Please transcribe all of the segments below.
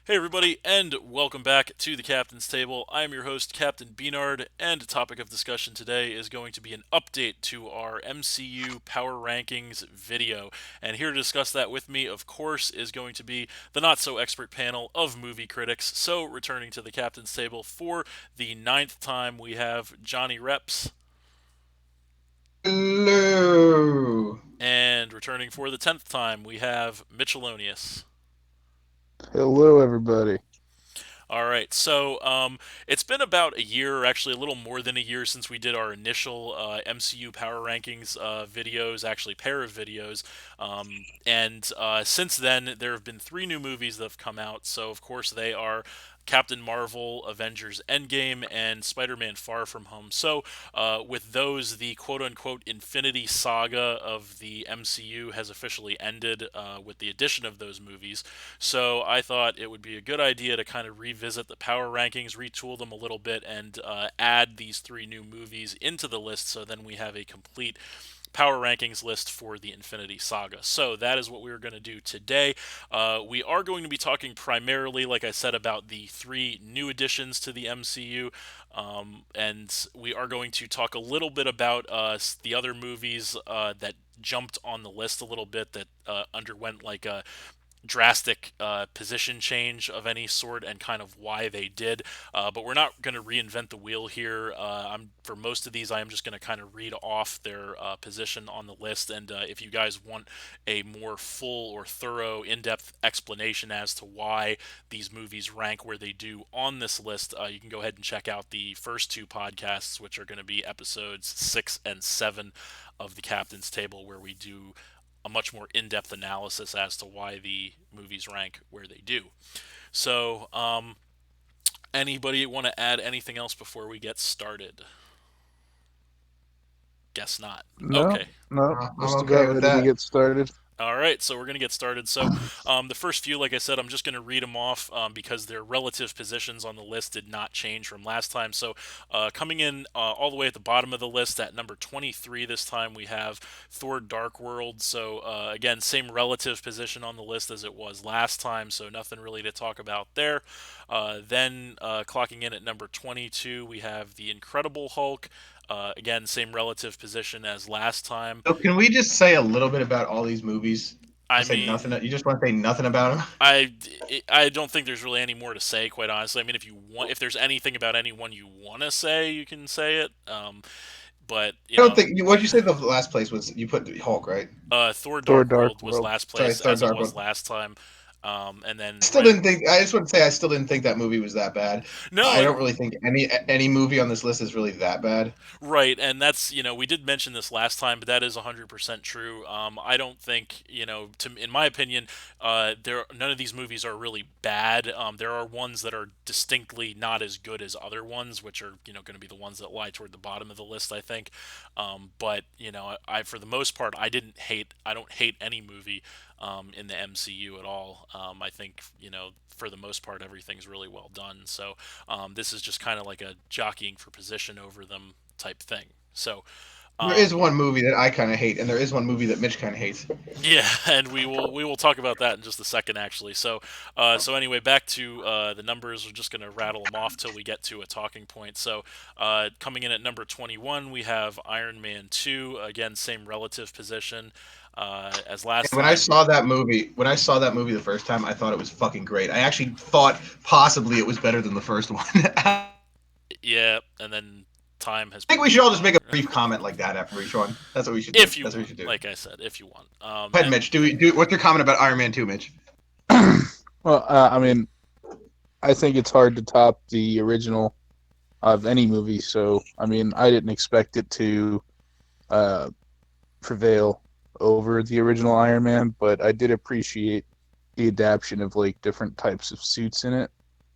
Hey everybody, and welcome back to the Captain's Table. I am your host, Captain B-Nard, and the topic of discussion today is going to be an update to our MCU Power Rankings video. And here to discuss that with me, of course, is going to be the not-so-expert panel of movie critics. So, returning to the Captain's Table for the ninth time, we have Jonny Reps, Hello. and returning for the 10th time, we have Mitchelonius. Hello, everybody. All right, so it's been about a year, or actually a little more than a year, since we did our initial MCU Power Rankings videos, actually pair of videos. And since then, there have been three new movies that have come out. So, of course, they are Captain Marvel, Avengers Endgame, and Spider Man Far From Home. So, with those, the quote unquote Infinity Saga of the MCU has officially ended with the addition of those movies. So, I thought it would be a good idea to kind of revisit the power rankings, retool them a little bit, and add these three new movies into the list so then we have a complete power rankings list for the Infinity Saga. So that is what we're going to do today. We are going to be talking primarily, like I said, about the three new additions to the MCU. And we are going to talk a little bit about the other movies that jumped on the list a little bit that underwent like a drastic position change of any sort and kind of why they did. But we're not going to reinvent the wheel here. For most of these, I am just going to kind of read off their position on the list. And if you guys want a more full or thorough, in-depth explanation as to why these movies rank where they do on this list, you can go ahead and check out the first two podcasts, which are going to be episodes 6 and 7 of the Captain's Table, where we do a much more in-depth analysis as to why the movies rank where they do. So, anybody want to add anything else before we get started? Guess not. No, Okay. no, I'm just okay about with ready to that. get started. All right, so we're going to get started. So, the first few, like I said, I'm just going to read them off because their relative positions on the list did not change from last time. So, coming in all the way at the bottom of the list at number 23 this time, we have Thor Dark World. So, again, same relative position on the list as it was last time, so nothing really to talk about there. Then, clocking in at number 22, we have The Incredible Hulk. Again, same relative position as last time. So can we just say a little bit about all these movies? I Just say mean, nothing. You just want to say nothing about them? I, I don't think there's really any more to say, quite honestly. I mean, if there's anything about anyone you want to say, you can say it. But I don't think. What you say the last place was you put Hulk, right? Thor: Thor Dark Dark World was World. last Sorry, place Thor as it Dark was World. last time, and then Still right. didn't think. I just want to say I still didn't think that movie was that bad. No, I and don't really think any movie on this list is really that bad. right, and that's we did mention this last time, but that is 100% true. I don't think in my opinion, there none of these movies are really bad. There are ones that are distinctly not as good as other ones, which are going to be the ones that lie toward the bottom of the list, I think. But I for the most part, I don't hate any movie in the MCU at all. I think for the most part everything's really well done. So this is just kind of like a jockeying for position over them type thing. So, There is um, one movie that I kind of hate, and there is one movie that Mitch kind of hates. yeah, and we will talk about that in just a second, actually. So anyway, back to the numbers. We're just gonna rattle them off till we get to a talking point. So, coming in at number 21, we have Iron Man 2. Again, same relative position as last When I time. saw that movie, the first time, I thought it was fucking great. I actually thought possibly it was better than the first one. I Yeah, and then time has think we proven should me all just make wrong. a brief comment like that after each one. That's what we should do. If you That's what we want, should do. like I said, if you want. Go ahead, And Mitch. What's your comment about Iron Man 2, Mitch? Well, I mean, I think it's hard to top the original of any movie. So, I mean, I didn't expect it to uh, prevail over the original Iron Man, but I did appreciate the adaptation of like different types of suits in it.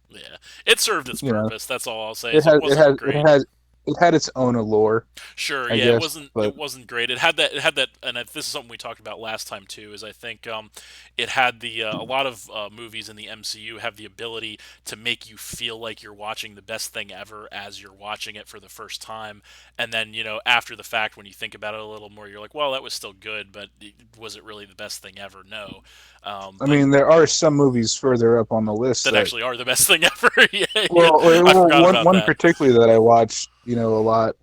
yeah, it served its You know, purpose. That's all I'll say. it Is it has, it wasn't has, great. it has. it had its own allure, Sure, I yeah, it guess. wasn't But it wasn't great. It had that, and this is something we talked about last time too. Is I think it had the a lot of movies in the MCU have the ability to make you feel like you're watching the best thing ever as you're watching it for the first time, and then after the fact when you think about it a little more, you're like, well, that was still good, but was it really the best thing ever? No, I but mean, there are some movies further up on the list that that, actually are the best thing ever. Yeah, yeah, I well, forgot about one that. particularly that I watched, a lot,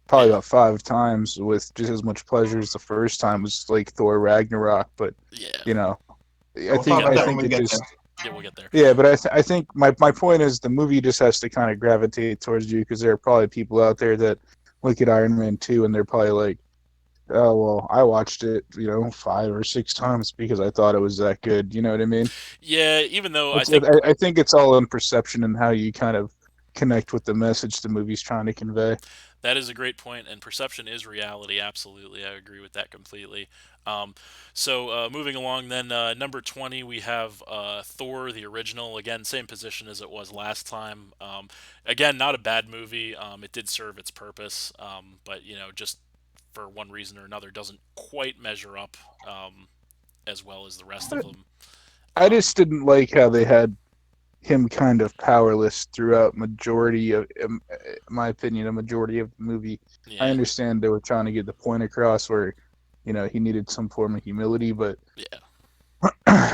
probably Yeah, about 5 times with just as much pleasure as the first time, was like Thor Ragnarok. But yeah, you know, I We'll we'll talk think get about I that there. when think we it get there. just Yeah, we'll get there. yeah. But I think my point is the movie just has to kind of gravitate towards you, because there are probably people out there that look at Iron Man 2 and they're probably like, oh well, I watched it 5 or 6 times because I thought it was that good. You know what I mean? Yeah, even though I It's think I think it's all in perception and how you kind of connect with the message the movie's trying to convey. that is a great point, and perception is reality. Absolutely, I agree with that completely. Um, moving along, then number 20, we have Thor: The Original. Again, same position as it was last time. Again, not a bad movie. It did serve its purpose, but just for one reason or another, doesn't quite measure up as well as the rest of them. I Um, just didn't like how they had him kind of powerless throughout majority of, in my opinion, a majority of the movie. I yeah, understand they were trying to get the point across where, he needed some form of humility, but yeah.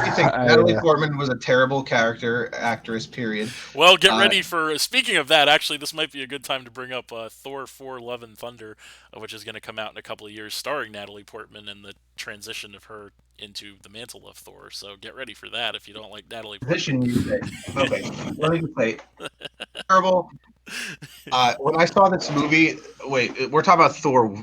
You think I Natalie Portman was a terrible character actress? Period. Well, get Uh, ready for. Speaking of that, actually, this might be a good time to bring up Thor 4 Love and Thunder, which is going to come out in a couple of years, starring Natalie Portman and the transition of her into the mantle of Thor. So get ready for that if you don't like Natalie Portman. position you say. Okay, let me just say terrible. When I saw this movie, wait, we're talking about Thor.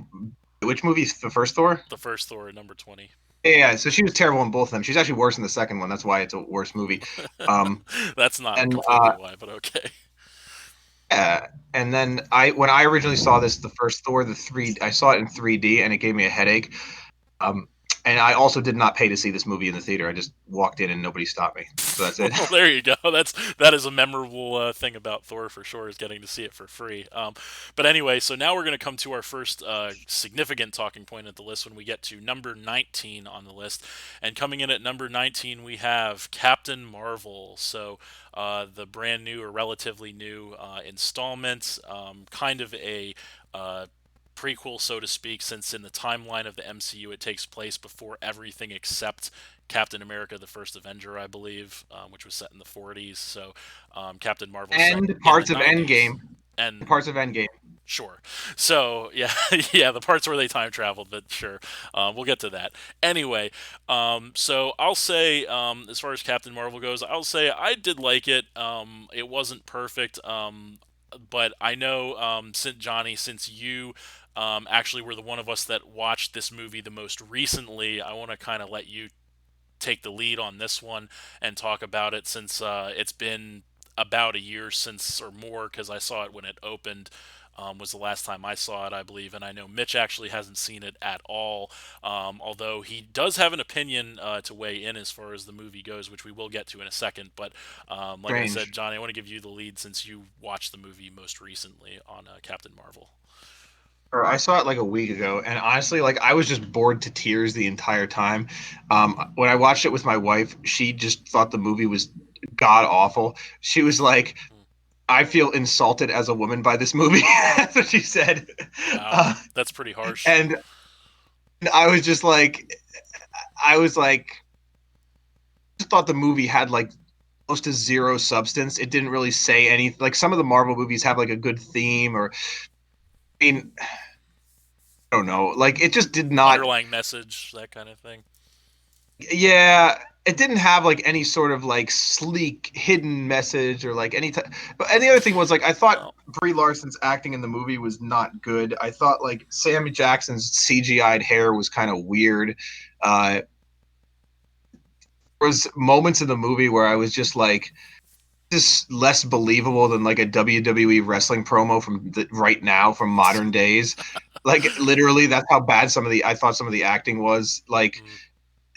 Which movie is the first Thor? The first Thor, number 20. Yeah, so she was terrible in both of them. She's actually worse in the second one. That's why it's a worse movie. Um, That's not and completely why, but okay. yeah, and then when I originally saw this, the first Thor, I saw it in 3D, and it gave me a headache. Um, and I also did not pay to see this movie in the theater. I just walked in and nobody stopped me. So that's it. Well, there you go. That is a memorable thing about Thor for sure, is getting to see it for free. But anyway, so now we're going to come to our first significant talking point at the list when we get to number 19 on the list. And coming in at number 19, we have Captain Marvel. So the brand new or relatively new installment, kind of a prequel, so to speak, since in the timeline of the MCU it takes place before everything except Captain America: The First Avenger, I believe, which was set in the 40s. So Captain Marvel set And in the parts of 90s. Endgame. And Parts of Endgame. sure. So yeah, yeah, the parts where they time traveled, but sure, we'll get to that. Anyway, so I'll say, as far as Captain Marvel goes, I'll say I did like it. It wasn't perfect, but I know, since Johnny, since you actually were the one of us that watched this movie the most recently, I want to kind of let you take the lead on this one and talk about it, since it's been about a year since or more, because I saw it when it opened. Was the last time I saw it, I believe, and I know Mitch actually hasn't seen it at all. Although he does have an opinion to weigh in as far as the movie goes, which we will get to in a second. But like I said, Strange. Johnny, I want to give you the lead since you watched the movie most recently on Captain Marvel. Or I saw it like a week ago, and honestly, like I was just bored to tears the entire time. When I watched it with my wife, she just thought the movie was god awful. She was like, "I feel insulted as a woman by this movie." That's what she said. Wow, Uh, that's pretty harsh. and I was just like, I was like, just thought the movie had like close to zero substance. It didn't really say anything. Like some of the Marvel movies have like a good theme, or I mean, I don't know. Like it just did not. Underlying message, that kind of thing. Yeah, it didn't have like any sort of like sleek hidden message or like any type. But and the other thing was like I thought Well, Brie Larson's acting in the movie was not good. I thought like Sammy Jackson's CGI'd hair was kind of weird. There was moments in the movie where I was just like, this less believable than like a WWE wrestling promo from right now from modern days. Like literally, that's how bad I thought some of the acting was. Like mm,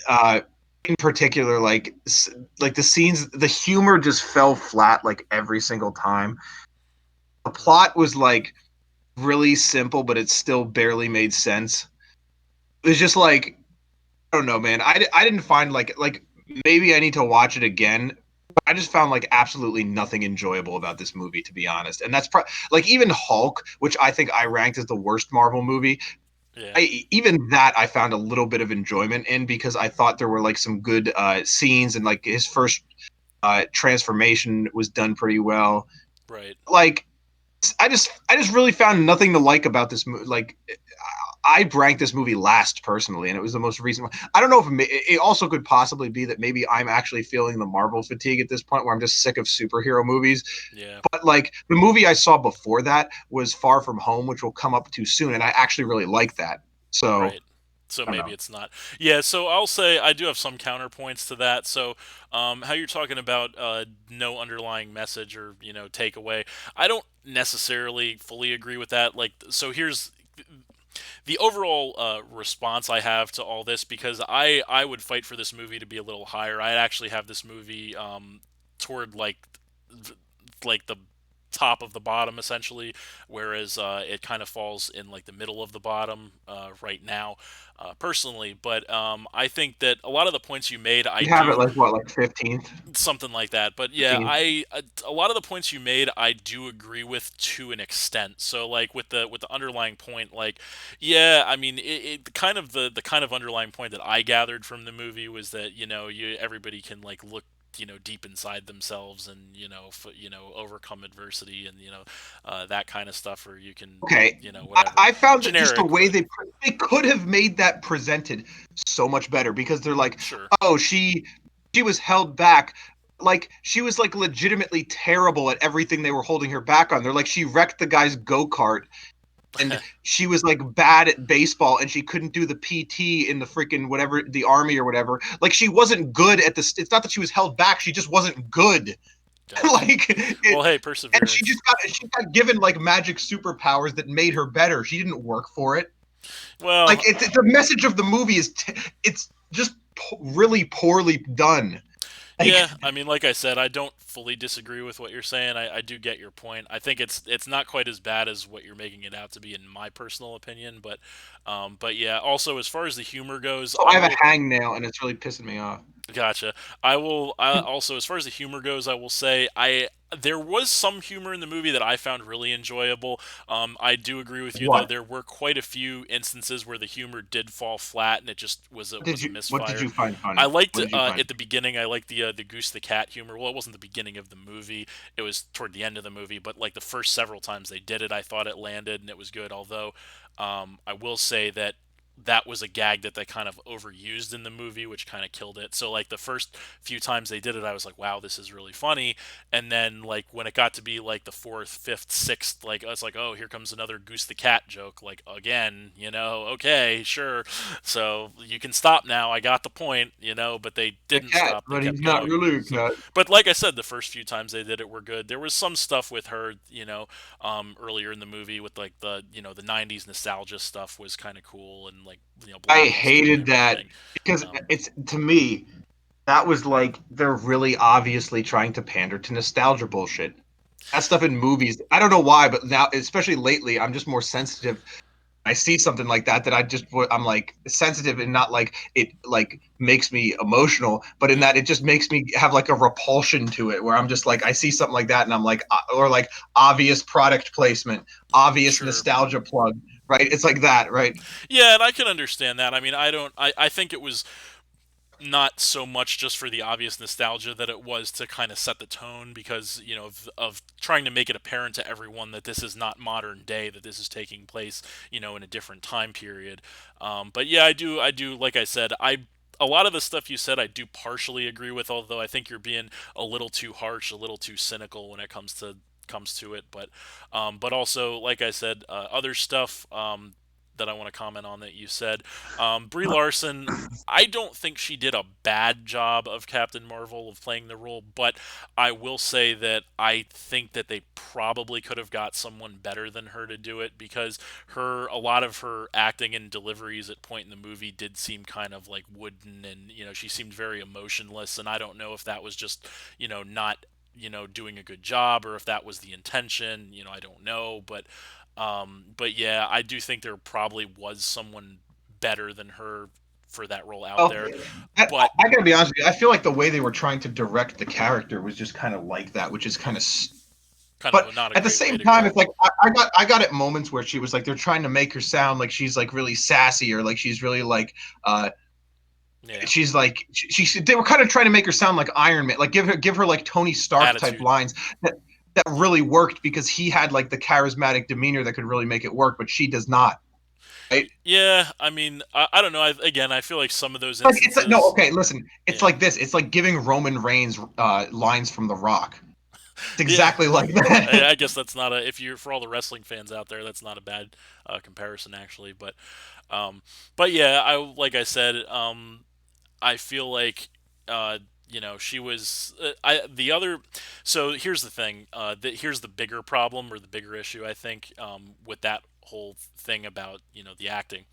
uh, in particular, like the scenes, the humor just fell flat like every single time. The mm, plot was like really simple, but it still barely made sense. It was just like I don't know, man. I didn't find like maybe I need to watch it again. But I just found like absolutely nothing enjoyable about this movie, to be honest. And like even Hulk, which I think I ranked as the worst Marvel movie. Yeah, I even that I found a little bit of enjoyment in because I thought there were like some good scenes and like his first transformation was done pretty well. right. Like I just really found nothing to like about this movie. Like I ranked this movie last personally, and it was the most recent one. I don't know if it also could possibly be that maybe I'm actually feeling the Marvel fatigue at this point, where I'm just sick of superhero movies. Yeah, But like the movie I saw before that was Far From Home, which will come up too soon, and I actually really like that. So right. So I don't maybe know. it's not. Yeah, so I'll say I do have some counterpoints to that. So, how you're talking about no underlying message or takeaway, I don't necessarily fully agree with that. Like, so here's the overall response I have to all this, because I would fight for this movie to be a little higher. I actually have this movie toward like the top of the bottom essentially, whereas it kind of falls in like the middle of the bottom right now, personally. But I think that a lot of the points you made, I You have it do like what, like 15th, something like that. But yeah, 15th. a lot of the points you made I do agree with to an extent. So like with the underlying point, like yeah, I mean it kind of the kind of underlying point that I gathered from the movie was that everybody can like look deep inside themselves and overcome adversity and that kind of stuff, or you can Okay, whatever I found that just the generic, way but they could have made that presented so much better because they're like, sure. oh, she was held back, like she was like legitimately terrible at everything they were holding her back on. They're like she wrecked the guy's go kart and she was like bad at baseball and she couldn't do the PT in the freaking whatever the army or whatever. Like she wasn't good at this. It's not that she was held back; she just wasn't good. Gotcha. like it, Well, hey, and she perseverance. just got given like magic superpowers that made her better. She didn't work for it. Like Well, it's the message of the movie is it's just really poorly done. Like yeah, I mean, like I said, I don't fully disagree with what you're saying. I do get your point. I think it's not quite as bad as what you're making it out to be, in my personal opinion. But yeah. Also, as far as the humor goes, so I I have a will. hangnail and it's really pissing me off. Gotcha. I will. I also, as far as the humor goes, I will say there was some humor in the movie that I found really enjoyable. I do agree with you though. What? There were quite a few instances where the humor did fall flat, and it just was a What did misfire. you find I funny? liked What did you find? at the beginning. I liked the Goose the Cat humor. Well, it wasn't the beginning of the movie. It was toward the end of the movie. But like the first several times they did it, I thought it landed and it was good. Although, I will say that that was a gag that they kind of overused in the movie, which kind of killed it. So like the first few times they did it, I was like, wow, this is really funny. And then like when it got to be like the fourth, fifth, sixth, like it's like, oh, here comes another Goose the Cat joke. Like again, okay, sure. So you can stop now. I got the point, But they A didn't cat, stop. They but kept he's not going. really a So, cat. but like I said, the first few times they did it were good. There was some stuff with her, earlier in the movie with like the '90s nostalgia stuff was kind of cool, and like I Blockbuster and hated that everything. because Um, it's to me that was like they're really obviously trying to pander to nostalgia bullshit. That stuff in movies, I don't know why, but now, especially lately, I'm just more sensitive. I see something like that I'm like sensitive and not like it like makes me emotional, but in yeah, that it just makes me have like a repulsion to it where I'm just like I see something like that and I'm like or like obvious product placement, obvious sure. nostalgia plug, right? It's like that, right? Yeah, and I can understand that. I mean, I don't. I think it was not so much just for the obvious nostalgia that it was to kind of set the tone, because of trying to make it apparent to everyone that this is not modern day, that this is taking place in a different time period. But yeah, I do like I said, I a lot of the stuff you said I do partially agree with, although I think you're being a little too harsh, a little too cynical when it comes to it. But also, like I said, other stuff that I want to comment on that you said. Brie Larson, I don't think she did a bad job of Captain Marvel, of playing the role, but I will say that I think that they probably could have got someone better than her to do it, because a lot of her acting and deliveries at point in the movie did seem kind of like wooden, and she seemed very emotionless, and I don't know if that was just not doing a good job, or if that was the intention. I don't know, but But yeah, I do think there probably was someone better than her for that role out Oh, there. I, But I gotta be honest with you. I feel like the way they were trying to direct the character was just kind of like that, which is kind of. kind But of not a at the great way same to time, go. it's like I got at moments where she was like they're trying to make her sound like she's like really sassy or like she's really like uh Yeah, she's like they were kind of trying to make her sound like Iron Man, like give her like Tony Stark type attitude. lines that really worked because he had like the charismatic demeanor that could really make it work, but she does not. Right? Yeah, I mean, I don't know. Again, I feel like some of those Like it's like, no, instances. okay, listen, it's Yeah, like this. It's like giving Roman Reigns lines from The Rock. It's yeah. exactly like that. I guess that's not a. If you're for all the wrestling fans out there, that's not a bad comparison actually. Um, but yeah, I like I said, I feel like uh, she was I the other. So here's the thing. Here's the bigger problem or the bigger issue I think with that whole thing about the acting.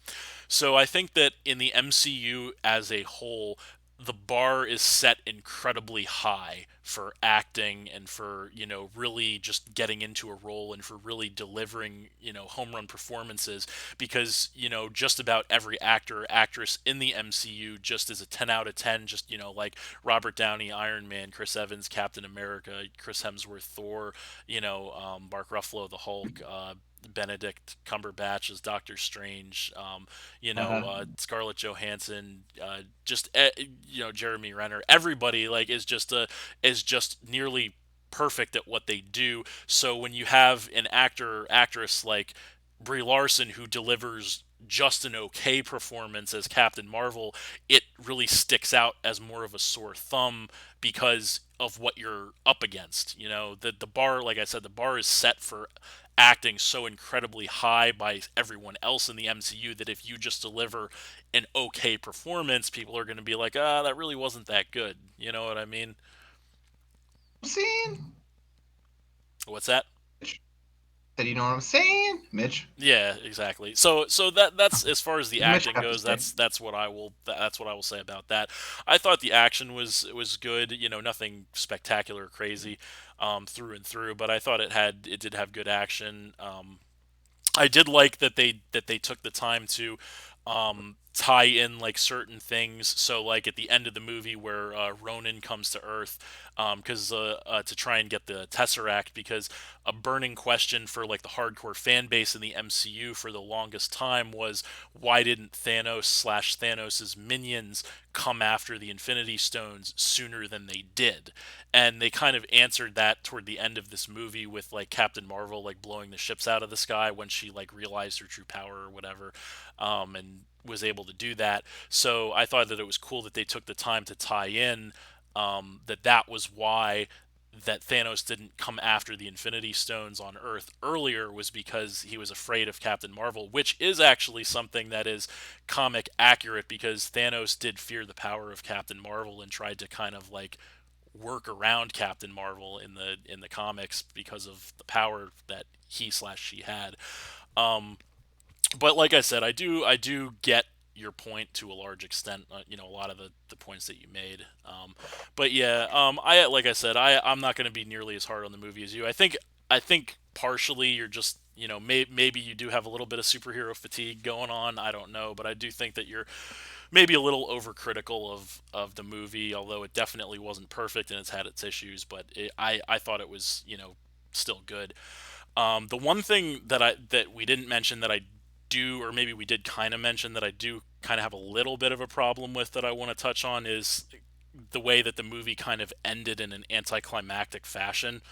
So I think that in the MCU as a whole, the bar is set incredibly high for acting and for, really just getting into a role and for really delivering, home run performances because, just about every actor or actress in the MCU just is a 10 out of 10, just, like Robert Downey, Iron Man, Chris Evans, Captain America, Chris Hemsworth, Thor, Mark Ruffalo, the Hulk, Benedict Cumberbatch as Doctor Strange, Uh-huh. Scarlett Johansson, Jeremy Renner. Everybody like is just nearly perfect at what they do. So when you have an actor or actress like Brie Larson who delivers just an okay performance as Captain Marvel, it really sticks out as more of a sore thumb because of what you're up against. The bar, like I said, the bar is set for acting so incredibly high by everyone else in the MCU that if you just deliver an okay performance, people are going to be like, that really wasn't that good. You know what I mean? Scene. What's that? Said you know what I'm saying, Mitch? Yeah, exactly. So that's as far as the What does Mitch acting have to goes. say? That's what I will say about that. I thought the action was good. Nothing spectacular, or crazy, through and through. But I thought it did have good action. I did like that they took the time to tie in like certain things. So like at the end of the movie where Ronan comes to Earth, because to try and get the Tesseract, because a burning question for like the hardcore fan base in the MCU for the longest time was why didn't Thanos/Thanos's minions come after the Infinity Stones sooner than they did? And they kind of answered that toward the end of this movie with like Captain Marvel like blowing the ships out of the sky when she like realized her true power or whatever, and was able to do that. So I thought that it was cool that they took the time to tie in that was why that Thanos didn't come after the Infinity Stones on Earth earlier was because he was afraid of Captain Marvel, which is actually something that is comic accurate because Thanos did fear the power of Captain Marvel and tried to kind of like work around Captain Marvel in the comics because of the power that he/she had. Um, but like I said, I do get your point to a large extent. A lot of the points that you made. But yeah, I like I said, I'm not going to be nearly as hard on the movie as you. I think partially you're just maybe you do have a little bit of superhero fatigue going on. I don't know, but I do think that you're maybe a little overcritical of the movie, although it definitely wasn't perfect and it's had its issues. But I thought it was still good. The one thing that we didn't mention that I do, or maybe we did kind of mention that I do kind of have a little bit of a problem with that I want to touch on is the way that the movie kind of ended in an anticlimactic fashion.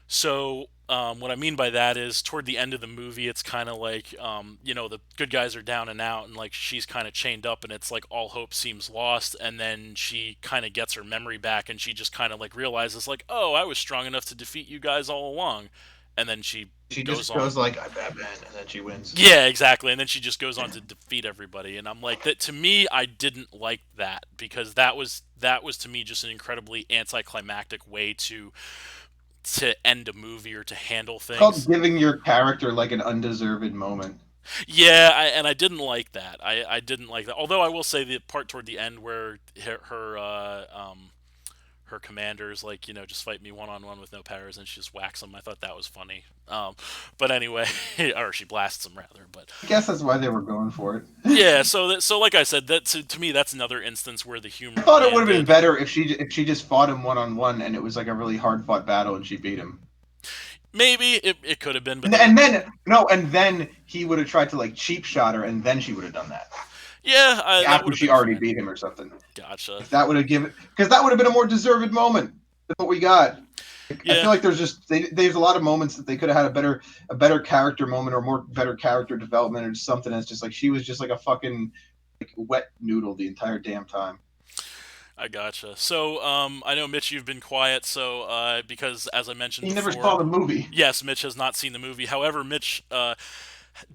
So, what I mean by that is, toward the end of the movie, it's kind of like, the good guys are down and out, and like she's kind of chained up, and it's like all hope seems lost. And then she kind of gets her memory back, and she just kind of like realizes, like, oh, I was strong enough to defeat you guys all along. And then she She goes just on. goes like, "I'm Batman," and then she wins. Yeah, exactly. And then she just goes on to defeat everybody. And I'm like, that to me, I didn't like that because that was to me just an incredibly anticlimactic way to end a movie or to handle It's called things. giving your character like an undeserved moment. Yeah, and I didn't like that. I didn't like that. Although I will say the part toward the end where her commanders, like, just fight me one-on-one with no powers, and she just whacks them. I thought that was funny. But anyway, or she blasts them rather. But I guess that's why they were going for it. yeah, so like I said, that to me that's another instance where the I humor thought it would have been landed. better if she just fought him one on one and it was like a really hard fought battle and she beat him. Maybe it could have been, but And then he would have tried to like cheap shot her, and then she would have done that yeah, that would after have she been already fine. beat him or something. Gotcha. If that would have given, because that would have been a more deserved moment than what we got. I Yeah, feel like there's a lot of moments that they could have had a better character moment or more better character development or something. And it's just like she was just like a fucking like wet noodle the entire damn time. I gotcha. So, I know Mitch, you've been quiet, so because as I mentioned He never before, saw the movie. yes, Mitch has not seen the movie. However, Mitch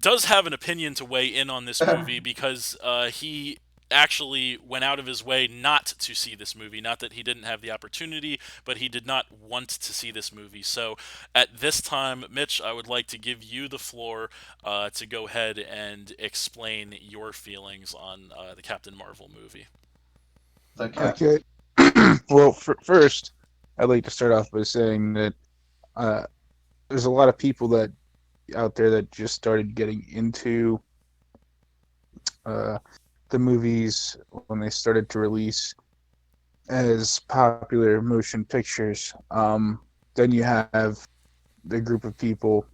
does have an opinion to weigh in on this movie because he actually went out of his way not to see this movie. Not that he didn't have the opportunity, but he did not want to see this movie. So at this time, Mitch, I would like to give you the floor to go ahead and explain your feelings on the Captain Marvel movie. Okay. Well, first, I'd like to start off by saying that uh, there's a lot of people that out there that just started getting into uh, the movies when they started to release as popular motion pictures. Then you have the group of people,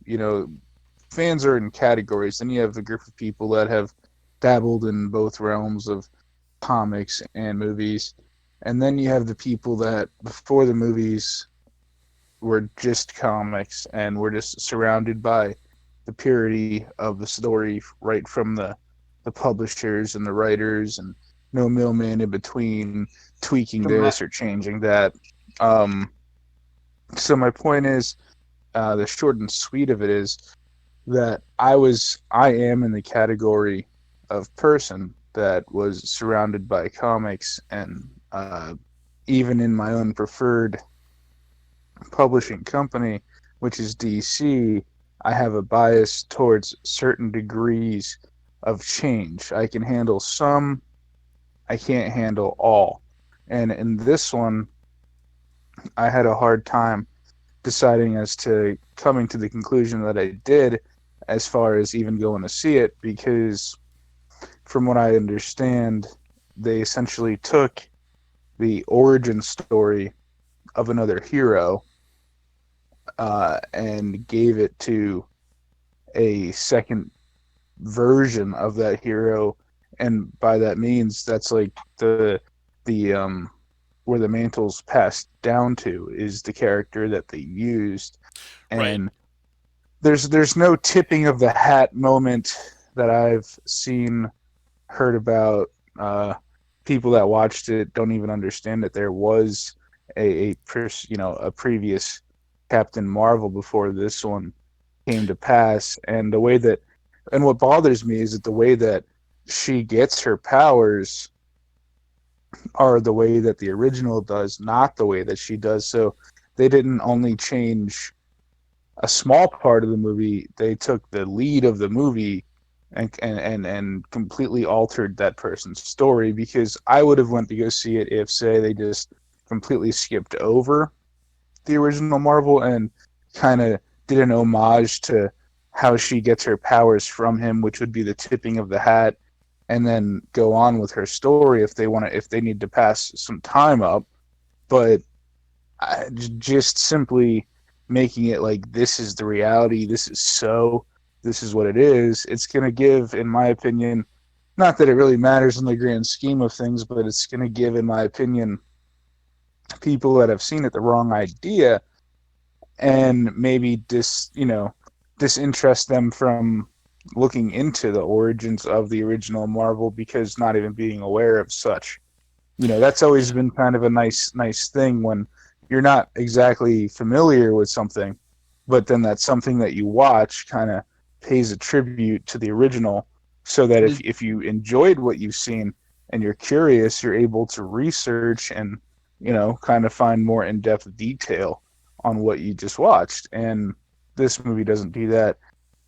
fans are in categories. Then you have the group of people that have dabbled in both realms of comics and movies. And then you have the people that before the movies were just comics and were just surrounded by the purity of the story right from the publishers and the writers and no middleman in between tweaking this or changing that. So my point is, the short and sweet of it is that I am in the category of person that was surrounded by comics and even in my own preferred publishing company, which is DC, I have a bias towards certain degrees of change. I can handle some, I can't handle all. And in this one, I had a hard time deciding as to coming to the conclusion that I did as far as even going to see it because from what I understand, they essentially took the origin story of another hero and gave it to a second version of that hero, and by that means, that's like the where the mantle's passed down to is the character that they used, Right. and there's no tipping of the hat moment that I've seen, heard about. People that watched it don't even understand that there was a previous Captain Marvel before this one came to pass, and what bothers me is that the way that she gets her powers are the way that the original does, not the way that she does. So they didn't only change a small part of the movie; they took the lead of the movie and completely altered that person's story. Because I would have went to go see it if, say, they just completely skipped over the original Marvel and kind of did an homage to how she gets her powers from him, which would be the tipping of the hat, and then go on with her story if they need to pass some time up. But just simply making it like this is the reality, this is what it is. It's going to give, in my opinion, not that it really matters in the grand scheme of things, but it's going to give, in my opinion, people that have seen it the wrong idea and maybe disinterest them from looking into the origins of the original Marvel because not even being aware of such. That's always Yeah. been kind of a nice thing when you're not exactly familiar with something, but then that's something that you watch kind of pays a tribute to the original, so that if you enjoyed what you've seen and you're curious, you're able to research and kind of find more in-depth detail on what you just watched. And this movie doesn't do that.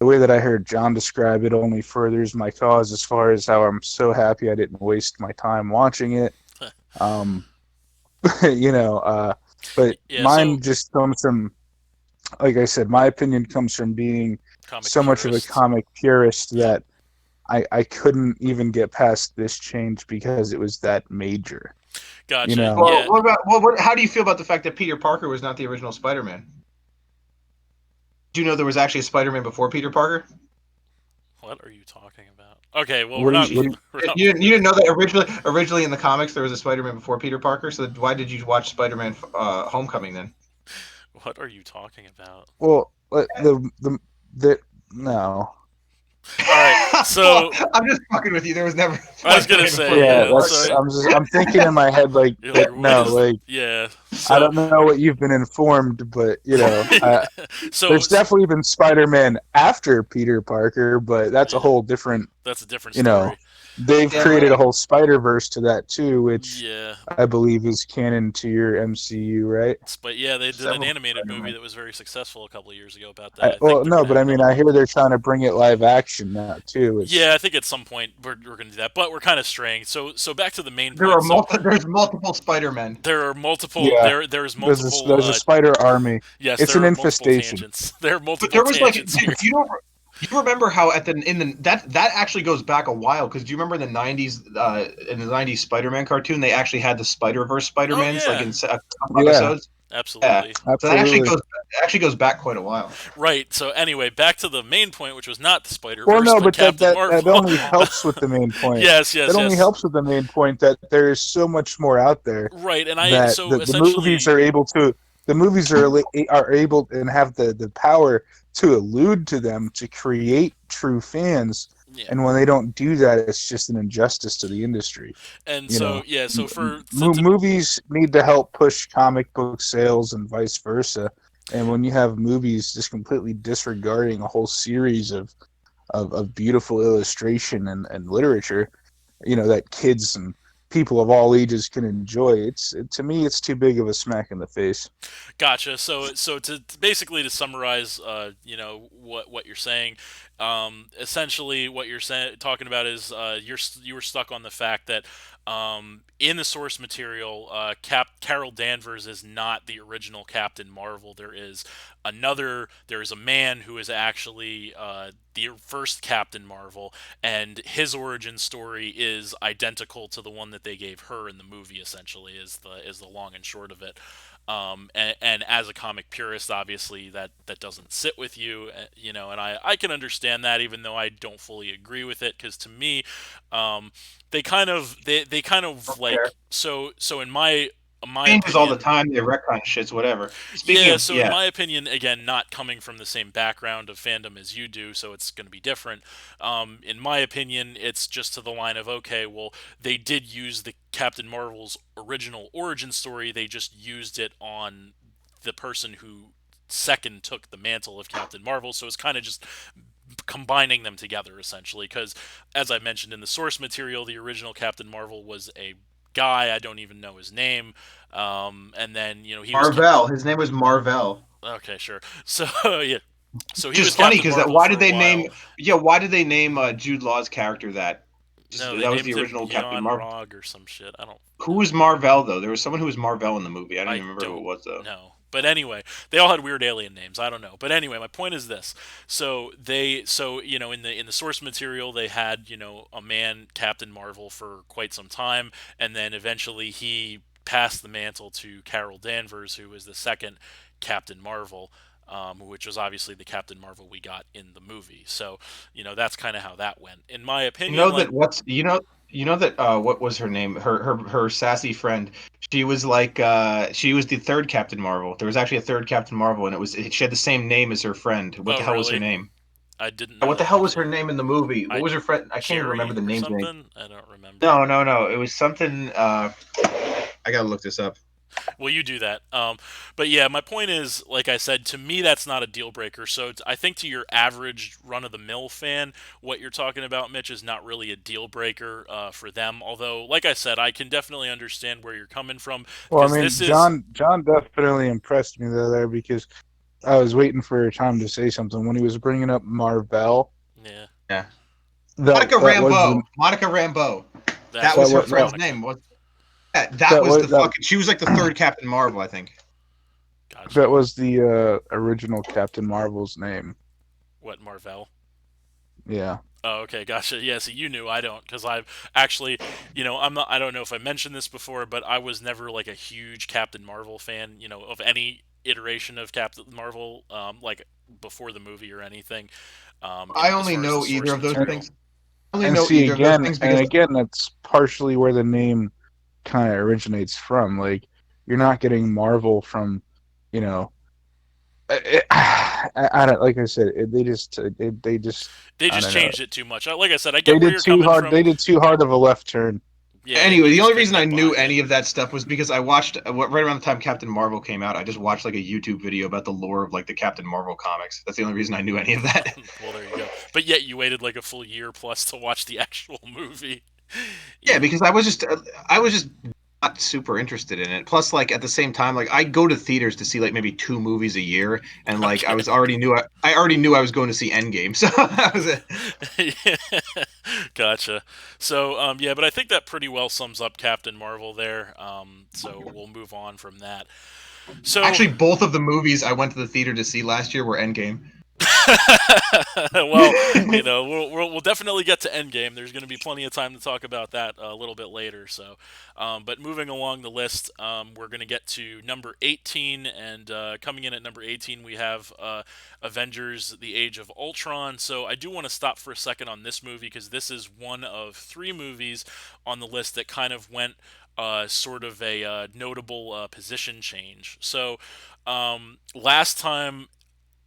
The way that I heard John describe it only furthers my cause as far as how I'm so happy I didn't waste my time watching it. Um, you know. But Yeah, so mine just comes from, like I said, my opinion comes from being comic so much of a purists. comic purist Yep. that I couldn't even get past this change because it was that major. You Gotcha. know, Well, Yeah. how do you feel about the fact that Peter Parker was not the original Spider-Man? Do you know there was actually a Spider-Man before Peter Parker? What are you talking about? Okay, well we're what do not you, what do we're not You didn't know that originally in the comics there was a Spider-Man before Peter Parker. So why did you watch Spider-Man Homecoming then? what are you talking about? well, the no. All right. So I'm just fucking with you. There was never I was gonna Spider-Man say, before Yeah, Peter yeah. that's So Parker. I'm thinking in my head you're like, like what no, is? like Yeah. I So don't know what you've been informed, but so there's definitely been Spider-Man after Peter Parker, but that's a yeah, whole different, that's a different you know, story. they've Yeah, but created a whole Spider-Verse to that too, which Yeah. I believe is canon to your MCU, right? But yeah, they did an several animated movie Spider-Man. that was very successful a couple of years ago about that. I think Well, they're no, gonna but have I mean, another I one. hear they're trying to bring it live action now too, which Yeah, I think at some point we're gonna do that. But we're kind of straying. So back to the main There are point. So there's multiple Spider-Men. there are multiple yeah, there's multiple there's a spider army. yes, It's there an are multiple infestation. tangents. There are But multiple there was like, tangents do here. you remember how at the in the that actually goes back a while? Because do you remember in the '90s Spider-Man cartoon they actually had the Spider-Verse Oh Spider-Mans like yeah, in a couple Yeah, episodes? Yeah, absolutely. so that absolutely. actually goes back quite a while. Right. So anyway, back to the main point, which was not the Spider Well, Verse, no, but but that Captain that that Marvel. only helps with the main point. Yes, That yes, only yes. helps with the main point that there is so much more out there Right, and I that so the movies essentially are able to the movies are able and have the power to allude to them to create true fans, yeah. and when they don't do that, it's just an injustice to the industry. And You so know, yeah, so for to movies need to help push comic book sales and vice versa. And when you have movies just completely disregarding a whole series of beautiful illustration and literature, you know, that kids and people of all ages can enjoy. To me, it's too big of a smack in the face. Gotcha. So basically to summarize, what you're saying, essentially what you're talking about is you were stuck on the fact that in the source material, Carol Danvers is not the original Captain Marvel. There is a man who is actually the first Captain Marvel, and his origin story is identical to the one that they gave her in the movie. Essentially, is the long and short of it. And as a comic purist, obviously that doesn't sit with you, and I can understand that, even though I don't fully agree with it, because to me, they kind of Fair. like so in my Changes all the opinion. time. They retcon shits, whatever. Speaking Yeah, of so in yeah, my opinion, again, not coming from the same background of fandom as you do, so it's going to be different. In my opinion, it's just to the line of, okay, well, they did use the Captain Marvel's original origin story, they just used it on the person who second took the mantle of Captain Marvel, so it's kind of just combining them together, essentially, because, as I mentioned in the source material, the original Captain Marvel was a guy, I don't even know his name, and then, he was Marvel. His name was Marvel. okay, sure. So yeah, so he Which is was funny Captain because that Marvel why for did a they name while. why did they name Jude Law's character that? Just, No, they that was the named him original Captain Eon Marvel. Rog or some shit. I don't Who know. was Marvel though? There was someone who was Marvel in the movie. I don't I even remember who it don't was though. know. But anyway, they all had weird alien names. I don't know. But anyway, my point is this. In the source material they had, a man Captain Marvel for quite some time, and then eventually he passed the mantle to Carol Danvers, who was the second Captain Marvel. Which was obviously the Captain Marvel we got in the movie. So, that's kind of how that went. In my You opinion, know like, that that what was her name? Her sassy friend. She was like she was the third Captain Marvel. There was actually a third Captain Marvel, and she had the same name as her friend. What oh, the hell was her really? name? I didn't know What the that hell was actually. her name in the movie? What I was her friend? I can't even remember Jerry the or name's name. something? I don't remember. No. It was something. I gotta look this up. Well, you do that. But yeah, my point is, like I said, to me that's not a deal breaker. So I think to your average run of the mill fan, what you're talking about, Mitch, is not really a deal breaker for them. Although, like I said, I can definitely understand where you're coming from, Well, I because mean, this is John definitely impressed me there because I was waiting for a time to say something when he was bringing up Marvel. yeah, Yeah, That Monica that was the Rambeau. Monica Rambeau. that's That her was her that name, that friend's Monica. name. Yeah, that That was was the fucking. She was like the third Captain Marvel, I think. Gotcha. that was the original Captain Marvel's name. What, Marvel? Yeah. Oh, okay, gotcha. Yeah, see, you knew, I don't, because I've actually, I'm not. I don't know if I mentioned this before, but I was never like a huge Captain Marvel fan. Of any iteration of Captain Marvel, like before the movie or anything. I As only far as the know either source of those And, material. things. I only and know see either of those again, things and because again, that's partially where the name kind of originates from. Like, you're not getting Marvel from, you know, I don't, like I said, they just, They I just don't know. changed it too much. Like I said, I They get where did you're too coming hard. from. They did too hard of a left turn. Yeah, anyway, they the just only couldn't reason I get knew behind it. any of that stuff was because I watched right around the time Captain Marvel came out. I just watched like a YouTube video about the lore of like the Captain Marvel comics. That's the only reason I knew any of that. Well, there you go. But yet you waited like a full year plus to watch the actual movie. Yeah, You, because I was just not super interested in it. Plus, like at the same time, like I go to theaters to see like maybe 2 movies a year, and like I okay. was already knew I already knew I was going to see Endgame, so that was it. Yeah. Gotcha. So, yeah, but I think that pretty well sums up Captain Marvel there. So we'll move on from that. So, Actually, both of the movies I went to the theater to see last year were Endgame. well, we'll definitely get to Endgame. There's going to be plenty of time to talk about that a little bit later. So, but moving along the list, we're going to get to number 18, and coming in at number 18, we have Avengers: The Age of Ultron. So, I do want to stop for a second on this movie because this is one of 3 movies on the list that kind of went sort of a notable position change. So, last time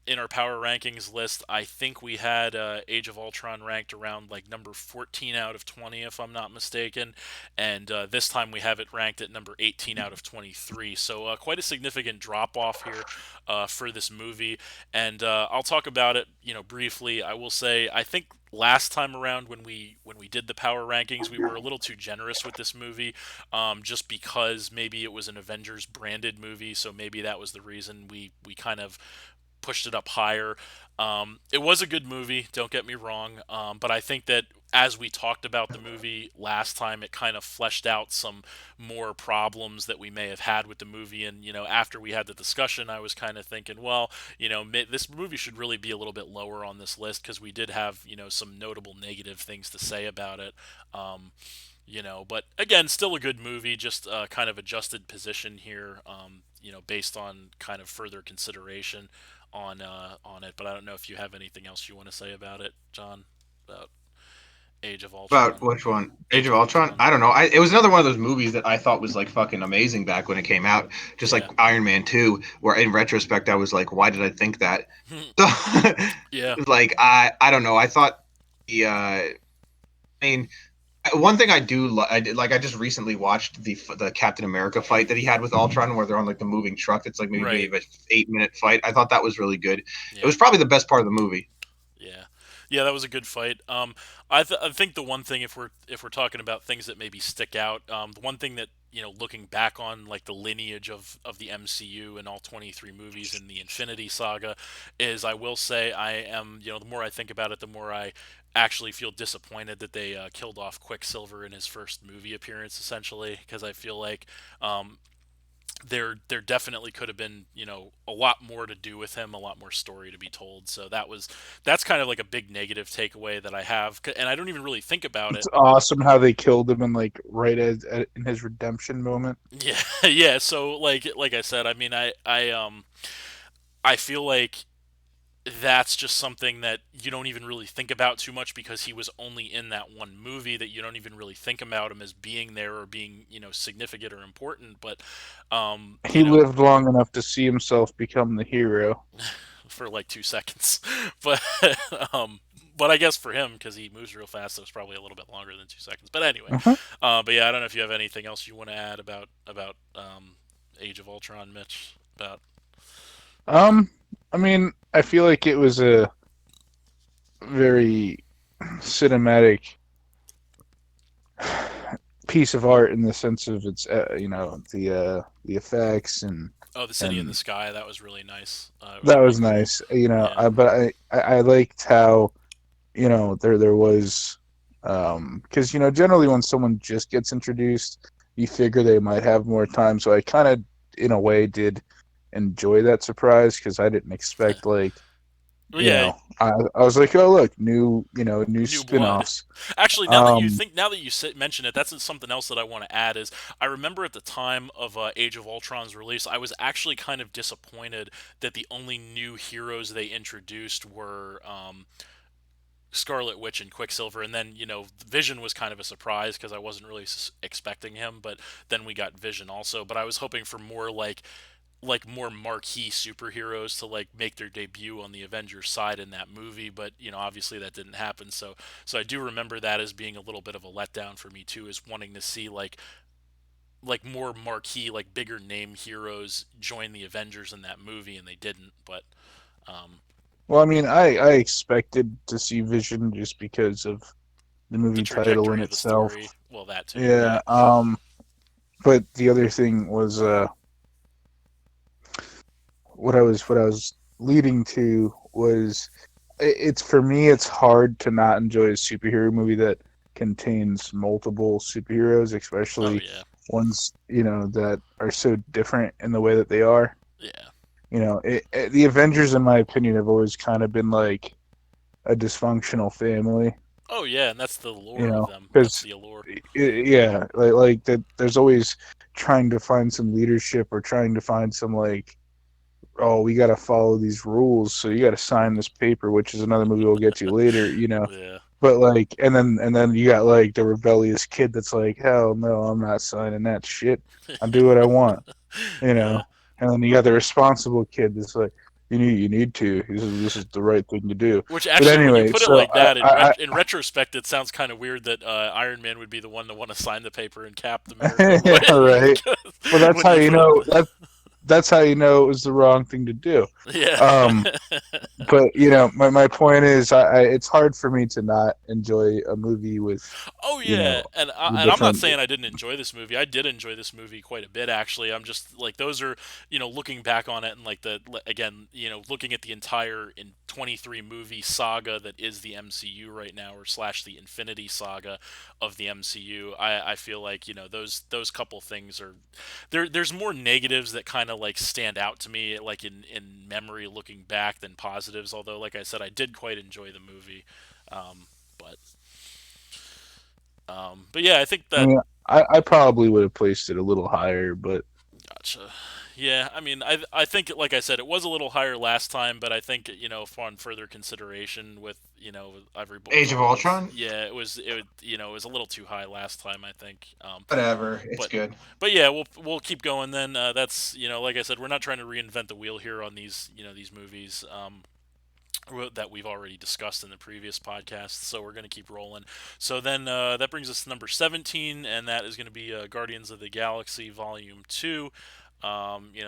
in our power rankings list, I think we had Age of Ultron ranked around like number 14 out of 20, if I'm not mistaken. And this time we have it ranked at number 18 out of 23. So quite a significant drop off here for this movie. And I'll talk about it, briefly. I will say I think last time around when we did the power rankings, we were a little too generous with this movie, just because maybe it was an Avengers branded movie. So maybe that was the reason we kind of pushed it up higher. It was a good movie, don't get me wrong, but I think that as we talked about the movie last time, it kind of fleshed out some more problems that we may have had with the movie. And after we had the discussion, I was kind of thinking, well, this movie should really be a little bit lower on this list because we did have some notable negative things to say about it. But again, still a good movie, just kind of adjusted position here, based on kind of further consideration on it. But I don't know if you have anything else you want to say about it, John, about Age of About Ultron. which one? Age Age of of Ultron? Ultron. I don't know. It was another one of those movies that I thought was like fucking amazing back when it came out. Just like Yeah. Iron Man 2, where in retrospect I was like, why did I think that? So Yeah. like I don't know. I thought I mean one thing I do I did, like I just recently watched the Captain America fight that he had with Ultron where they're on like the moving truck. It's like maybe Right. an 8-minute fight. I thought that was really good. It Yeah. was probably the best part of the movie. Yeah, yeah, that was a good fight. I think the one thing, if we're talking about things that maybe stick out, the one thing that looking back on like the lineage of the MCU and all 23 movies in the Infinity Saga, is I will say I am the more I think about it, the more I actually feel disappointed that they killed off Quicksilver in his first movie appearance, essentially, because I feel like there definitely could have been a lot more to do with him, a lot more story to be told. So that's kind of like a big negative takeaway that I have, and I don't even really think about It's it. awesome how they killed him in like in his redemption moment. Yeah. Yeah, so like I said, I mean, I feel like that's just something that you don't even really think about too much because he was only in that one movie, that you don't even really think about him as being there or being significant or important. But um He you know lived long enough to see himself become the hero. for like 2 seconds. but um, but I guess for him, because he moves real fast, it was probably a little bit longer than 2 seconds. But anyway, Uh-huh. but yeah, I don't know if you have anything else you want to add about Age of Ultron, Mitch. About Um, I mean, I feel like it was a very cinematic piece of art in the sense of its, the effects oh, the City in the and Sky, that was really nice. It was that really was cool. nice. Yeah, But I liked how there was because generally when someone just gets introduced, you figure they might have more time. So I kind of, in a way, did enjoy that surprise because I didn't expect like Well, yeah, I was like, oh look, new new blood. spin-offs. Actually, Um, now that you mention it, that's something else that I want to add. Is I remember at the time of Age of Ultron's release, I was actually kind of disappointed that the only new heroes they introduced were Scarlet Witch and Quicksilver, and then Vision was kind of a surprise because I wasn't really expecting him, but then we got Vision also. But I was hoping for more more marquee superheroes to like make their debut on the Avengers side in that movie, but obviously that didn't happen. So I do remember that as being a little bit of a letdown for me too, is wanting to see like more marquee, like bigger name heroes join the Avengers in that movie, and they didn't. But um, well, I mean, I expected to see Vision just because of the the movie title in trajectory of the itself. story, well, that too, Yeah. yeah. But the other thing was what I was leading to was it's for me it's hard to not enjoy a superhero movie that contains multiple superheroes, Oh especially yeah, ones that are so different in the way that they are. yeah. The Avengers, in my opinion, have always kind of been like a dysfunctional family. Oh yeah, and that's the lore of them. That's Because the allure. yeah, like that. There's always trying to find some leadership or trying to find some like, oh, we got to follow these rules, so you got to sign this paper, which is another movie we'll get to later. Yeah, But like, and then you got like the rebellious kid that's like, hell no, I'm not signing that shit. I do what I want, you yeah. know. And then you got the responsible kid that's like, you need to. This is the right thing to do. Which But actually, when you anyway, put it so like that, I in retrospect, it sounds kind of weird that Iron Man would be the one to want to sign the paper and Cap America yeah, would. right. Well, that's When how you you put it, know that's how you know it was the wrong thing to do. yeah. Um, but my point is, it's hard for me to not enjoy a movie with Oh you yeah, know the and I'm not different saying I didn't enjoy this movie. I did enjoy this movie quite a bit actually. I'm just like those are looking back on it and like the again looking at the entire in 23 movie saga that is the MCU right now, or slash the Infinity Saga of the MCU. I feel like those couple things are there's more negatives that kind of like stand out to me like in memory looking back than positives. Although like I said, I did quite enjoy the movie. But but yeah, I think I that mean, I probably would have placed it a little higher, but gotcha. Yeah, I mean, I think like I said, it was a little higher last time, but I think upon further consideration with Age of all of us, Ultron. yeah, it was a little too high last time, I think. Whatever, it's But good. yeah, we'll keep going then. That's like I said, we're not trying to reinvent the wheel here on these these movies. That we've already discussed in the previous podcast, so we're going to keep rolling. So then that brings us to number 17, and that is going to be Guardians of the Galaxy Volume 2.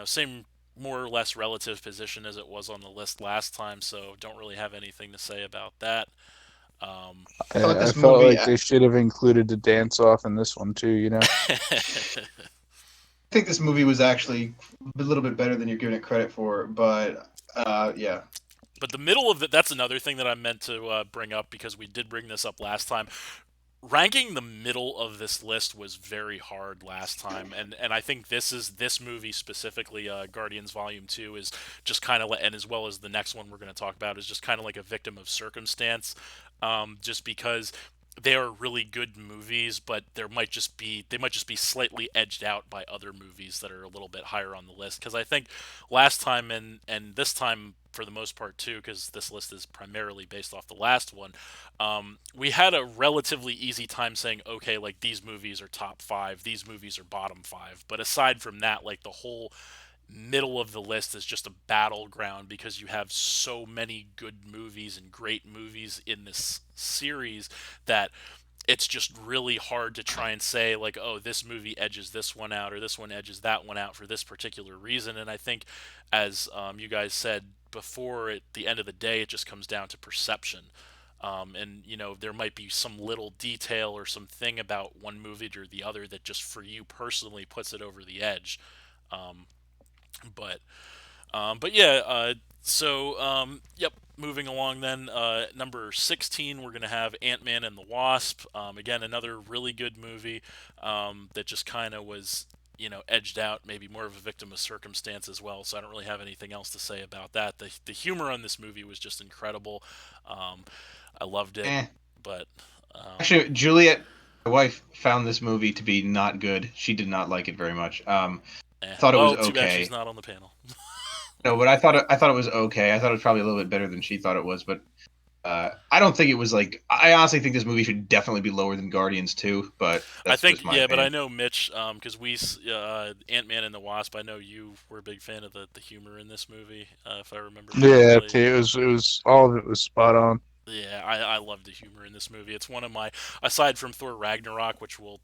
Same more or less relative position as it was on the list last time, so don't really have anything to say about that. Um, I thought I this felt movie. like I they should have included the dance off in this one too. think this movie was actually a little bit better than you're giving it credit for, but yeah. but the middle of that's another thing that I meant to bring up because we did bring this up last time. Ranking the middle of this list was very hard last time, and I think this movie specifically, Guardians Volume 2, is just kind of and as well as the next one we're going to talk about is just kind of like a victim of circumstance, just because they are really good movies, but they might just be slightly edged out by other movies that are a little bit higher on the list. Because I think last time and this time for the most part too, because this list is primarily based off the last one, we had a relatively easy time saying, okay, like these movies are top five, these movies are bottom five. But aside from that, like the whole middle of the list is just a battleground because you have so many good movies and great movies in this series that it's just really hard to try and say like, oh, this movie edges this one out or this one edges that one out for this particular reason. And I think as you guys said before, at the end of the day it just comes down to perception. And there might be some little detail or something about one movie or the other that just for you personally puts it over the edge. um, but but yeah, yep. moving along then, number 16, we're going to have Ant-Man and the Wasp. Again, another really good movie that just kind of was, edged out, maybe more of a victim of circumstance as well. So I don't really have anything else to say about that. The humor on this movie was just incredible. Um, I loved it, Eh. but um, Actually, Juliet, my wife, found this movie to be not good. She did not like it very much. Thought it was well, too bad she's okay. not on the panel. No, but I thought it was okay. I thought it was probably a little bit better than she thought it was, but I don't think it was like. I honestly think this movie should definitely be lower than Guardians 2, but I that's think, just my yeah, but I opinion. know Mitch, because Ant-Man and the Wasp. I know you were a big fan of the humor in this movie, if I remember Yeah, correctly. it was all of it was spot on. Yeah, I love the humor in this movie. It's one of my, aside from Thor Ragnarok, which we'll,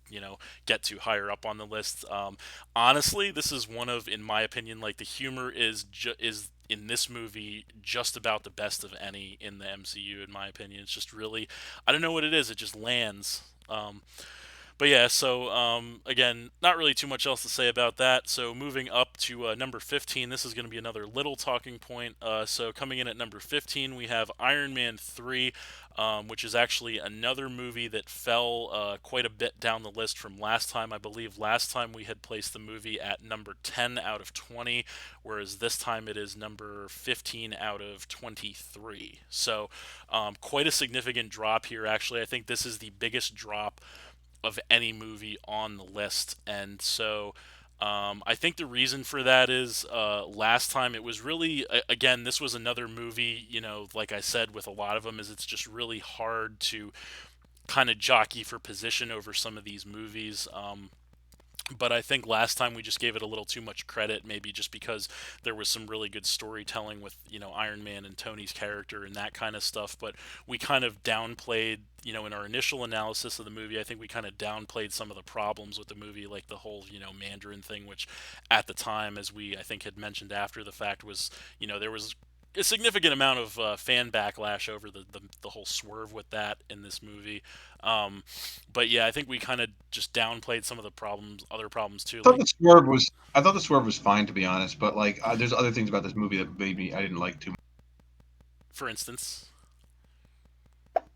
get to higher up on the list. Honestly, this is one of, in my opinion, like the humor is in this movie just about the best of any in the MCU. In my opinion, it's just really, I don't know what it is. It just lands. But yeah, so again, not really too much else to say about that. So moving up to number 15, this is going to be another little talking point. So coming in at number 15, we have Iron Man 3, which is actually another movie that fell quite a bit down the list from last time. I believe last time we had placed the movie at number 10 out of 20, whereas this time it is number 15 out of 23. So quite a significant drop here, actually. I think this is the biggest drop of any movie on the list. And so I think the reason for that is last time it was really, again, this was another movie, like I said, with a lot of them, is it's just really hard to kind of jockey for position over some of these movies. But I think last time we just gave it a little too much credit, maybe just because there was some really good storytelling with, Iron Man and Tony's character and that kind of stuff. But we kind of downplayed, in our initial analysis of the movie, I think we kind of downplayed some of the problems with the movie, like the whole, Mandarin thing, which at the time, as we, I think, had mentioned after the fact, was, there was a significant amount of fan backlash over the whole swerve with that in this movie. Um, but yeah, I think we kind of just downplayed some of the problems, other problems too. Like, I thought the swerve was fine to be honest, but like there's other things about this movie that maybe I didn't like too much. for instance,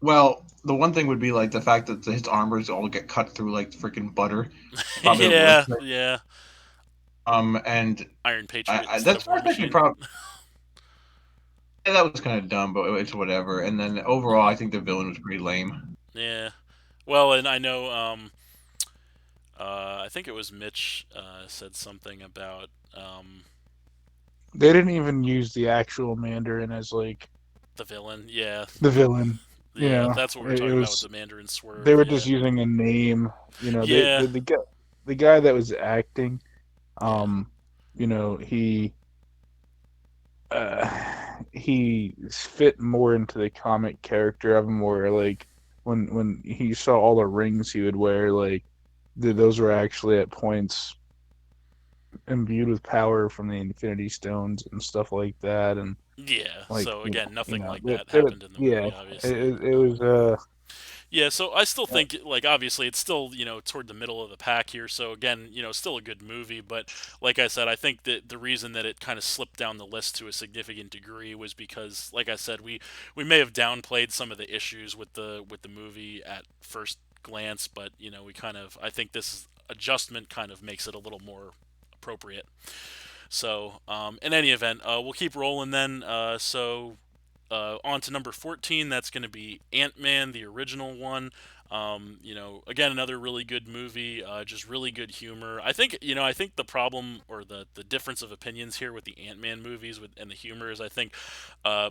Well, the one thing would be like the fact that his armors all get cut through like freaking butter. Probably the worst yeah, thing. yeah, And Iron Patriot instead that's of War first actually Machine. probably that was kind of dumb, but it's whatever. And then overall, I think the villain was pretty lame. Yeah. Well, and I know, I think it was Mitch said something about, They didn't even use the actual Mandarin as like the villain. Yeah, the villain. You yeah, know, that's what we were it talking about with was the Mandarin they swerve. were just Yeah, using a name. You know, they yeah, the guy that was acting, yeah, um, uh, he fit more into the comic character of him, where like when he saw all the rings he would wear, like those were actually at points imbued with power from the Infinity Stones and stuff like that, and yeah. like So again, nothing like they, that they, happened in the yeah, movie, obviously. it was Yeah, so I still think, like, obviously it's still, toward the middle of the pack here. So again, still a good movie, but like I said, I think that the reason that it kind of slipped down the list to a significant degree was because, like I said, we may have downplayed some of the issues with the movie at first glance, but we kind of, I think this adjustment kind of makes it a little more appropriate. So, in any event, we'll keep rolling then. On to number 14. That's going to be Ant Man, the original one. Again, another really good movie, just really good humor. I think the problem or the difference of opinions here with the Ant Man movies and the humor is I think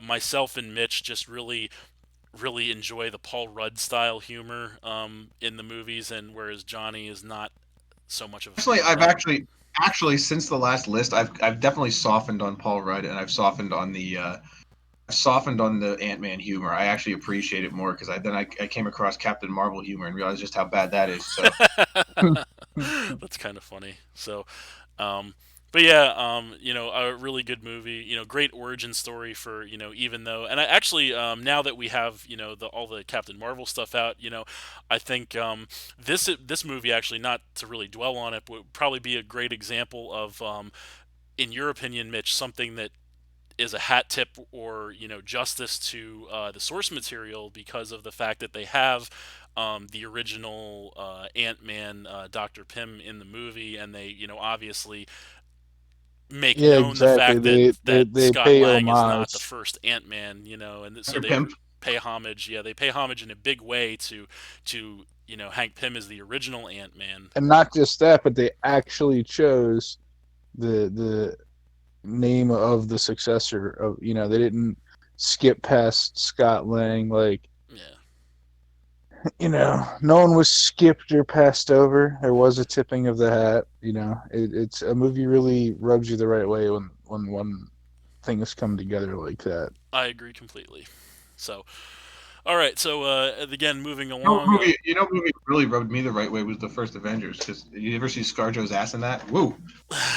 myself and Mitch just really enjoy the Paul Rudd style humor in the movies, and whereas Johnny is not so much of a Actually, fan of I've that. actually since the last list, I've definitely softened on Paul Rudd, and I've softened on the Ant Man humor. I actually appreciate it more because I came across Captain Marvel humor and realized just how bad that is. So That's kind of funny. So, um, but yeah, a really good movie. Great origin story for even though, and I actually now that we have the all the Captain Marvel stuff out, I think this movie actually, not to really dwell on it, would probably be a great example of in your opinion, Mitch, something that is a hat tip or justice to the source material because of the fact that they have the original Ant-Man, Dr. Pym in the movie, and they obviously make Yeah, known the exactly. fact that They Scott pay Lang is not the homage, first Ant-Man, and so Under they Pimp. pay homage. Yeah, they pay homage in a big way to Hank Pym as the original Ant-Man. and not just that, but they actually chose the name of the successor of they didn't skip past Scott Lang. Like, Yeah, no one was skipped or passed over. There was a tipping of the hat. It's a movie really rubs you the right way when things come together like that. I agree completely. So, all right. So again, moving You know, what along. movie, you know, what movie really rubbed me the right way was the first Avengers. Because you ever see ScarJo's ass in that? Woo!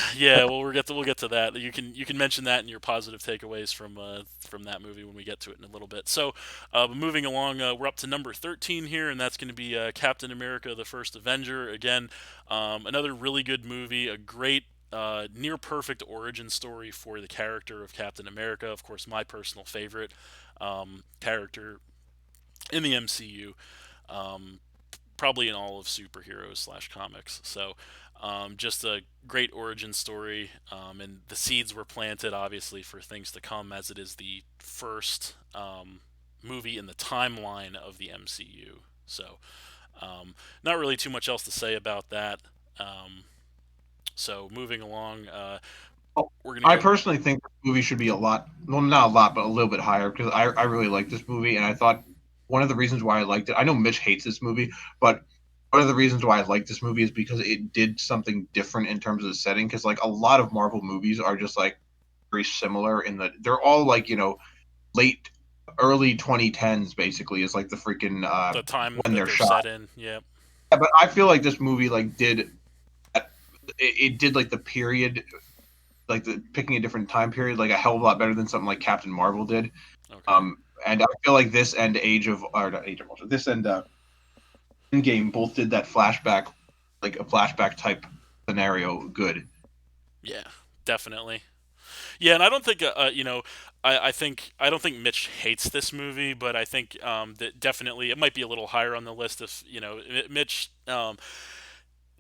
Yeah, well, we'll get to that. You can mention that in your positive takeaways from that movie when we get to it in a little bit. So, moving along, we're up to number 13 here, and that's going to be Captain America: The First Avenger. Again, another really good movie, a great. Near perfect origin story for the character of Captain America. Of course, my personal favorite character in the MCU. Um, Probably in all of superheroes slash comics. So, just a great origin story, and the seeds were planted obviously for things to come, as it is the first movie in the timeline of the MCU. So, not really too much else to say about that. So, moving along, we're gonna I go. personally think this movie should be a lot, well, not a lot, but a little bit higher because I really like this movie, and I thought one of the reasons why I liked it. I know Mitch hates this movie, but one of the reasons why I like this movie is because it did something different in terms of the setting. Because like a lot of Marvel movies are just like very similar in that they're all like late early 2010s basically is like the freaking The time when that they're they're shot. set in. Yeah. Yeah, but I feel like this movie like did it did like the period like the picking a different time period like a hell of a lot better than something like Captain Marvel did. Okay. And I feel like this and Age of or not Age of Ultron, this and Endgame both did that flashback, like a flashback type scenario good. Yeah. Definitely. Yeah, and I don't think I don't think Mitch hates this movie, but I think that definitely it might be a little higher on the list if Mitch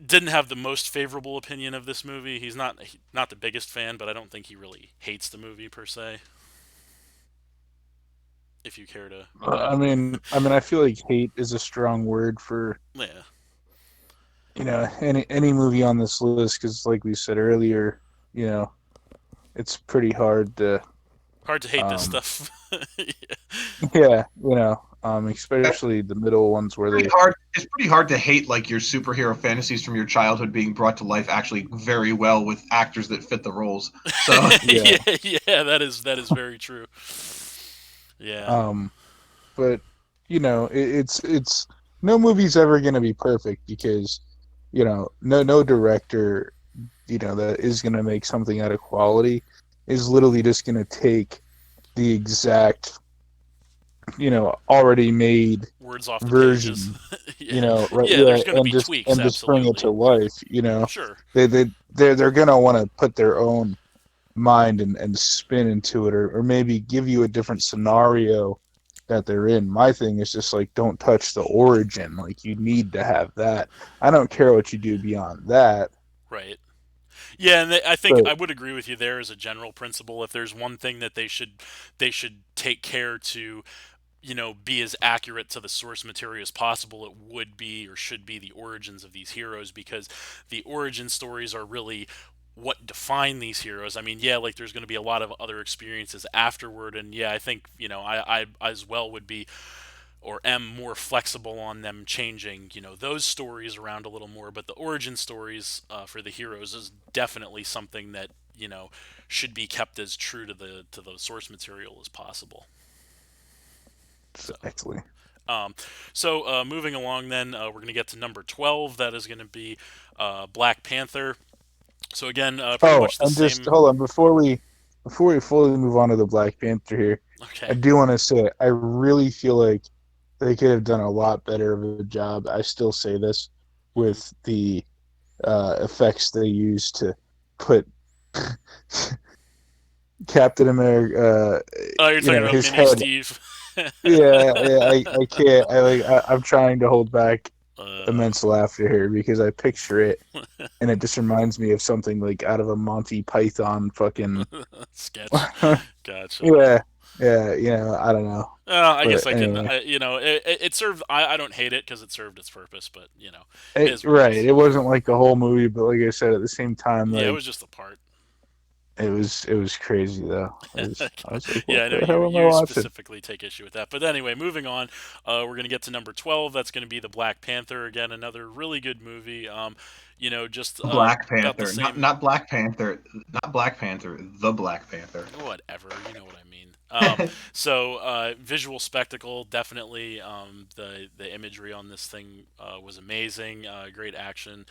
didn't have the most favorable opinion of this movie. He's not the biggest fan, but I don't think he really hates the movie per se. If you care to, I feel like hate is a strong word for yeah, any movie on this list because, like we said earlier, you know, it's pretty hard to hard to hate this um stuff. Yeah. yeah, especially the middle ones where Pretty they hard. It's pretty hard to hate like your superhero fantasies from your childhood being brought to life actually very well with actors that fit the roles. So yeah Yeah, yeah, that is very true. Yeah, um but it's no movie's ever going to be perfect because no director that is going to make something out of quality is literally just going to take the exact already made words off the pages. version Yeah, right, yeah. yeah, There's gonna be tweaks, and just bring it to absolutely. life. Sure. They're going to want to put their own mind and spin into it, or maybe give you a different scenario that they're in. My thing is just like, don't touch the origin. Like, you need to have that. I don't care what you do beyond that. Right. Yeah, and I think But I would agree with you there as a general principle. If there's one thing that they should take care to, be as accurate to the source material as possible, it would be or should be the origins of these heroes, because the origin stories are really what define these heroes. I mean, yeah, like there's going to be a lot of other experiences afterward, and yeah, I think I as well would be or am more flexible on them changing, those stories around a little more. But the origin stories for the heroes is definitely something that should be kept as true to the source material as possible. So, exactly. um, moving along, then we're going to get to number 12. That is going to be Black Panther. So again, pretty Oh, much the and just same. hold on before we fully move on to the Black Panther here. I Okay. do want to say I really feel like they could have done a lot better of a job. I still say this Hmm. with the effects they used to put Captain America, Oh, you're talking about his Mini head. Steve. Yeah, I can't. I'm trying to hold back uh, immense laughter here because I picture it, and it just reminds me of something like out of a Monty Python fucking. sketch. Gotcha. Yeah, yeah, I don't know, I guess but I can. anyway, It served. I don't hate it because it served its purpose, but it is what it right. is. It wasn't like the whole movie, but like I said, at the same time, Yeah, it like was just a part. it was crazy though. I was like, Yeah, what I know the hell am I you watching? specifically take issue with that. But anyway, moving on. We're gonna get to number 12. That's gonna be the Black Panther again. Another really good movie. Just Black about the Panther, not same. not Black Panther, not Black Panther, the Black Panther. Whatever, you know what I mean. Visual spectacle, definitely. The imagery on this thing was amazing. Great action.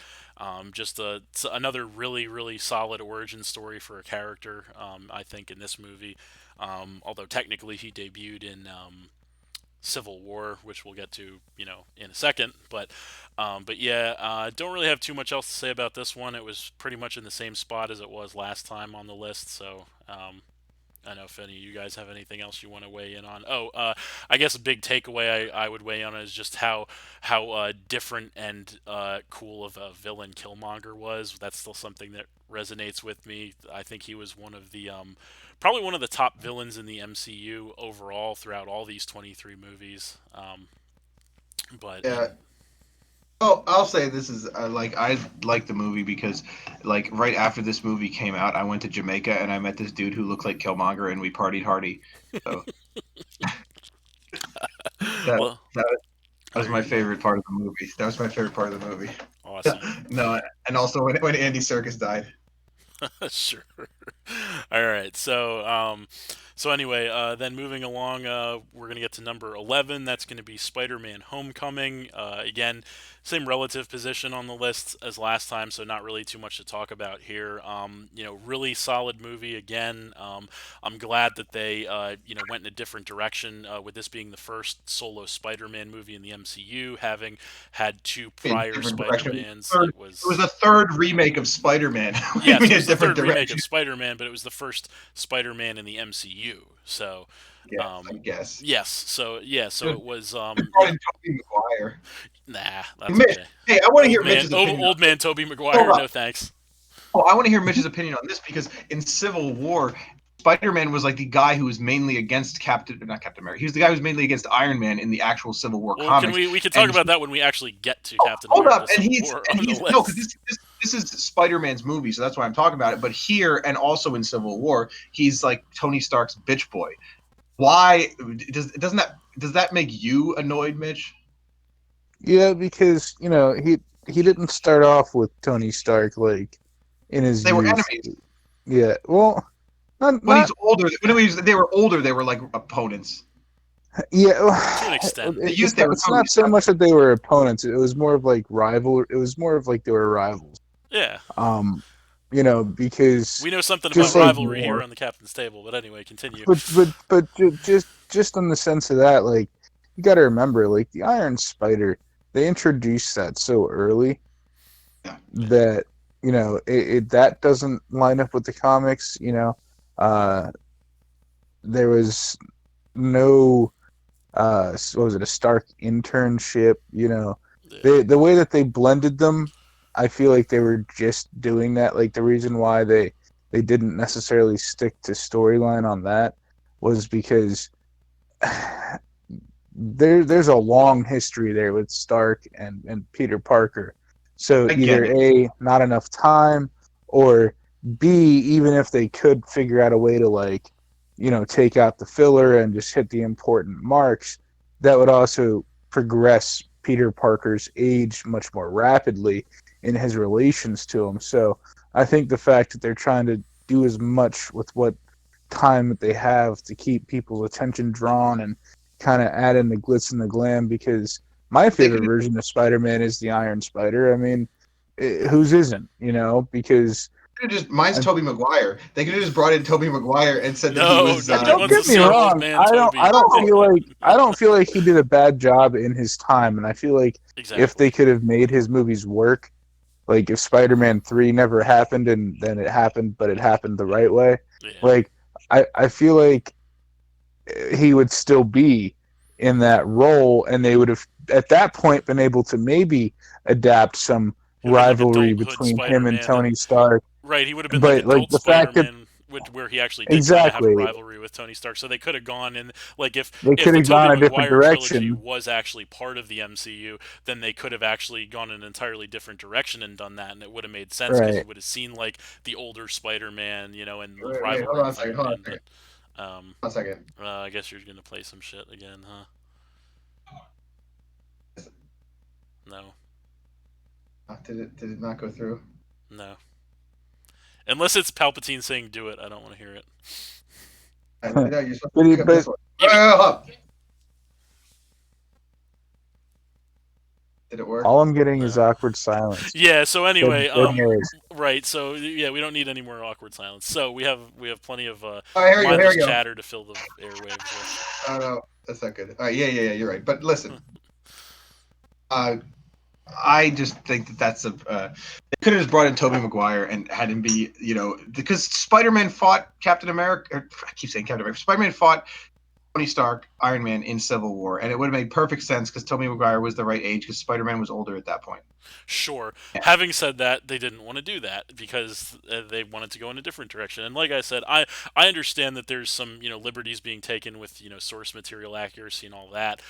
Another really really solid origin story for a character. I think in this movie, although technically he debuted in Civil War, which we'll get to, in a second. But yeah, don't really have too much else to say about this one. It was pretty much in the same spot as it was last time on the list. So I don't know if any of you guys have anything else you want to weigh in on. I guess a big takeaway I would weigh on is just how different and cool of a villain Killmonger was. That's still something that resonates with me. I think he was one of the probably one of the top villains in the MCU overall throughout all these 23 movies. But Yeah. and Oh, I'll say this is I like the movie because like right after this movie came out, I went to Jamaica and I met this dude who looked like Killmonger and we partied hardy. So that well, that was there my you go. favorite part of the movie. That was my favorite part of the movie. Awesome. No, and also when Andy Serkis died. Sure. All right. So anyway, then moving along, we're gonna get to number 11. That's gonna be Spider-Man: Homecoming. Again, same relative position on the list as last time, so not really too much to talk about here. Really solid movie again. I'm glad that they, went in a different direction with this being the first solo Spider-Man movie in the MCU, having had two In prior different direction. Spider-Mans. Third, it was the third remake of Spider-Man. What do you Yes, mean it a was the different third remake of direction? Spider-Man, but it was the first Spider-Man in the MCU. So, Yes, I um, guess. yes, so yeah, so They it was, brought in Tobey Maguire. nah, that's Mitch, okay. hey, I want to hear Mitch's opinion Old on man, this. Toby Hold Maguire, up. no thanks. Oh, I want to hear Mitch's opinion on this because in Civil War, Spider-Man was like the guy who was mainly against not Captain America. He was the guy who was mainly against Iron Man in the actual Civil War Well, can comics. we can talk And about that when we actually get to oh, Captain hold up, America: Civil War and on the he's no, because list? this is Spider-Man's movie, so that's why I'm talking about it. But here and also in Civil War, he's like Tony Stark's bitch boy. Why does that make you annoyed, Mitch? Yeah, because he didn't start off with Tony Stark like in his They were youth. enemies. Yeah, well, not When not he's older, they were older. They were like opponents. yeah. To an extent, The youth, It's they not. were It's totally not so stuck. much that they were opponents. It was more of like rival. It was more of like they were rivals. yeah. Um, because We know something about just like rivalry here War. on the captain's table, but anyway, continue. just in the sense of that, like you got to remember, like the Iron Spider, they introduced that so early Yeah. Yeah. that that doesn't line up with the comics. There was no what was it, a Stark internship. Yeah. The way that they blended them, I feel like they were just doing that. Like the reason why they didn't necessarily stick to storyline on that was because there's a long history there with Stark and Peter Parker. So I get either it. A, not enough time, or B, even if they could figure out a way to like, take out the filler and just hit the important marks, that would also progress Peter Parker's age much more rapidly in his relations to him. So I think the fact that they're trying to do as much with what time that they have to keep people's attention drawn and kind of add in the glitz and the glam, because my They favorite could version of Spider-Man is the Iron Spider. I mean, whose isn't, because have just mine's I, Toby Maguire. They could have just brought in Toby Maguire and said that he No, was nobody don't wants to get me see old wrong. man Toby. no. I don't feel like he did a bad job in his time, and I feel like if Exactly. they could have made his movies work, like if Spider-Man 3 never happened and then it happened, but it happened the right way, Yeah. like I feel like he would still be in that role, and they would have at that point been able to maybe adapt some He would have been like rivalry adulthood between him and Spider-Man, Tony and Stark. right, he would have been like But like adult the fact that Spider-Man, where he actually did kind of have a exactly rivalry with Tony Stark. So they could have gone in, like they if could the have Tobey gone a different Maguire trilogy direction, was actually part of the MCU, then they could have actually gone in an entirely different direction and done that, and it would have made sense because you right? would have seen like the older Spider-Man, and Wait, hold rivalry on a with second. Iron Hold on a Man. But second. Hold on a second. I guess you're gonna play some shit again, huh? No, Did it not go through? no. Unless it's Palpatine saying "do it," I don't want to hear it. No, you're supposed to but pick up this one. Give me. Hold up. Did it work? all I'm getting is No. awkward silence. Yeah. So anyway, Good news. right. So yeah, we don't need any more awkward silence. So we have plenty of Oh, here we go. Here mindless we go. chatter to fill the airwaves with. Oh no, that's not good. All right, yeah, you're right. But listen, I just think that that's they could have just brought in Tobey Maguire and had him be, because Spider-Man fought Captain America. I keep saying Captain America. Spider-Man fought Tony Stark, Iron Man in Civil War, and it would have made perfect sense because Tobey Maguire was the right age because Spider-Man was older at that point. Sure. Yeah. Having said that, they didn't want to do that because they wanted to go in a different direction. And like I said, I understand that there's some liberties being taken with source material accuracy and all that.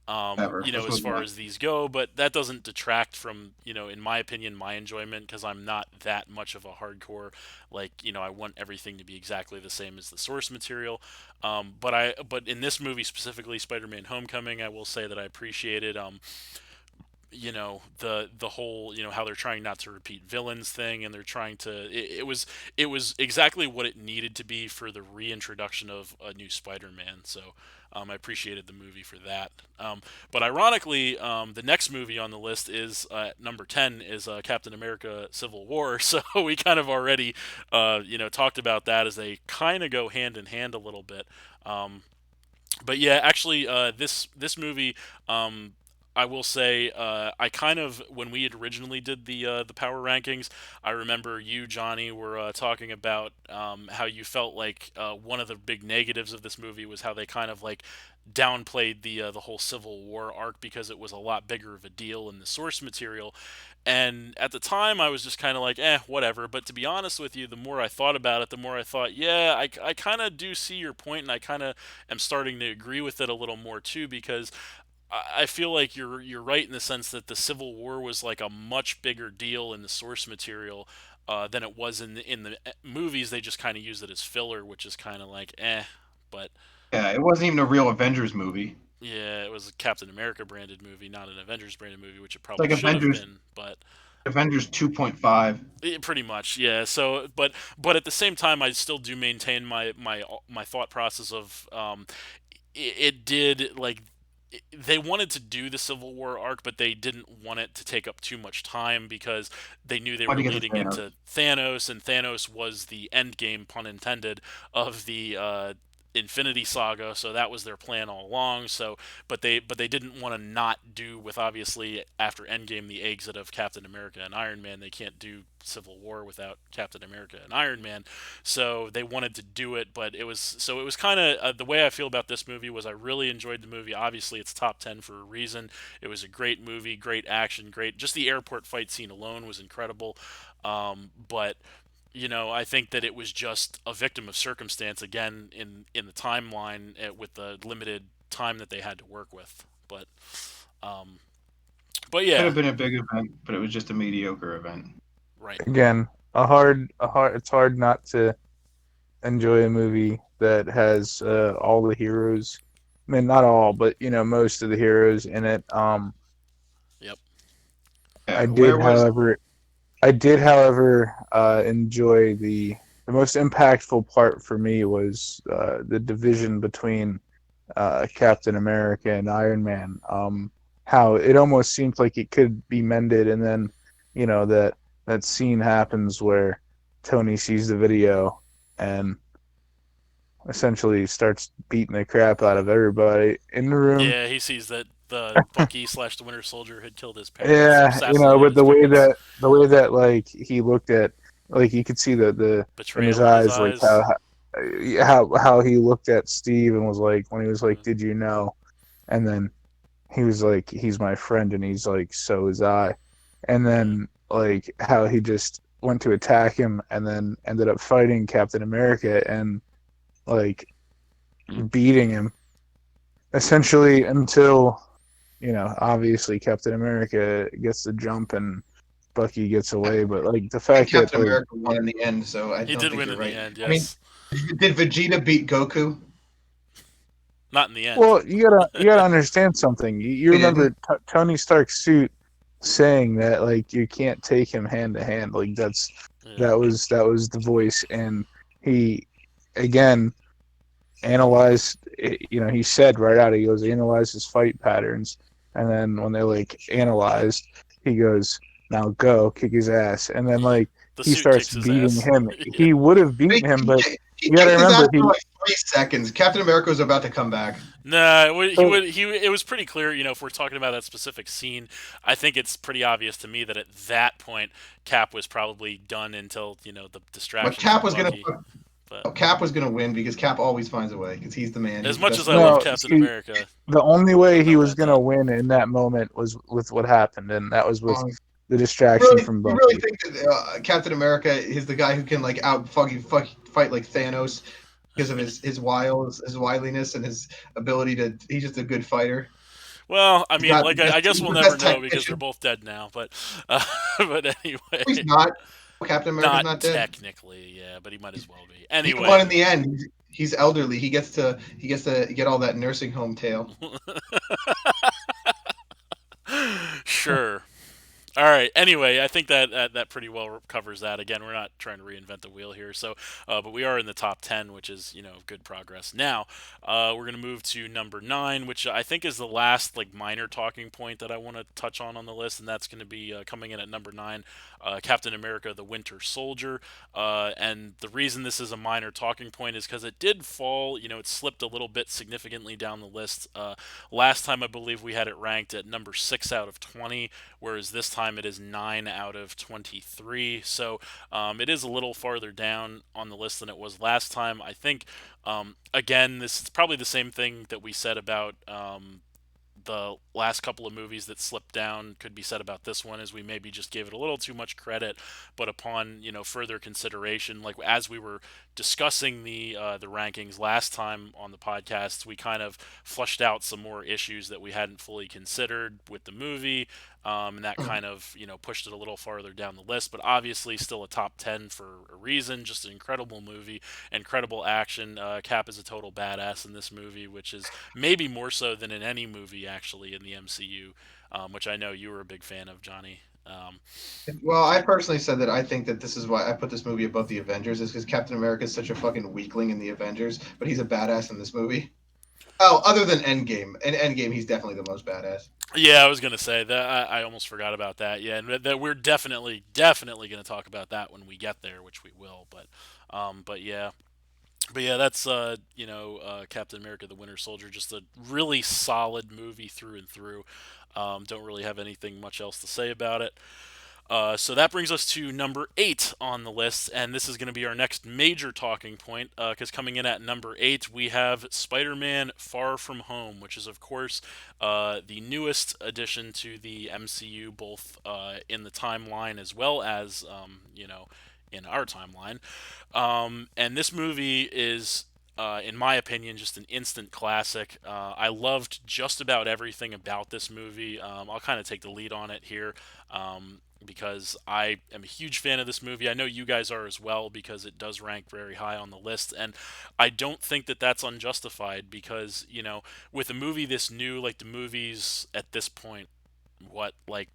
Ever. As far as these go, but that doesn't detract from in my opinion, my enjoyment because I'm not that much of a hardcore. Like I want everything to be exactly the same as the source material. But in this movie specifically, Spider-Man: Homecoming, I will say that I appreciated. The whole how they're trying not to repeat villains thing, and they're trying to it was exactly what it needed to be for the reintroduction of a new Spider-Man. So I appreciated the movie for that. But ironically, the next movie on the list is number 10 is Captain America: Civil War. So we kind of already talked about that as they kind of go hand in hand a little bit. But yeah, actually, this movie, I will say, I kind of when we had originally did the power rankings, I remember you, Johnny, were talking about how you felt like one of the big negatives of this movie was how they kind of like downplayed the whole Civil War arc because it was a lot bigger of a deal in the source material. And at the time, I was just kind of like, whatever. But to be honest with you, the more I thought about it, the more I thought, yeah, I kind of do see your point, and I kind of am starting to agree with it a little more too, because I feel like you're right in the sense that the Civil War was like a much bigger deal in the source material than it was in the movies. They just kind of use it as filler, which is kind of like But Yeah, it wasn't even a real Avengers movie. yeah, it was a Captain America branded movie, not an Avengers branded movie, which it It's probably like should have Avengers been. But Avengers 2.5. pretty much, yeah. So, but at the same time, I still do maintain my thought process of it did like they wanted to do the Civil War arc, but they didn't want it to take up too much time because they knew they Why'd were you get to leading Thanos? into Thanos, and Thanos was the end game, pun intended, of the Infinity Saga. So that was their plan all along. So, but they didn't want to not do with obviously after Endgame the exit of Captain America and Iron Man. They can't do Civil War without Captain America and Iron Man. So they wanted to do it, but it was kind of the way I feel about this movie was I really enjoyed the movie. Obviously, it's top 10 for a reason. It was a great movie, great action, great. Just the airport fight scene alone was incredible. But I think that it was just a victim of circumstance again in the timeline with the limited time that they had to work with. Um, but Could yeah, have been a big event, but it was just a mediocre event. right. Again, a hard. It's hard not to enjoy a movie that has all the heroes. I mean, not all, but most of the heroes in it. Yep. I Yeah, did, however, enjoy the most impactful part for me was the division between Captain America and Iron Man. How it almost seemed like it could be mended, and then that scene happens where Tony sees the video and essentially starts beating the crap out of everybody in the room. Yeah, he sees that the Bucky slash the Winter Soldier had killed his parents, Yeah, assassinated but his parents. the way that like he looked at, like you could see the in Betrayal his in his eyes, like eyes. how he looked at Steve and was like, when he was like, Mm, "Did you know?" And then he was like, "He's my friend," and he's like, "So is I." And right. then like how he just went to attack him and then ended up fighting Captain America and like beating him essentially until obviously Captain America gets the jump and Bucky gets away. But like the I think fact that Captain like, America won in the end, so I He don't did think win you're in the right. end, I mean, yes. did Vegeta beat Goku? Not in the end. well, you gotta understand something. You He remember didn't. Tony Stark's suit saying that like you can't take him hand to hand. Like Yeah. that was the voice, and he again analyzed. He said right out, he goes analyze his fight patterns, and then when they like analyzed, he goes now go kick his ass, and then like The he suit starts kicks his beating ass. him. Yeah. He would have He, beaten him, but he you got to kicked his ass remember for he. like 3 seconds. Captain America was about to come back. Nah, he So would. He. It was pretty clear, if we're talking about that specific scene. I think it's pretty obvious to me that at that point, Cap was probably done until the But distraction Cap from was gonna Bucky. But Cap was gonna win because Cap always finds a way because he's the man. as He's the much best as I love no, superhero. Captain see, America, the only way he no was bad gonna time. win in that moment was with what happened, and that was with Um, the distraction from you really Bucky. think that Captain America is the guy who can like out fight like Thanos because of his wiliness and his ability to? He's just a good fighter. Well, I He's mean, got like I guess he's we'll the never best know because they're technician. both dead now. But but No, he's anyway, not. Captain America's not not dead. technically, yeah, but he might as well be. He won Anyway, in the end. He's elderly. He gets to get all that nursing home tail. sure. All right. Anyway, I think that pretty well covers that. Again, we're not trying to reinvent the wheel here. So, but we are in the top 10, which is good progress. Now, we're gonna move to number 9, which I think is the last like minor talking point that I want to touch on the list, and that's going to be coming in at number 9, Captain America: The Winter Soldier. And the reason this is a minor talking point is because it did fall. It slipped a little bit significantly down the list. Last time I believe we had it ranked at number 6 out of 20, whereas this time it is 9 out of 23. So it is a little farther down on the list than it was last time. I think, again, this is probably the same thing that we said about the last couple of movies that slipped down could be said about this one, is we maybe just gave it a little too much credit, but upon further consideration, like as we were discussing the rankings last time on the podcast, we kind of flushed out some more issues that we hadn't fully considered with the movie, and that kind of pushed it a little farther down the list. But obviously, still a top 10 for a reason. Just an incredible movie, incredible action. Cap is a total badass in this movie, which is maybe more so than in any movie actually in the MCU, which I know you were a big fan of, Johnny. Well, I personally said that I think that this is why I put this movie above the Avengers is because Captain America is such a fucking weakling in the Avengers, but he's a badass in this movie. Oh, other than Endgame. In Endgame, he's definitely the most badass. Yeah, I was gonna say that. I almost forgot about that. Yeah, and that we're definitely gonna talk about that when we get there, which we will. But yeah, that's Captain America: The Winter Soldier, just a really solid movie through and through. Don't really have anything much else to say about it. So that brings us to number 8 on the list, and this is going to be our next major talking point, because coming in at number 8, we have Spider Man Far From Home, which is, of course, the newest addition to the MCU, both in the timeline as well as, in our timeline. And this movie is. In my opinion, just an instant classic. I loved just about everything about this movie. I'll kind of take the lead on it here. Because I am a huge fan of this movie. I know you guys are as well because it does rank very high on the list, and I don't think that that's unjustified because with a movie this new, like the movies at this point, what like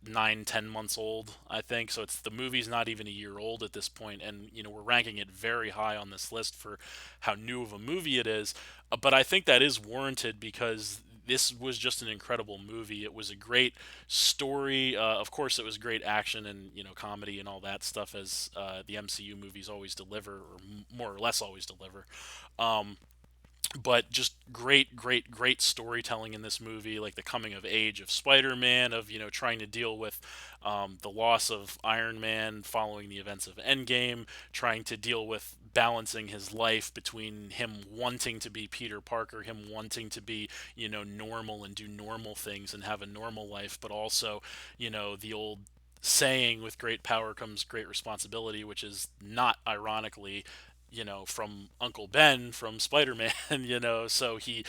9, 10 months old, I think. So it's the movie's not even a year old at this point, and we're ranking it very high on this list for how new of a movie it is. But I think that is warranted because this was just an incredible movie. It was a great story. Of course, it was great action and comedy and all that stuff as the MCU movies always deliver, or more or less always deliver. Um, but just great, great, great storytelling in this movie, like the coming of age of Spider-Man, of trying to deal with the loss of Iron Man following the events of Endgame, trying to deal with balancing his life between him wanting to be Peter Parker, him wanting to be, normal and do normal things and have a normal life, but also, the old saying, with great power comes great responsibility, which is not ironically, from Uncle Ben from Spider-Man. So he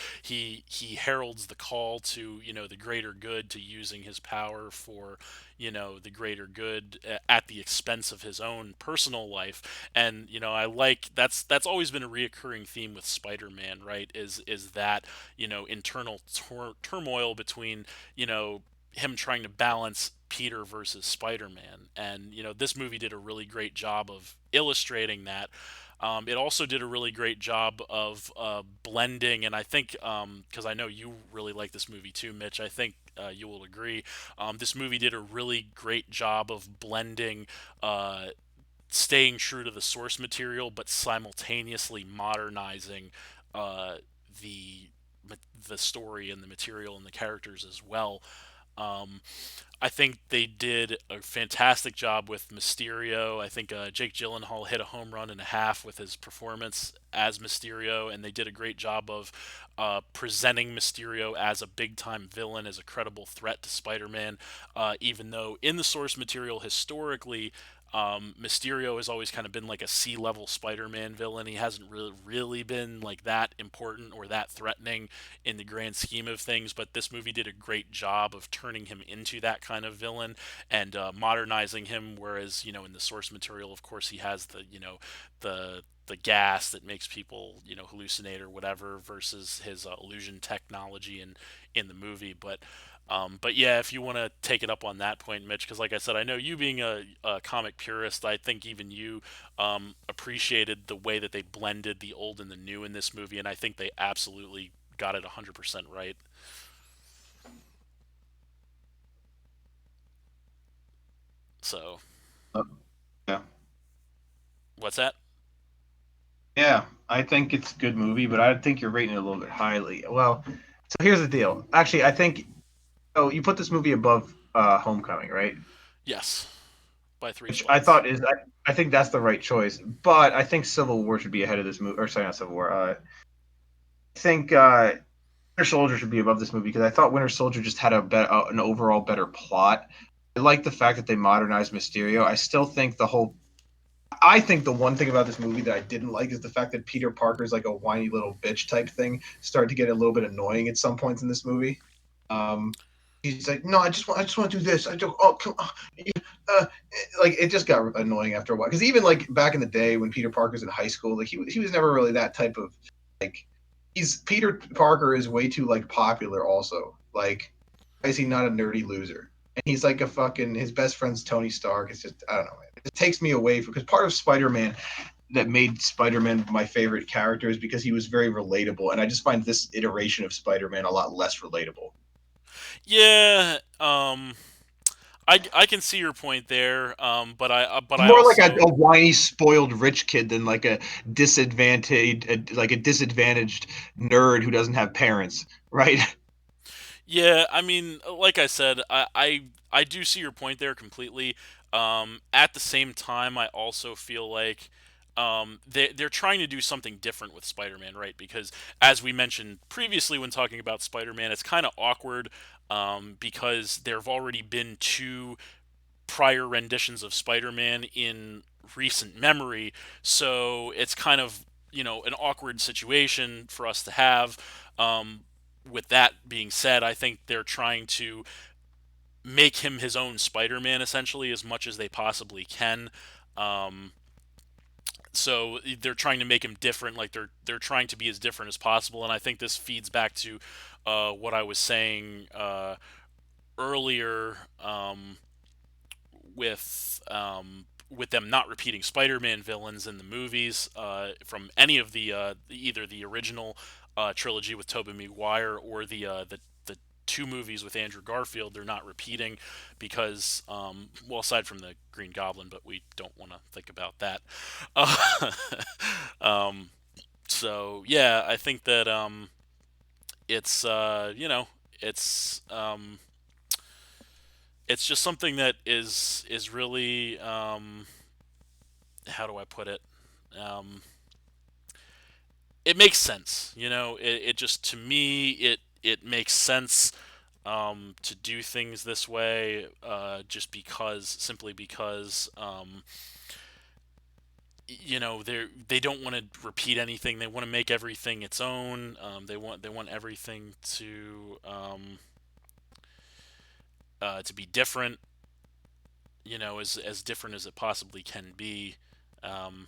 heralds the call to, the greater good, to using his power for, the greater good, at the expense of his own personal life. And I like that's always been a reoccurring theme with Spider-Man, right? Is that, internal turmoil between, him trying to balance Peter versus Spider-Man. And this movie did a really great job of illustrating that. It also did a really great job of blending, and I think, because I know you really like this movie too, Mitch, I think you will agree. This movie did a really great job of blending, uh, staying true to the source material, but simultaneously modernizing uh, the the story and the material and the characters as well. Um, I think they did a fantastic job with Mysterio. I think Jake Gyllenhaal hit a home run and a half with his performance as Mysterio, and they did a great job of presenting Mysterio as a big time villain, as a credible threat to Spider Man. Even though in the source material, historically, Mysterio has always kind of been like a C-level Spider-Man villain. He hasn't really been like that important or that threatening in the grand scheme of things. But this movie did a great job of turning him into that kind of villain and modernizing him. Whereas in the source material, of course, he has the gas that makes people hallucinate or whatever, versus his illusion technology in the movie. But yeah, if you want to take it up on that point, Mitch, because like I said, I know you being a comic purist, I think even you appreciated the way that they blended the old and the new in this movie, and I think they absolutely got it 100% right. So, Yeah. what's that? Yeah, I think it's a good movie, but I think you're rating it a little bit highly. Well, so here's the deal. Actually, I think you put this movie above Homecoming, right? Yes, by three Which I spots. thought is I think that's the right choice. But I think Civil War should be ahead of this movie. Or sorry, not Civil War. I think Winter Soldier should be above this movie because I thought Winter Soldier just had an overall better plot. I like the fact that they modernized Mysterio. I think the one thing about this movie that I didn't like is the fact that Peter Parker's like a whiny little bitch type thing started to get a little bit annoying at some points in this movie. Um, he's like, no, I just want to do this. I don't. Oh, come on. Uh, like it just got annoying after a while. Because even like back in the day when Peter Parker's in high school, like he was never really that type of like. He's Peter Parker is way too like popular. Also, like, why is he not a nerdy loser? And he's like a fucking his best friend's Tony Stark. It's just I don't know. It takes me away from because part of Spider-Man that made Spider-Man my favorite character is because he was very relatable, and I just find this iteration of Spider-Man a lot less relatable. Yeah, I can see your point there, but I More like also. a whiny, spoiled rich kid than like a disadvantaged nerd who doesn't have parents, right? Yeah, I mean, like I said, I do see your point there completely. At the same time, I also feel like they're trying to do something different with Spider-Man, right? Because as we mentioned previously when talking about Spider-Man, it's kind of awkward, because there have already been two prior renditions of Spider-Man in recent memory, so it's kind of an awkward situation for us to have. Um, with that being said, I think they're trying to make him his own Spider-Man essentially as much as they possibly can. Um, so they're trying to make him different, like they're trying to be as different as possible, and I think this feeds back to what I was saying earlier. With them not repeating Spider-Man villains in the movies from any of either the original trilogy with Tobey Maguire or the two movies with Andrew Garfield. They're not repeating because, well, aside from the Green Goblin, but we don't want to think about that. Uh, um, so yeah, I think that it's it's just something that is really how do I put it? it makes sense. It just to me it makes sense to do things this way, just because simply because they don't want to repeat anything. They want to make everything its own. They want everything to be different. As different as it possibly can be. Um,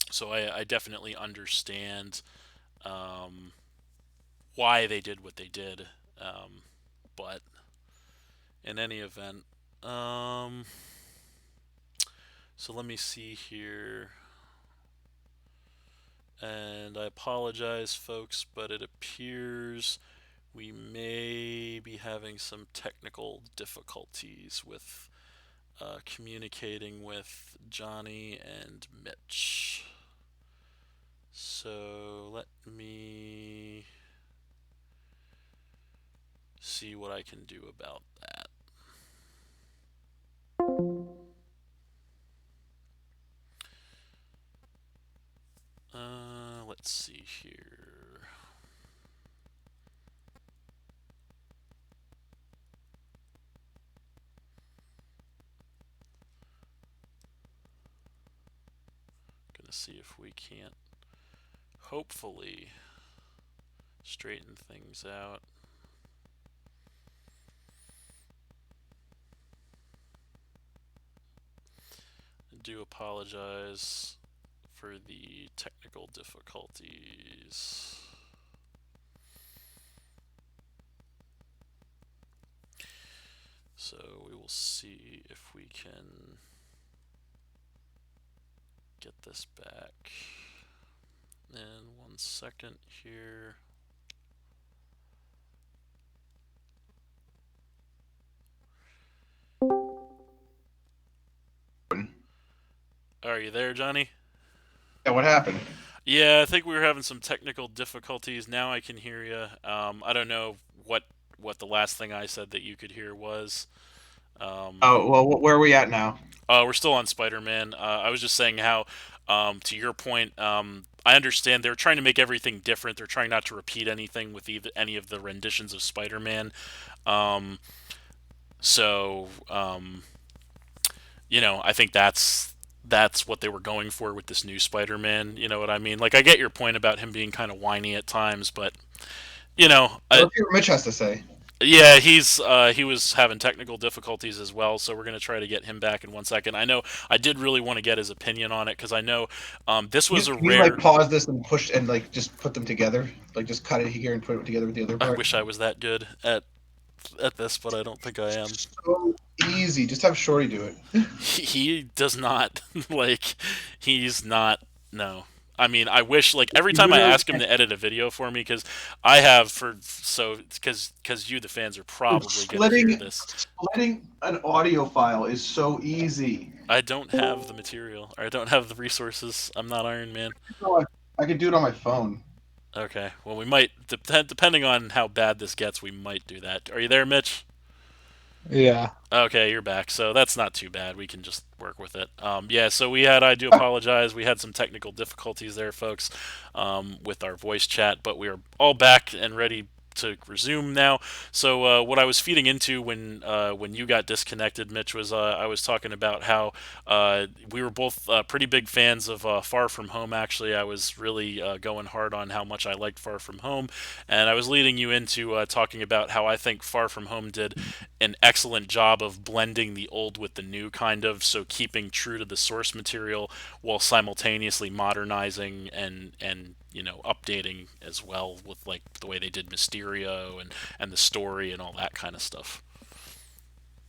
so I definitely understand um, why they did what they did. But in any event, um, so let me see here. And I apologize, folks, but it appears we may be having some technical difficulties with communicating with Johnny and Mitch. So let me see what I can do about that. Let's see here. Gonna see if we can't hopefully straighten things out. I do apologize for the technical difficulties. So we will see if we can get this back in 1 second here. Are you there, Johnny? Yeah, what happened? Yeah, I think we were having some technical difficulties. Now I can hear you. I don't know what the last thing I said that you could hear was. Um, Oh well, where are we at now? we're still on Spider-Man. I was just saying how, to your point, I understand they're trying to make everything different. They're trying not to repeat anything with any of the renditions of Spider-Man. Um, so, I think that's what they were going for with this new Spider-Man. You know what I mean? Like, I get your point about him being kind of whiny at times, but Let's hear what Mitch has to say. yeah, he was having technical difficulties as well, so we're gonna try to get him back in 1 second. I know I did really want to get his opinion on it because I know this was a Can you like rare. pause this and push and like just put them together? Like just cut it here and put it together with the other I part. wish I was that good at this, but I don't think I am. So easy. Just have Shorty do it. He does not like. He's not. No. I mean, I wish like every You time I literally ask him to edit a video for me because I have for so because you the fans are probably gonna hear this. splitting an audio file is so easy. I don't have the material, or I don't have the resources. I'm not Iron Man. No, I could do it on my phone. Okay, well, we might, depending on how bad this gets, we might do that. Are you there, Mitch? Yeah. Okay, you're back, so that's not too bad. We can just work with it. Yeah, so I do apologize. We had some technical difficulties there, folks, with our voice chat, but we are all back and ready to resume now. So what I was feeding into when you got disconnected, Mitch, was I was talking about how we were both pretty big fans of Far From Home. Actually, I was really going hard on how much I liked Far From Home, and I was leading you into talking about how I think Far From Home did an excellent job of blending the old with the new, kind of, so keeping true to the source material while simultaneously modernizing and updating as well with like the way they did Mysterio and the story and all that kind of stuff.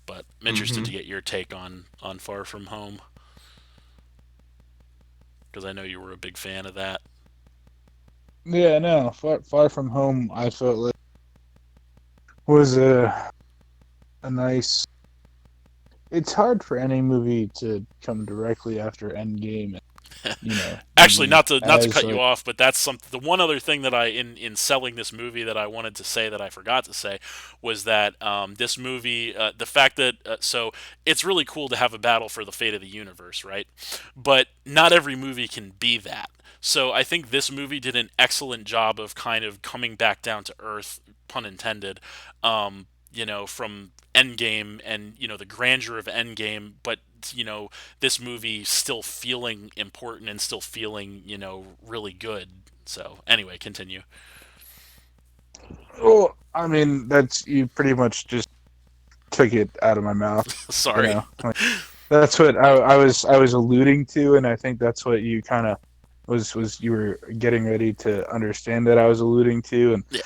But I'm interested to Mm-hmm. get your take on Far From Home because I know you were a big fan of that. Yeah, no. Far From Home, I felt like was a nice. It's hard for any movie to come directly after Endgame, and Actually, be not to as cut you like. off, but that's the one other thing that I in selling this movie that I wanted to say that I forgot to say was that this movie, the fact that so it's really cool to have a battle for the fate of the universe, right? But not every movie can be that. So I think this movie did an excellent job of kind of coming back down to earth, pun intended, from Endgame and, the grandeur of Endgame, but, this movie still feeling important and still feeling, really good. So anyway, continue. Well, I mean, that's you pretty much just took it out of my mouth. You Sorry. know, like, that's what I was alluding to, and I think that's what you kind of was you were getting ready to understand that I was alluding to, and Yeah.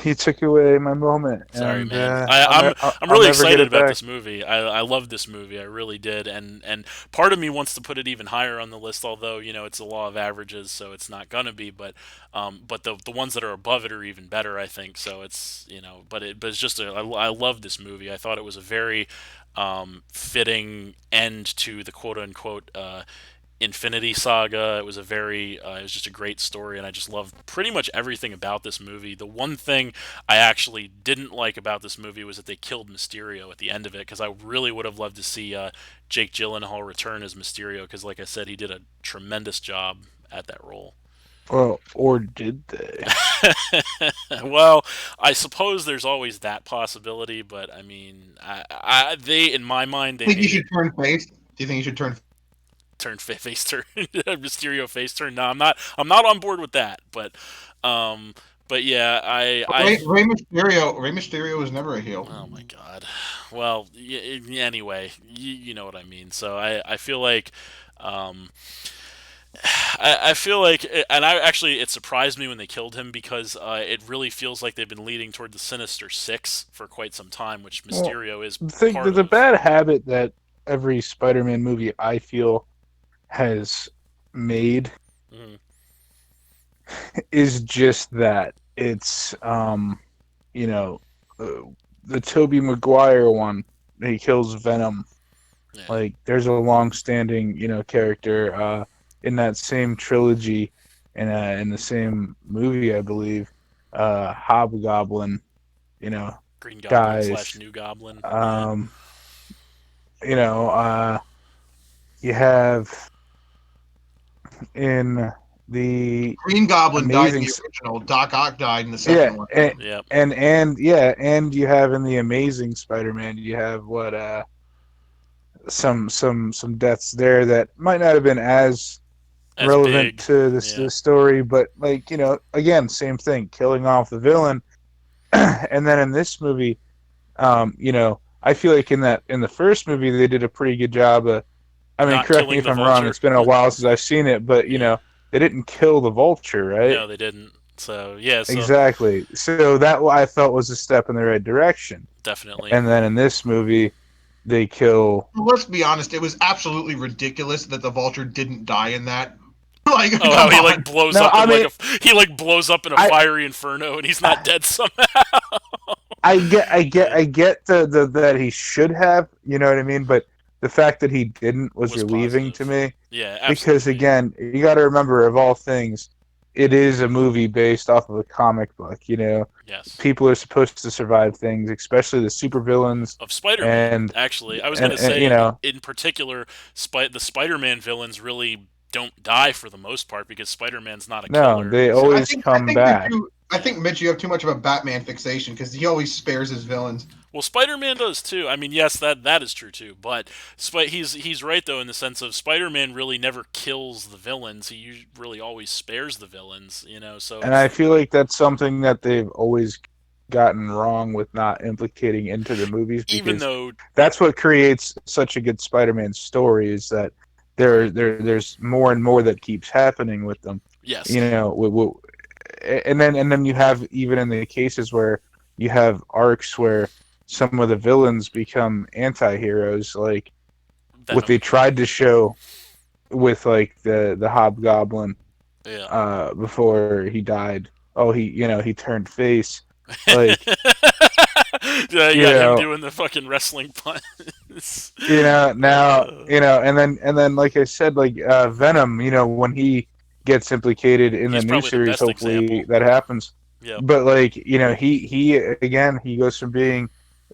you took away my moment, Sorry, and man. I'll, I'm I'll really never get excited it about back. this movie. I love this movie. I really did, and part of me wants to put it even higher on the list. Although it's a law of averages, so it's not gonna be. But the ones that are above it are even better. I think so. It's but it's just I love this movie. I thought it was a very fitting end to the quote unquote Infinity Saga. It was just a great story, and I just loved pretty much everything about this movie. The one thing I actually didn't like about this movie was that they killed Mysterio at the end of it, because I really would have loved to see Jake Gyllenhaal return as Mysterio, because, like I said, he did a tremendous job at that role. Well, or did they? Well, I suppose there's always that possibility, but I mean, they in my mind they Think you made it should turn face? Do you think you should turn? face turn Mysterio face turn. No, I'm not on board with that. Um, but yeah, Rey Mysterio was never a heel. oh my god. Well, anyway, you know what I mean. So I feel like, um, I feel like, and I actually it surprised me when they killed him, because it really feels like they've been leading toward the Sinister Six for quite some time, which Well, Mysterio is the thing, part the of. bad habit that every Spider-Man movie I feel has made Mhm. is just that it's you know uh, the Tobey Maguire one. He kills Venom. Yeah, Like there's a long-standing character in that same trilogy, in the same movie, I believe. Hobgoblin, you know, Green Goblin slash dies. New Goblin. Yeah, Um, you know, you have in the Green Goblin died in amazing the original. Doc Ock died in the yeah second one. yep. and you have in the Amazing Spider-Man, you have what some deaths there that might not have been as As relevant big. to Yeah. the story, but like again, same thing, killing off the villain. And then in this movie, I feel like in the first movie they did a pretty good job of. I mean, Not correct me killing if the I'm wrong. vulture. It's been a while since I've seen it, but Yeah. they didn't kill the vulture, right? No, they didn't. So yeah, so Exactly. So that I felt was a step in the right direction. definitely. And then in this movie, they kill. Let's be honest, it was absolutely ridiculous that the Vulture didn't die in that. Like, Oh, how come he like on. blows No, up I in like mean, a he like blows up in a I fiery inferno, and he's not dead somehow. I Yeah, get the that he should have, you know what I mean? But the fact that he didn't was was relieving to positive. me, Yeah, because absolutely. again, you got to remember, of all things, it is a movie based off of a comic book. Yes. People are supposed to survive things, especially the supervillains, Of Spider-Man, and actually, I was and, gonna and say in particular, the Spider-Man villains really don't die for the most part, because Spider-Man's not a no, killer. they So always come back. I think Mitch, you have too much of a Batman fixation because he always spares his villains. well, Spider-Man does too. I mean, yes, that is true too. But he's right though, in the sense of Spider-Man really never kills the villains. He really always spares the villains. So And I feel like that's something that they've always gotten wrong with not implicating into the movies, even because though, that's what creates such a good Spider-Man story, is that right, there's more and more that keeps happening with them. yes, You know, and then you have, even in the cases where you have arcs where some of the villains become anti-heroes, like what Venom, they tried to show with like the Hobgoblin yeah. before he died. Oh, he turned face. Like, Yeah, you you got him know, doing the fucking wrestling puns. now, and then like I said, like Venom, when he gets implicated in the He's new probably the series, best hopefully example. that happens. Yep, But like, he again, he goes from being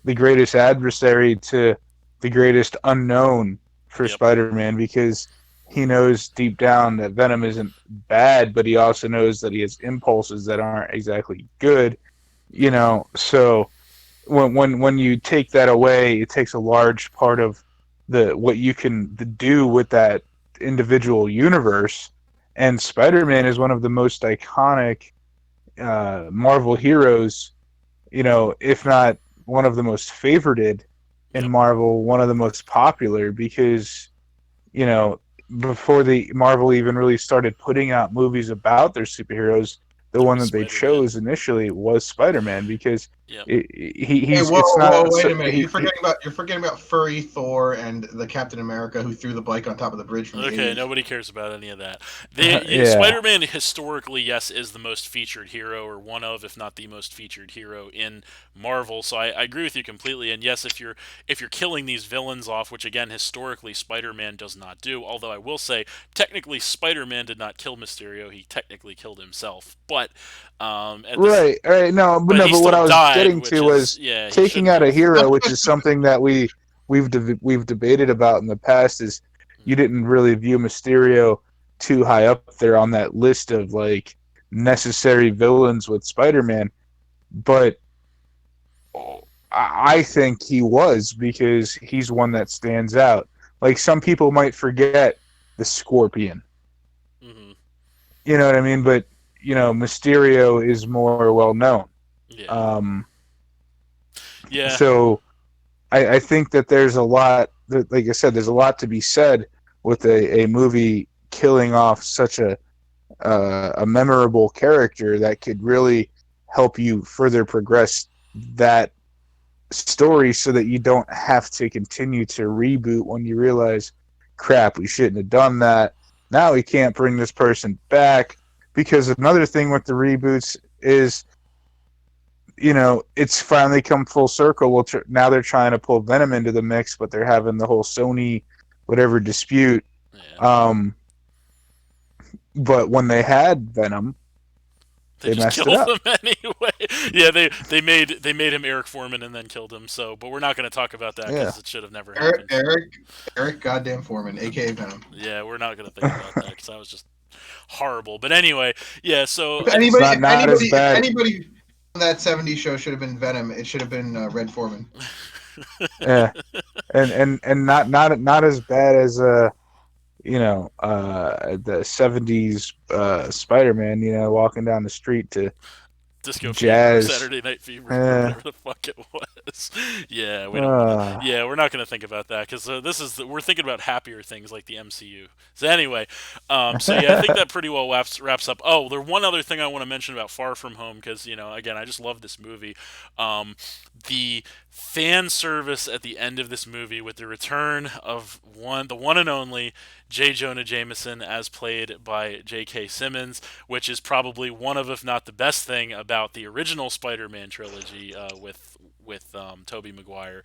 the greatest adversary to the greatest unknown for yep, Spider-Man, because he knows deep down that Venom isn't bad, but he also knows that he has impulses that aren't exactly good. So when you take that away, it takes a large part of the what you can do with that individual universe. And Spider-Man is one of the most iconic Marvel heroes, if not one of the most favorited in Yep. Marvel, one of the most popular because, you know, before the Marvel even really started putting out movies about their superheroes, the There one was that they Spider-Man. chose initially was Spider-Man because Yep. Hey, he's whoa, it's whoa, not wait so a minute. You're forgetting about furry Thor and the Captain America who threw the bike on top of the bridge from the Okay, 80s. nobody cares about any of that. yeah. Spider-Man historically, yes, is the most featured hero, or one of, if not the most featured hero in Marvel. So I agree with you completely. And yes, if you're killing these villains off, which again historically Spider-Man does not do. Although I will say, technically Spider-Man did not kill Mysterio; he technically killed himself. But at this, Right. No, but but no, he but what still I was died, getting which to is was yeah, he taking shouldn't out a have. hero, which is something that we've debated about in the past. Is you didn't really view Mysterio too high up there on that list of like necessary villains with Spider-Man, but I think he was because he's one that stands out. Like some people might forget the Scorpion, Hmm. you know what I mean? But Mysterio is more well known. Yeah, Um, yeah, so I think that there's a lot, like I said, there's a lot to be said with a movie killing off such a memorable character that could really help you further progress that story so that you don't have to continue to reboot when you realize, crap, we shouldn't have done that. Now we can't bring this person back because another thing with the reboots is it's finally come full circle. Well, now they're trying to pull Venom into the mix, but they're having the whole Sony whatever dispute. yeah. Um, but when they had Venom, They they just messed it killed up. him anyway. Yeah, they made him Eric Foreman and then killed him. So, but we're not going to talk about that Yeah. because it should have never Eric, happened. Eric, Eric, goddamn Foreman, aka Venom. Yeah, we're not going to think about that because that was just horrible. But anyway, yeah. So If I It's anybody, not if not as anybody, if bad. anybody on that '70s show should have been Venom, it should have been Red Foreman. Yeah, and not as bad as the '70s Spider-Man. Walking down the street to Disco Fever, jazz. Saturday Night Fever, or Uh, whatever the fuck it was. Yeah, we don't want to. uh, Yeah, we're not going to think about that because we're thinking about happier things like the MCU. So anyway, so yeah, I think that pretty well wraps up. Oh, there's one other thing I want to mention about Far From Home because again, I just love this movie. Um, the fan service at the end of this movie with the return of the one and only J. Jonah Jameson as played by J.K. Simmons, which is probably one of, if not the best thing about the original Spider-Man trilogy with Tobey Maguire.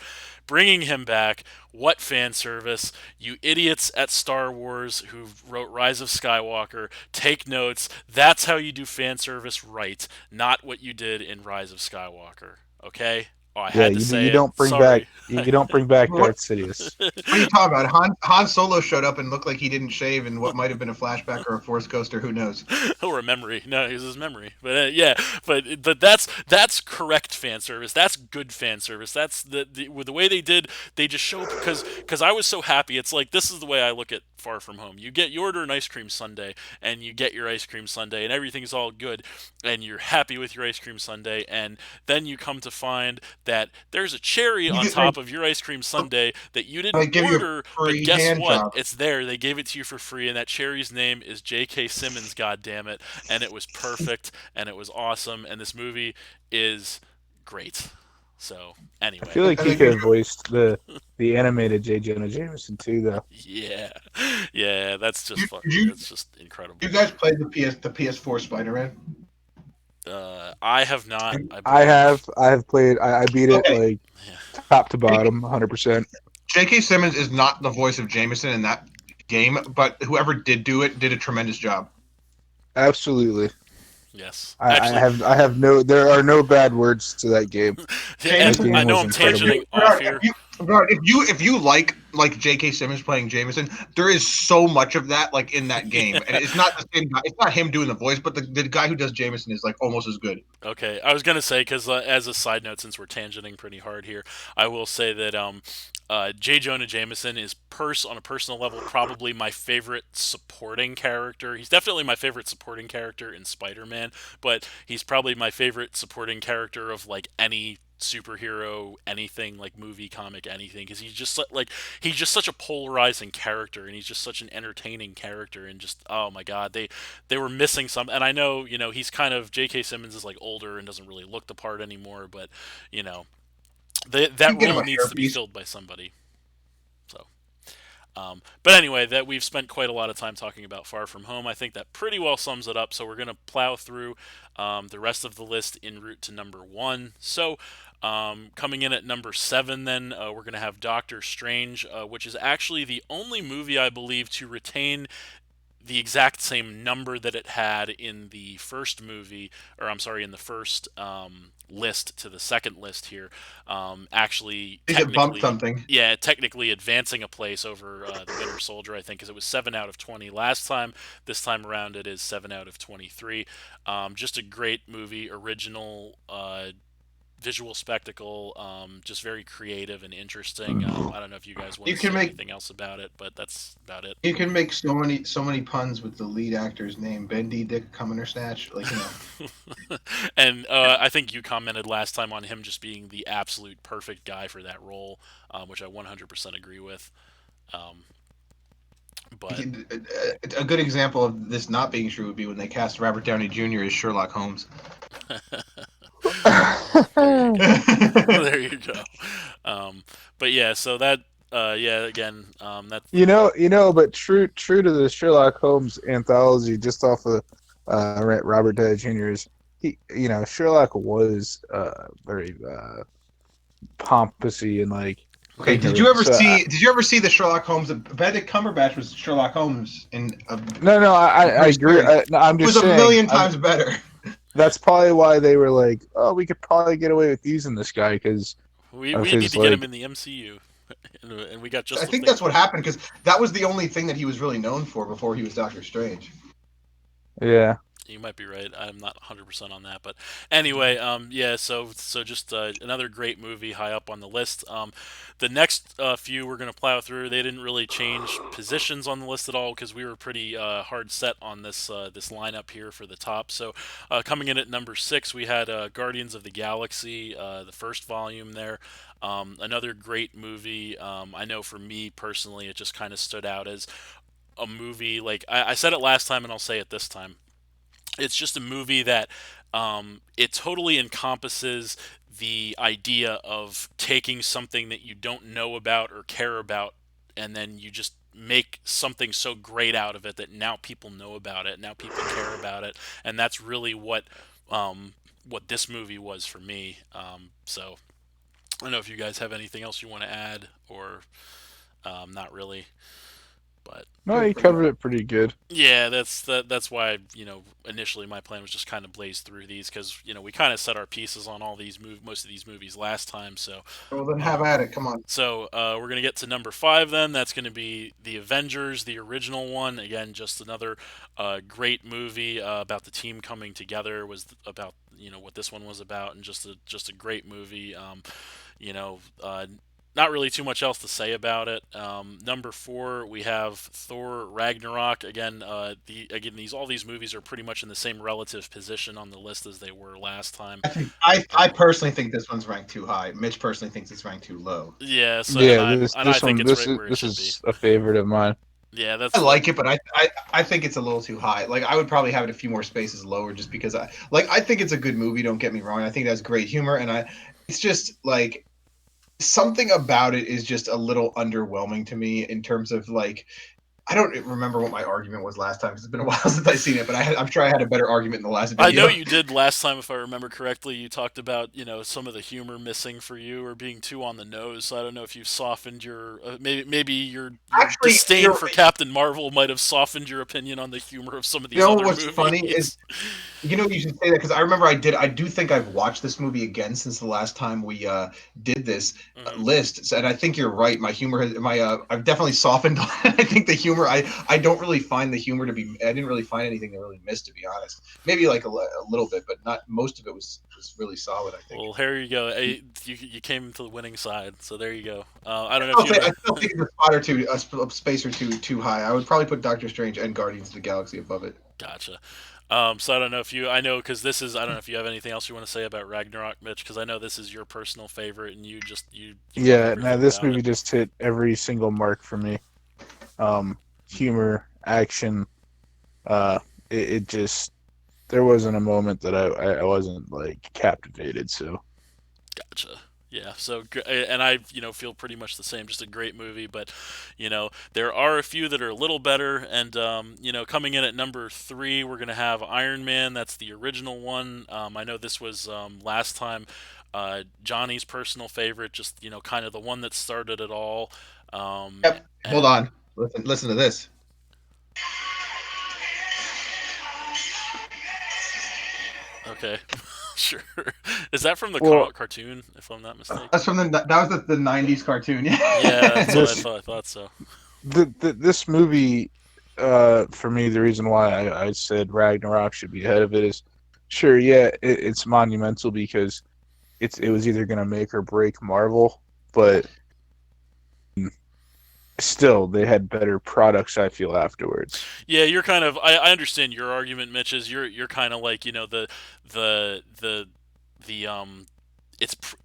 Bringing him back, what fan service! You idiots at Star Wars who wrote Rise of Skywalker, take notes. That's how you do fan service right, not what you did in Rise of Skywalker. Okay? Oh, I yeah, had to you say it. don't bring back Sorry. you don't bring back What Darth Sidious. What are you talking about? Han Solo showed up and looked like he didn't shave in what might have been a flashback or a Force coaster. Who knows? Or a memory. No, it was his memory. But yeah, but that's correct fan service. That's good fan service. That's with the way they did. They just showed because I was so happy. It's like this is the way I look at Far From Home. You order an ice cream sundae and you get your ice cream sundae and everything's all good and you're happy with your ice cream sundae and then you come to find that there's a cherry You on get like top of your ice cream sundae that you they didn't give you a order, but free guess hand what? job. It's there. They gave it to you for free and that cherry's name is J.K. Simmons, god damn it, and it was perfect and it was awesome and this movie is great. So, I anyway. feel like And he they could give have voiced the animated J. Jonah Jameson too, though. Yeah. Yeah, that's just you, fuck. did you That's just you incredible. guys played the PS4 Spider Man? I have not, I I believe. have played. I beat it Okay, like Yeah. top to bottom, 100%. J.K. Simmons is not the voice of Jameson in that game, but whoever did do it did a tremendous job. Absolutely. Yes. I Actually, have no. There are no bad words to that game. and That Jameson, I game know was I'm incredible. tangenting off here. But if you like J.K. Simmons playing Jameson, there is so much of that like in that game, and it's not the same guy. It's not him doing the voice, but the guy who does Jameson is like almost as good. Okay, I was gonna say because as a side note, since we're tangenting pretty hard here, I will say that J. Jonah Jameson is on a personal level probably my favorite supporting character. He's definitely my favorite supporting character in Spider-Man, but he's probably my favorite supporting character of like any superhero, anything like movie, comic, anything, because he's just such a polarizing character, and he's just such an entertaining character, and just oh my god, they were missing some. And I know, he's kind of J.K. Simmons is like older and doesn't really look the part anymore, but you know, You that get him role a needs to be hairpiece. filled by somebody. So, but anyway, that we've spent quite a lot of time talking about Far From Home. I think that pretty well sums it up. So we're gonna plow through the rest of the list en route to number one. So. Coming in at number seven, then we're going to have Doctor Strange, which is actually the only movie I believe to retain the exact same number that it had in the first movie, or I'm sorry, in the first list to the second list here. Actually, Is it bumped technically, something? yeah, technically advancing a place over the Winter Soldier, I think, because it was 7 out of 20 last time. This time around, it is 7 out of 23. Just a great movie, original. Visual spectacle, just very creative and interesting. I don't know if you guys want You to can say make anything else about it, but that's about it. you can make so many puns with the lead actor's name, Bendy Dick Snatch. Like And I think you commented last time on him just being the absolute perfect guy for that role, which I 100% agree with. Um, but a good example of this not being true would be when they cast Robert Downey Jr. as Sherlock Holmes. there you go. There you go. But yeah, so that yeah, again, that But true to the Sherlock Holmes anthology, just off of Robert Downey Jr.'s, Sherlock was very pompous and like Okay, ignorant. did you ever see the Sherlock Holmes? Benedict Cumberbatch was Sherlock Holmes in No, I Bruce agree. Perry. No, I'm It was just a saying. million times better. That's probably why they were like, oh, we could probably get away with using this guy because of we need his to get him like, in the MCU, and we got I just the think thing that's what for him. happened because that was the only thing that he was really known for before he was Doctor Strange. yeah. You might be right. I'm not 100% on that, but anyway, yeah. So just another great movie high up on the list. The next few we're gonna plow through. They didn't really change positions on the list at all because we were pretty hard set on this lineup here for the top. So coming in at number six, we had Guardians of the Galaxy, the first volume there. Another great movie. I know for me personally, it just kind of stood out as a movie. Like I said it last time, and I'll say it this time. It's just a movie that it totally encompasses the idea of taking something that you don't know about or care about, and then you just make something so great out of it that now people know about it, now people care about it, and that's really what this movie was for me. So I don't know if you guys have anything else you want to add, or not really, but No, he covered it pretty good. yeah, that's why initially my plan was just kind of blaze through these because we kind of set our pieces on most of these movies last time. So Well, then have um, at it. Come on. we're gonna get to number five then. That's gonna be the Avengers, the original one. Again, just another great movie about the team coming together. Was about what this one was about, and just a great movie. You know, not really too much else to say about it. Number four, we have Thor Ragnarok. Again, all these movies are pretty much in the same relative position on the list as they were last time. I Um, personally think this one's ranked too high. Mitch personally thinks it's ranked too low. yeah, so Yeah, this I this think one it's this right is where it this should be. is a favorite of mine. Yeah, I that's like it, but I think it's a little too high. Like I would probably have it a few more spaces lower just because I think it's a good movie. Don't get me wrong. I think it has great humor, and it's just like something about it is just a little underwhelming to me in terms of like I don't remember what my argument was last time because it's been a while since I've seen it, but I'm sure I had a better argument in the last I know video. you did last time, if I remember correctly. You talked about some of the humor missing for you or being too on the nose. So I don't know if you've softened your maybe your Actually, disdain for Captain Marvel might have softened your opinion on the humor of some of you these know other what's funny is movies. you should say that because I remember I do think I've watched this movie again since the last time we did this Hmm. list. So, and I think you're right. My humor has my I've definitely softened. I think the humor I don't really find the humor to be. I didn't really find anything to really miss, to be honest. Maybe like a little bit, but not most of it was really solid. I think. Well, here you go. You came to the winning side, so there you go. I don't know if I you still think it's a spot or two, a space or two too high. I would probably put Doctor Strange and Guardians of the Galaxy above it. gotcha. So I don't know if you. I know because this is. I don't know if you have anything else you want to say about Ragnarok, Mitch, because I know this is your personal favorite, and you love Yeah, now everything this about it. movie just hit every single mark for me. Humor, action. It just there wasn't a moment that I wasn't like captivated. So Gotcha. Yeah. So, and I, feel pretty much the same. Just a great movie, but, there are a few that are a little better. And, coming in at number three, we're gonna have Iron Man. That's the original one. I know this was last time Johnny's personal favorite. Just kind of the one that started it all. Yep. Hold And on. Listen to this. okay, sure. Is that from the well, cartoon? If I'm not mistaken. That's from that was the '90s cartoon. Yeah, that's what I this thought. I thought so. this movie, for me, the reason why I said Ragnarok should be ahead of it is, sure, yeah, it's monumental because it was either gonna make or break Marvel, but still, they had better products. I feel afterwards. Yeah, you're kind of. I understand your argument, Mitch. Is you're kind of like the the the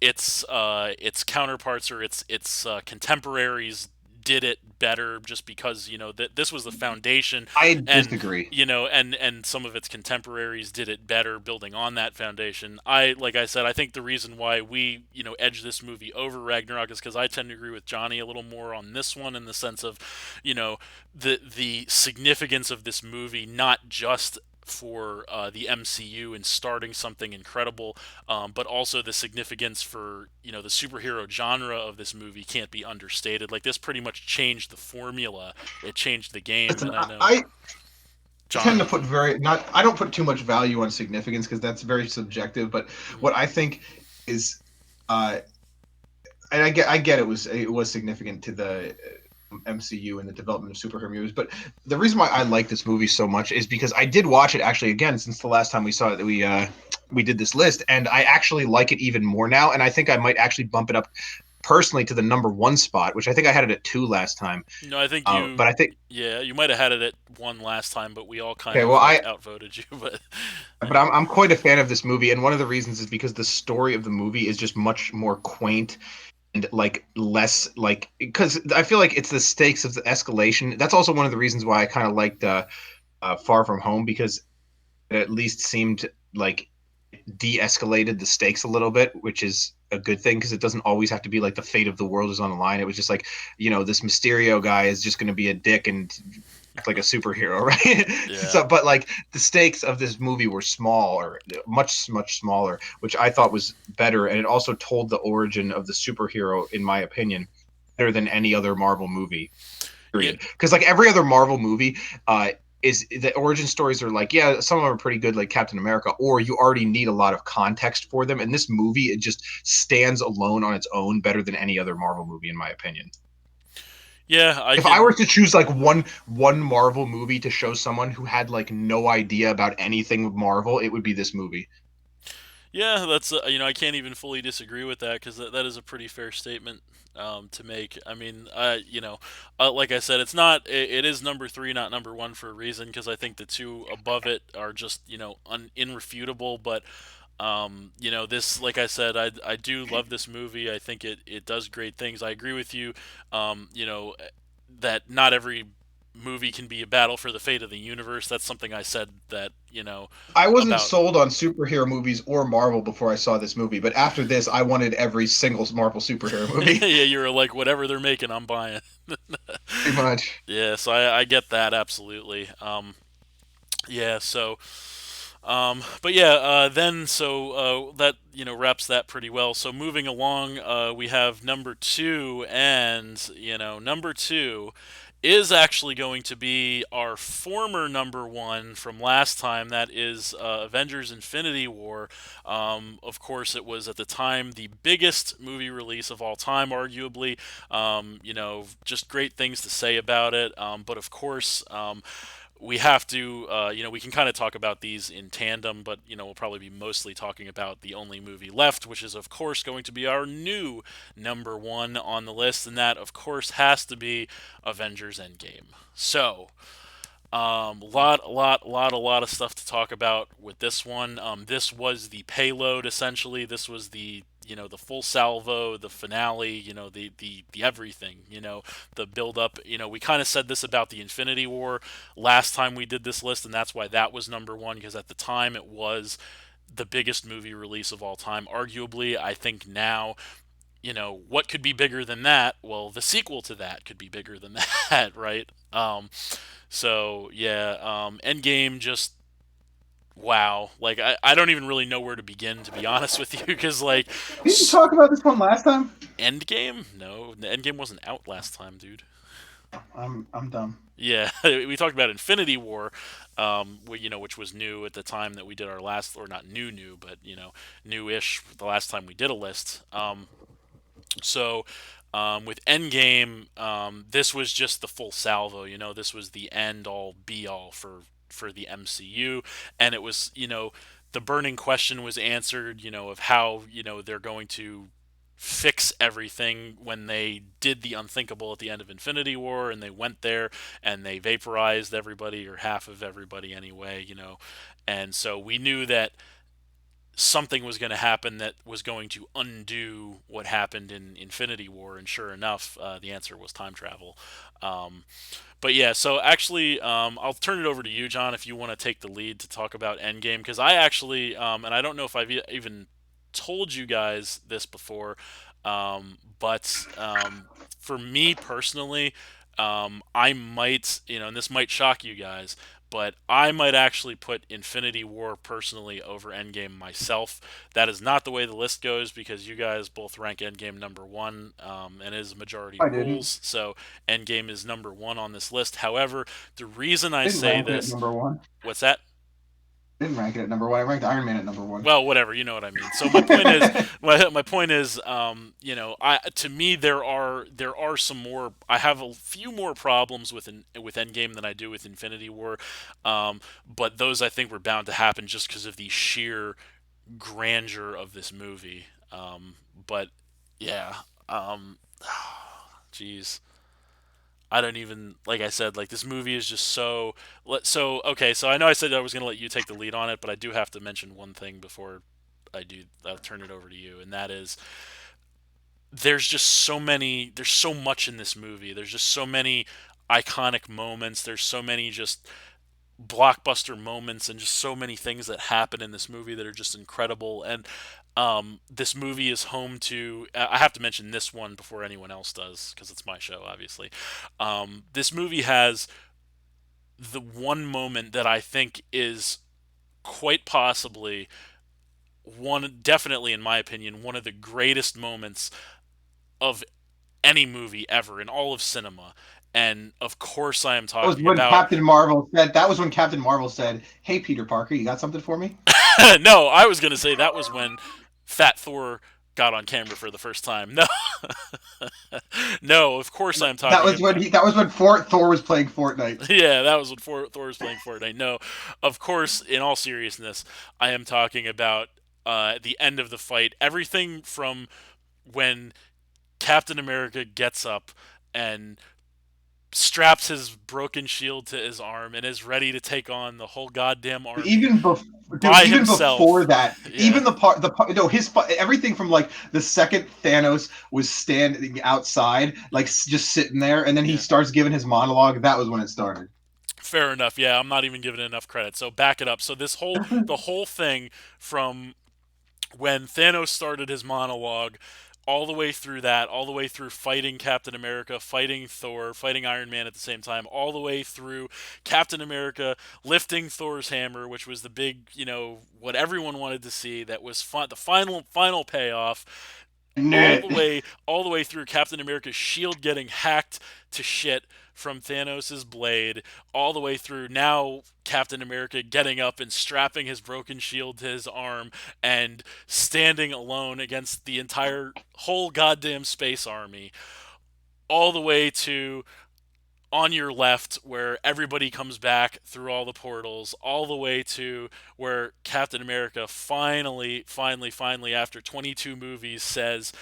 its counterparts or its contemporaries did it better just because that this was the foundation, I and disagree. and some of its contemporaries did it better building on that foundation. I like I said, I think the reason why we edge this movie over Ragnarok is because I tend to agree with Johnny a little more on this one, in the sense of the significance of this movie, not just for the MCU and starting something incredible, but also the significance for the superhero genre of this movie can't be understated. Like, this pretty much changed the formula. It changed the game, Listen, and I know I tend John. to put very not. I don't put too much value on significance because that's very subjective. But Mhm. what I think is, uh, and I get it was significant to the MCU and the development of superhero movies. But the reason why I like this movie so much is because I did watch it actually again since the last time we saw it. That we did this list, and I actually like it even more now. And I think I might actually bump it up personally to the number one spot, which I think I had it at two last time. No, I think you. But I think Yeah, you might have had it at one last time, but we all kind okay, well of like I outvoted you. But but yeah, I'm quite a fan of this movie, and one of the reasons is because the story of the movie is just much more quaint and like less like because I feel like it's the stakes of the escalation. That's also one of the reasons why I kind of liked Far From Home because it at least seemed like de-escalated the stakes a little bit, which is a good thing because it doesn't always have to be like the fate of the world is on the line. It was just like, this Mysterio guy is just going to be a dick and act like a superhero, right? yeah, So, but like the stakes of this movie were small or much smaller, which I thought was better, and it also told the origin of the superhero, in my opinion, better than any other Marvel movie. yeah, Period. Because like every other Marvel movie, is the origin stories are like, yeah, some of them are pretty good, like Captain America, or you already need a lot of context for them. And this movie, it just stands alone on its own better than any other Marvel movie, in my opinion. yeah. I If I were can. to choose like one Marvel movie to show someone who had like no idea about anything with Marvel, it would be this movie. Yeah, that's I can't even fully disagree with that, because that is a pretty fair statement to make. I mean, like I said, it is number three, not number one, for a reason, because I think the two above it are just irrefutable. But this, like I said, I do love this movie. I think it does great things. I agree with you. That not every movie can be a battle for the fate of the universe. That's something I said that I wasn't about. sold on superhero movies or Marvel before I saw this movie, but after this, I wanted every single Marvel superhero movie. Yeah, you're like whatever they're making, I'm buying. Pretty much. Yeah, so I get that absolutely. Yeah, so but yeah, then so that wraps that pretty well. So moving along, we have number two, and number two is actually going to be our former number one from last time. That is Avengers: Infinity War. Of course, it was at the time the biggest movie release of all time, arguably. Just great things to say about it. But of course. We have to, we can kind of talk about these in tandem, but, we'll probably be mostly talking about the only movie left, which is, of course, going to be our new number one on the list, and that, of course, has to be Avengers Endgame. So, a lot of stuff to talk about with this one. This was the payload essentially. This was the the full salvo, the finale. The everything. The build up. We kind of said this about the Infinity War last time we did this list, and that's why that was number one because at the time it was the biggest movie release of all time. Arguably, I think now what could be bigger than that? Well, the sequel to that could be bigger than that, right? So yeah, Endgame just wow. Like I don't even really know where to begin to be honest with you because like Didn't you talk about this one last time? Endgame? No, the Endgame wasn't out last time, dude. I'm dumb. Yeah, we talked about Infinity War, which was new at the time that we did our last, or not new, but new-ish the last time we did a list. So, with Endgame, this was just the full salvo. This was the end all be all for the MCU, and it was the burning question was answered. Of how they're going to fix everything when they did the unthinkable at the end of Infinity War, and they went there and they vaporized everybody or half of everybody anyway. And so we knew that something was going to happen that was going to undo what happened in Infinity War, and sure enough, the answer was time travel. Um, but yeah, so actually, I'll turn it over to you, John, if you want to take the lead to talk about Endgame, because I actually, and I don't know if I've even told you guys this before, but for me personally, I might, and this might shock you guys, but I might actually put Infinity War personally over Endgame myself. That is not the way the list goes because you guys both rank Endgame number one, and it is majority I didn't. rules. So Endgame is number one on this list. However, the reason I Didn't say rank it at this, number one. what's that? Didn't rank it at number one. I ranked Iron Man at number one. Well, whatever, you know what I mean. So my point is, my point is, I to me there are some more. I have a few more problems with Endgame than I do with Infinity War, but those I think were bound to happen just because of the sheer grandeur of this movie. But yeah, jeez. I don't even like I said like this movie is just so okay. So I know I said I was going to let you take the lead on it, but I do have to mention one thing before I'll turn it over to you, and that is there's so much in this movie. There's just so many iconic moments. There's so many just blockbuster moments and just so many things that happen in this movie that are just incredible. And this movie is home to. I have to mention this one before anyone else does because it's my show, obviously. This movie has the one moment that I think is quite possibly definitely in my opinion, one of the greatest moments of any movie ever in all of cinema. And of course, I am That was talking when about. Captain Marvel said. That was when Captain Marvel said, "Hey, Peter Parker, you got something for me?" No, I was going to say that was when Fat Thor got on camera for the first time. No, no, of course I'm That talking was when about. he. That was when Thor was playing Fortnite. Yeah, that was when Thor was playing Fortnite. No, of course, in all seriousness, I am talking about the end of the fight. Everything from when Captain America gets up and straps his broken shield to his arm and is ready to take on the whole goddamn army Even before, dude, by even before himself. that, Yeah, even no, everything from like the second Thanos was standing outside, like just sitting there, and then he yeah. starts giving his monologue. That was when it started. Fair enough. Yeah, I'm not even giving it enough credit. So back it up. So the whole thing from when Thanos started his monologue, all the way through that, all the way through fighting Captain America, fighting Thor, fighting Iron Man at the same time, all the way through Captain America lifting Thor's hammer, which was the big, what everyone wanted to see. That was fun. The final payoff. I knew All the it. way, all the way through Captain America's shield getting hacked to shit from Thanos' blade, all the way through now Captain America getting up and strapping his broken shield to his arm and standing alone against the entire whole goddamn space army, all the way to on your left where everybody comes back through all the portals, all the way to where Captain America finally after 22 movies says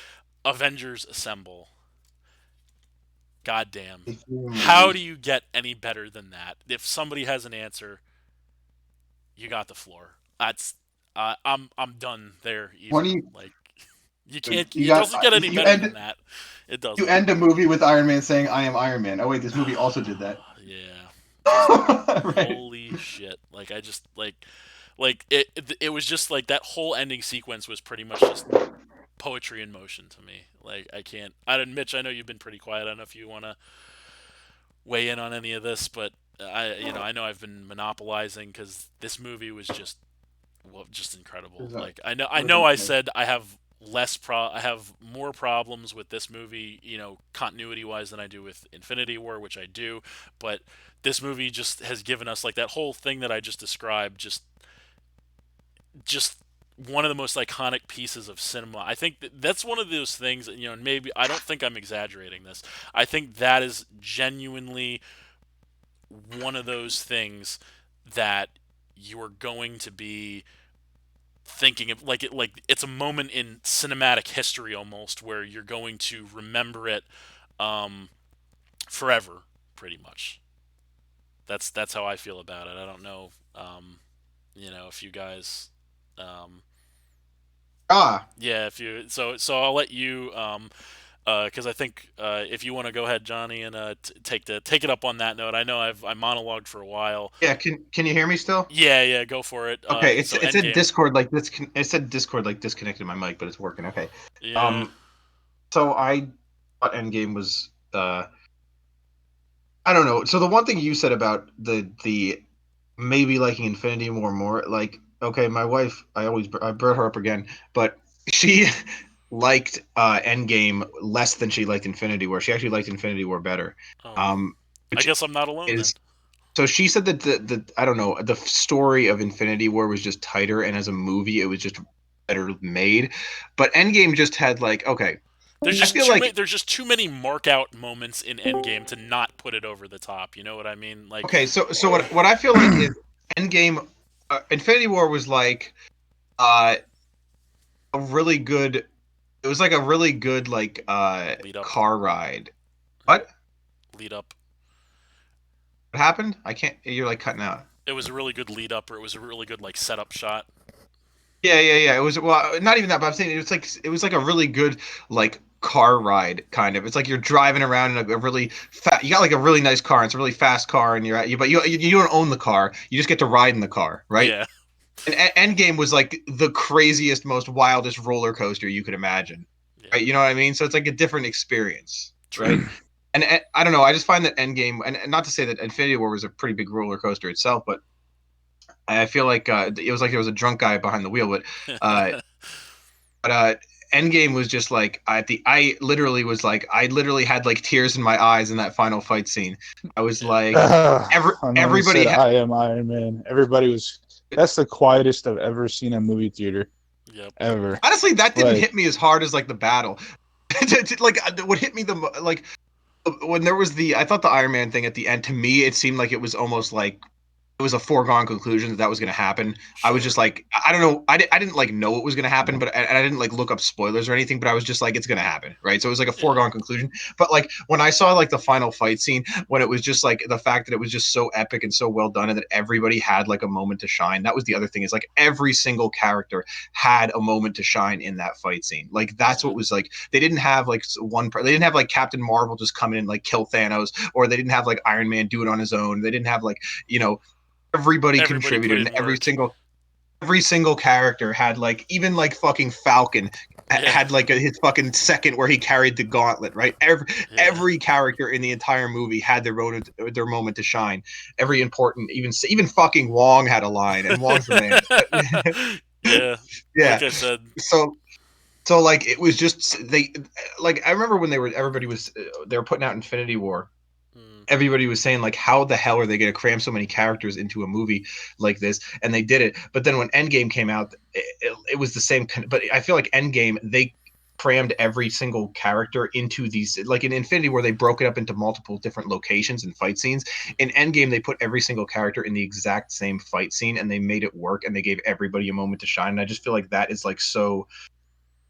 Avengers assemble. Goddamn. A few How do movies. you get any better than that? If somebody has an answer, you got the floor. That's I'm done there even. 20. Like you can't You it got doesn't get any you better than end that. It you doesn't. end a movie with Iron Man saying, "I am Iron Man." Oh wait, this movie also did that. Yeah. Just Right. holy shit. Like I just it was just like that whole ending sequence was pretty much just poetry in motion to me. Like I can't. I don't. Mitch, I know you've been pretty quiet. I don't know if you want to weigh in on any of this, but I know I've been monopolizing because this movie was just just incredible. Like I know I said I have more problems with this movie, continuity wise than I do with Infinity War, which I do, but this movie just has given us like that whole thing that I just described, just one of the most iconic pieces of cinema. I think that's one of those things, and maybe I don't think I'm exaggerating this. I think that is genuinely one of those things that you're going to be thinking of like it's a moment in cinematic history almost where you're going to remember it um, forever, pretty much. That's how I feel about it. I don't know, if you guys, um, Ah, yeah, if you so I'll let you because I think if you want to go ahead, Johnny, and take it up on that note. I know I monologued for a while. yeah. Can you hear me still? Yeah, yeah, go for it. Okay, So it said Endgame. Discord like this. It said Discord like disconnected my mic, but it's working. Okay. Yeah. Um. So I thought Endgame was I don't know. So the one thing you said about the maybe liking Infinity War more, like okay, my wife, I brought her up again, but she liked Endgame less than she liked Infinity War. She actually liked Infinity War better. Oh, Um, I which guess I'm not alone then. is so she said that the I don't know, the story of Infinity War was just tighter, and as a movie, it was just better made. But Endgame just had like okay, I feel like There's just too many mark out moments in Endgame to not put it over the top. You know what I mean? Like, okay, so what I feel like is Endgame, Infinity War was like uh a really good. It was like a really good like lead up, car ride. What? lead up. What happened? I can't. You're like cutting out. It was a really good lead up, or it was a really good like setup shot. Yeah. It was well, not even that, but I'm saying it was like a really good like car ride kind of. It's like you're driving around in a really fast. You got like a really nice car. And it's a really fast car, and you're at you, but you don't own the car. You just get to ride in the car, right? Yeah, And Endgame was like the craziest, most wildest roller coaster you could imagine, yeah, right? You know what I mean? So it's like a different experience, true. right? And I don't know. I just find that Endgame, and not to say that Infinity War was a pretty big roller coaster itself, but I feel like it was like there was a drunk guy behind the wheel. Uh, but Endgame was just like I literally was like I literally had like tears in my eyes in that final fight scene. I was Yeah, like And when he everybody said, had. "I am Iron Man," everybody was. That's the quietest I've ever seen a movie theater yep. ever. Honestly, that didn't Like, hit me as hard as like the battle. Like what hit me like when there was the I thought the Iron Man thing at the end to me it seemed like it was almost like it was a foregone conclusion that that was going to happen. I was just Sure. like, I don't know, I didn't like know it was going to happen, but and I didn't like look up spoilers or anything, but I was just like, it's going to happen, right? So it was like a Yeah. foregone conclusion. But like when I saw like the final fight scene, when it was just like the fact that it was just so epic and so well done, and that everybody had like a moment to shine. That was the other thing, is like every single character had a moment to shine in that fight scene. Like that's Yeah. what was like. They didn't have like they didn't have like Captain Marvel just come in and like kill Thanos, or they didn't have like Iron Man do it on his own. They didn't have like, you know, everybody Everybody put contributed, and in work. every single character had like, even like fucking Falcon Yeah. had like his fucking second where he carried the gauntlet, right? Yeah. Every character in the entire movie had their moment to shine. Every important, even fucking Wong had a line, and Wong's the man. Yeah. Yeah. Like I said. So so like it was just they, like I remember when everybody was they were putting out Infinity War, Mm, everybody was saying like, how the hell are they going to cram so many characters into a movie like this, and they did it. But then when Endgame came out, it was the same, but I feel like Endgame, they crammed every single character into these, like in Infinity where they broke it up into multiple different locations and fight scenes. In Endgame they put every single character in the exact same fight scene, and they made it work, and they gave everybody a moment to shine. And I just feel like that is like so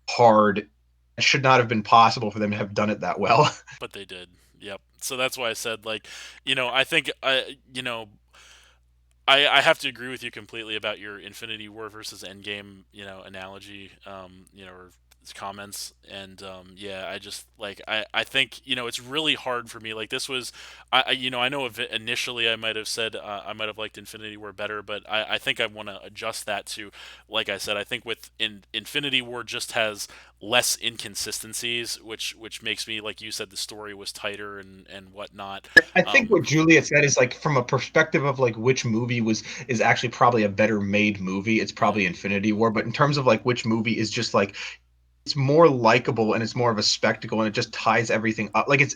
hard. It should not have been possible for them to have done it that well. but they did. Yep. So that's why I said, like, I think I have to agree with you completely about your Infinity War versus Endgame, analogy, or comments. And yeah, I just like I think it's really hard for me. Like this was, I know initially I might have said I might have liked Infinity War better, but I think I want to adjust that to, like I said, I think Infinity War just has less inconsistencies, which makes me, like you said, the story was tighter and whatnot. I think Um, what Juliet said is like, from a perspective of like which movie is actually probably a better made movie, it's yeah. probably Infinity War. But in terms of like which movie is just like, it's more likable and it's more of a spectacle, and it just ties everything up. Like it's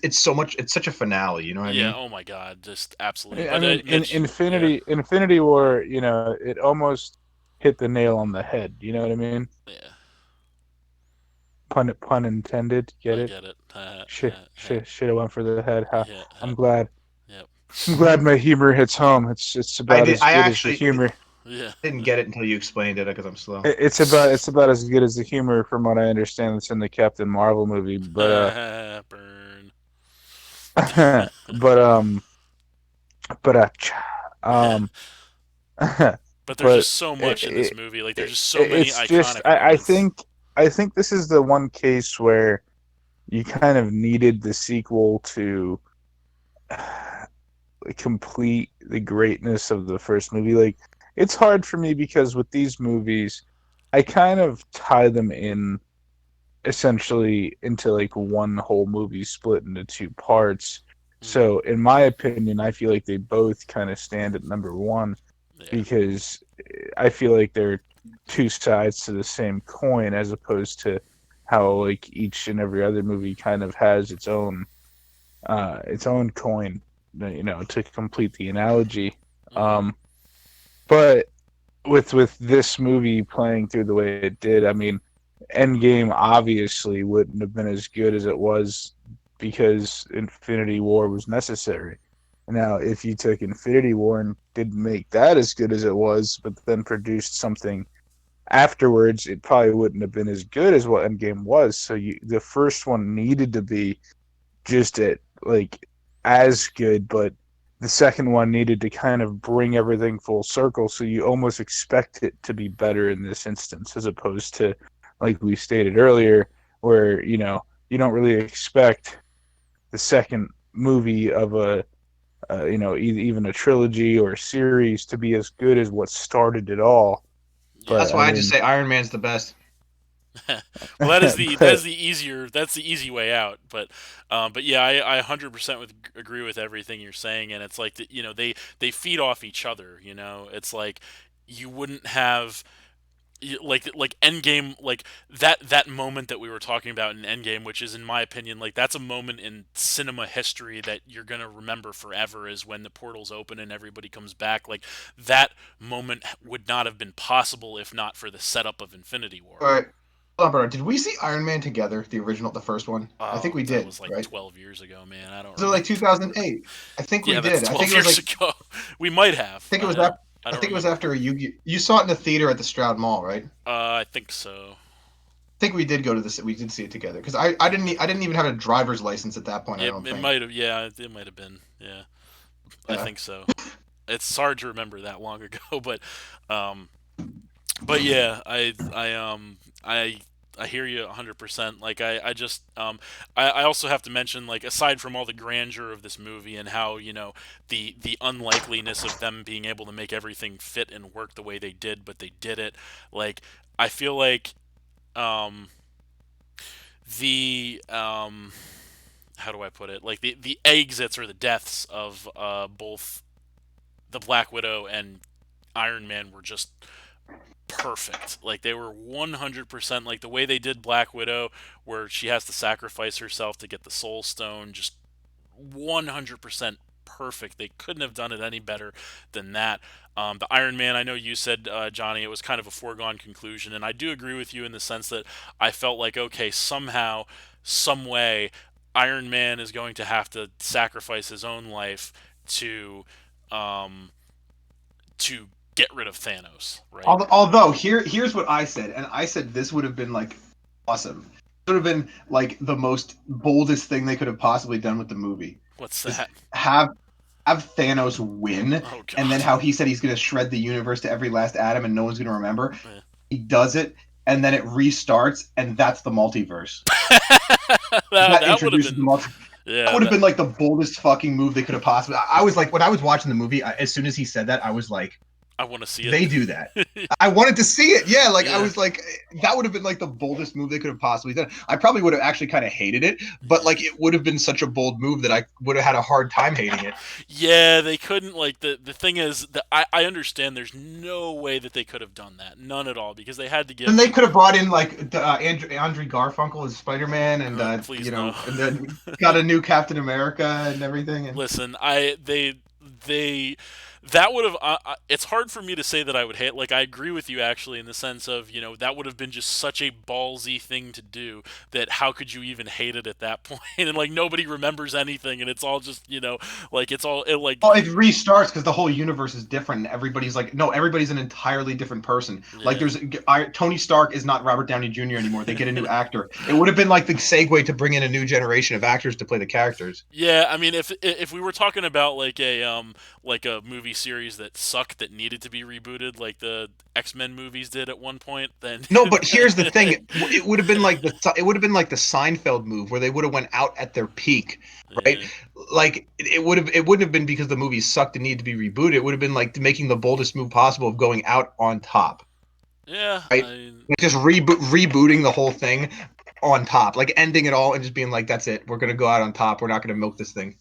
such a finale. You know what I Yeah, mean? oh my God, just absolutely. I But mean, in Mitch, yeah, Infinity War, it almost hit the nail on the head. You know what I mean? yeah, Pun intended. Get I it? get it. Shit. I went for the head. Ha. Yeah, I'm glad. yep, I'm glad my humor hits home. It's I about did. as I good as the actually humor. yeah. didn't get it until you explained it, because I'm slow. It's about as good as the humor, from what I understand, that's in the Captain Marvel movie. Burn. But but um But there's but just so it, much in this it, movie. Like there's it just so many it's just iconic moments. I think this is the one case where you kind of needed the sequel to complete the greatness of the first movie. Like, it's hard for me because with these movies, I kind of tie them in essentially into like one whole movie split into two parts. Hmm. So, in my opinion, I feel like they both kind of stand at number one Yeah, because I feel like they're two sides to the same coin, as opposed to how like each and every other movie kind of has its own coin, to complete the analogy. hmm, Um, but with this movie playing through the way it did, I mean, Endgame obviously wouldn't have been as good as it was because Infinity War was necessary. Now, if you took Infinity War and didn't make that as good as it was, but then produced something afterwards, it probably wouldn't have been as good as what Endgame was. So the first one needed to be just at like as good, but the second one needed to kind of bring everything full circle. So you almost expect it to be better in this instance, as opposed to, like we stated earlier, where you don't really expect the second movie of even a trilogy or a series to be as good as what started it all. yeah. But That's I why I just mean, say Iron Man's the best. Well, but that's the easy way out. But yeah, I 100% agree with everything you're saying, and it's like they feed off each other. It's like you wouldn't have like Endgame, like that moment that we were talking about in Endgame, which is, in my opinion, like that's a moment in cinema history that you're gonna remember forever, is when the portals open and everybody comes back. Like that moment would not have been possible if not for the setup of Infinity All War. right. Oh, bro, did we see Iron Man together? The original, the first one. I think Oh, we that did, was like right? 12 years ago, man. I don't Was it like remember. 2008? I think we Yeah, that's did. I think 12 it was years like ago. We might have. I think it was I after. don't. I I don't think it was remember. after a Yu-Gi. You saw it in the theater at the Stroud Mall, right? I think so. I think we did go to this. We did see it together because I didn't even have a driver's license at that point. I don't It think. might have. Yeah, it might have been. Yeah, I Yeah. think so. It's hard to remember that long ago, um, but yeah, I hear you 100%. Like I just I also have to mention, like, aside from all the grandeur of this movie and how, the unlikeliness of them being able to make everything fit and work the way they did, but they did it. Like, I feel like um the how do I put it? Like, the exits or the deaths of both the Black Widow and Iron Man were just perfect. Like, they were 100%, like, the way they did Black Widow, where she has to sacrifice herself to get the Soul Stone, just 100% perfect. They couldn't have done it any better than that. The Iron Man, I know you said, Johnny, it was kind of a foregone conclusion, and I do agree with you in the sense that I felt like, okay, somehow, some way, Iron Man is going to have to sacrifice his own life to um, to get rid of Thanos, right? Although here's what I said, and I said this would have been like awesome. It would have been like the most boldest thing they could have possibly done with the movie. What's Is that? have have Thanos win, Oh and then God. how he said he's going to shred the universe to every last atom, and no one's going to remember. Yeah. He does it, and then it restarts, and that's the multiverse. That That would have introduces the been, multiverse. That yeah, would have been like the boldest fucking move they could have possibly. I was like, when I was watching the movie, as soon as he said that, I was like, I want to see they do that. it. I wanted to see it. Yeah, like I Yeah, was like, that would have been like the boldest move they could have possibly done. I probably would have actually kind of hated it, but yeah. like it would have been such a bold move that I would have had a hard time hating it. Yeah, they couldn't, like, the thing is that I understand there's no way that they could have done that. None at all, because they had to And give they could have brought in like Andre Garfunkel as Spider Man, and please no. and then got a new Captain America and everything. And Listen, they that would have it's hard for me to say that I would hate, like, I agree with you actually in the sense of, that would have been just such a ballsy thing to do, that how could you even hate it at that point? And, like, nobody remembers anything, and it's all just, like, it's all like, well, it restarts because the whole universe is different. And everybody's like, no, everybody's an entirely different person. Like, yeah. Tony Stark is not Robert Downey Jr. anymore. They get a new actor. It would have been like the segue to bring in a new generation of actors to play the characters. Yeah, I mean, if we were talking about, like a movie series that sucked, that needed to be rebooted, like the X-Men movies did at one point, then No, but here's the thing: it would have been like the Seinfeld move where they would have went out at their peak, right? yeah, Like it wouldn't have been because the movie sucked and needed to be rebooted. It would have been like making the boldest move possible of going out on top, yeah, right? Like just rebooting the whole thing on top, like ending it all and just being like, "That's it. We're gonna go out on top. We're not gonna milk this thing."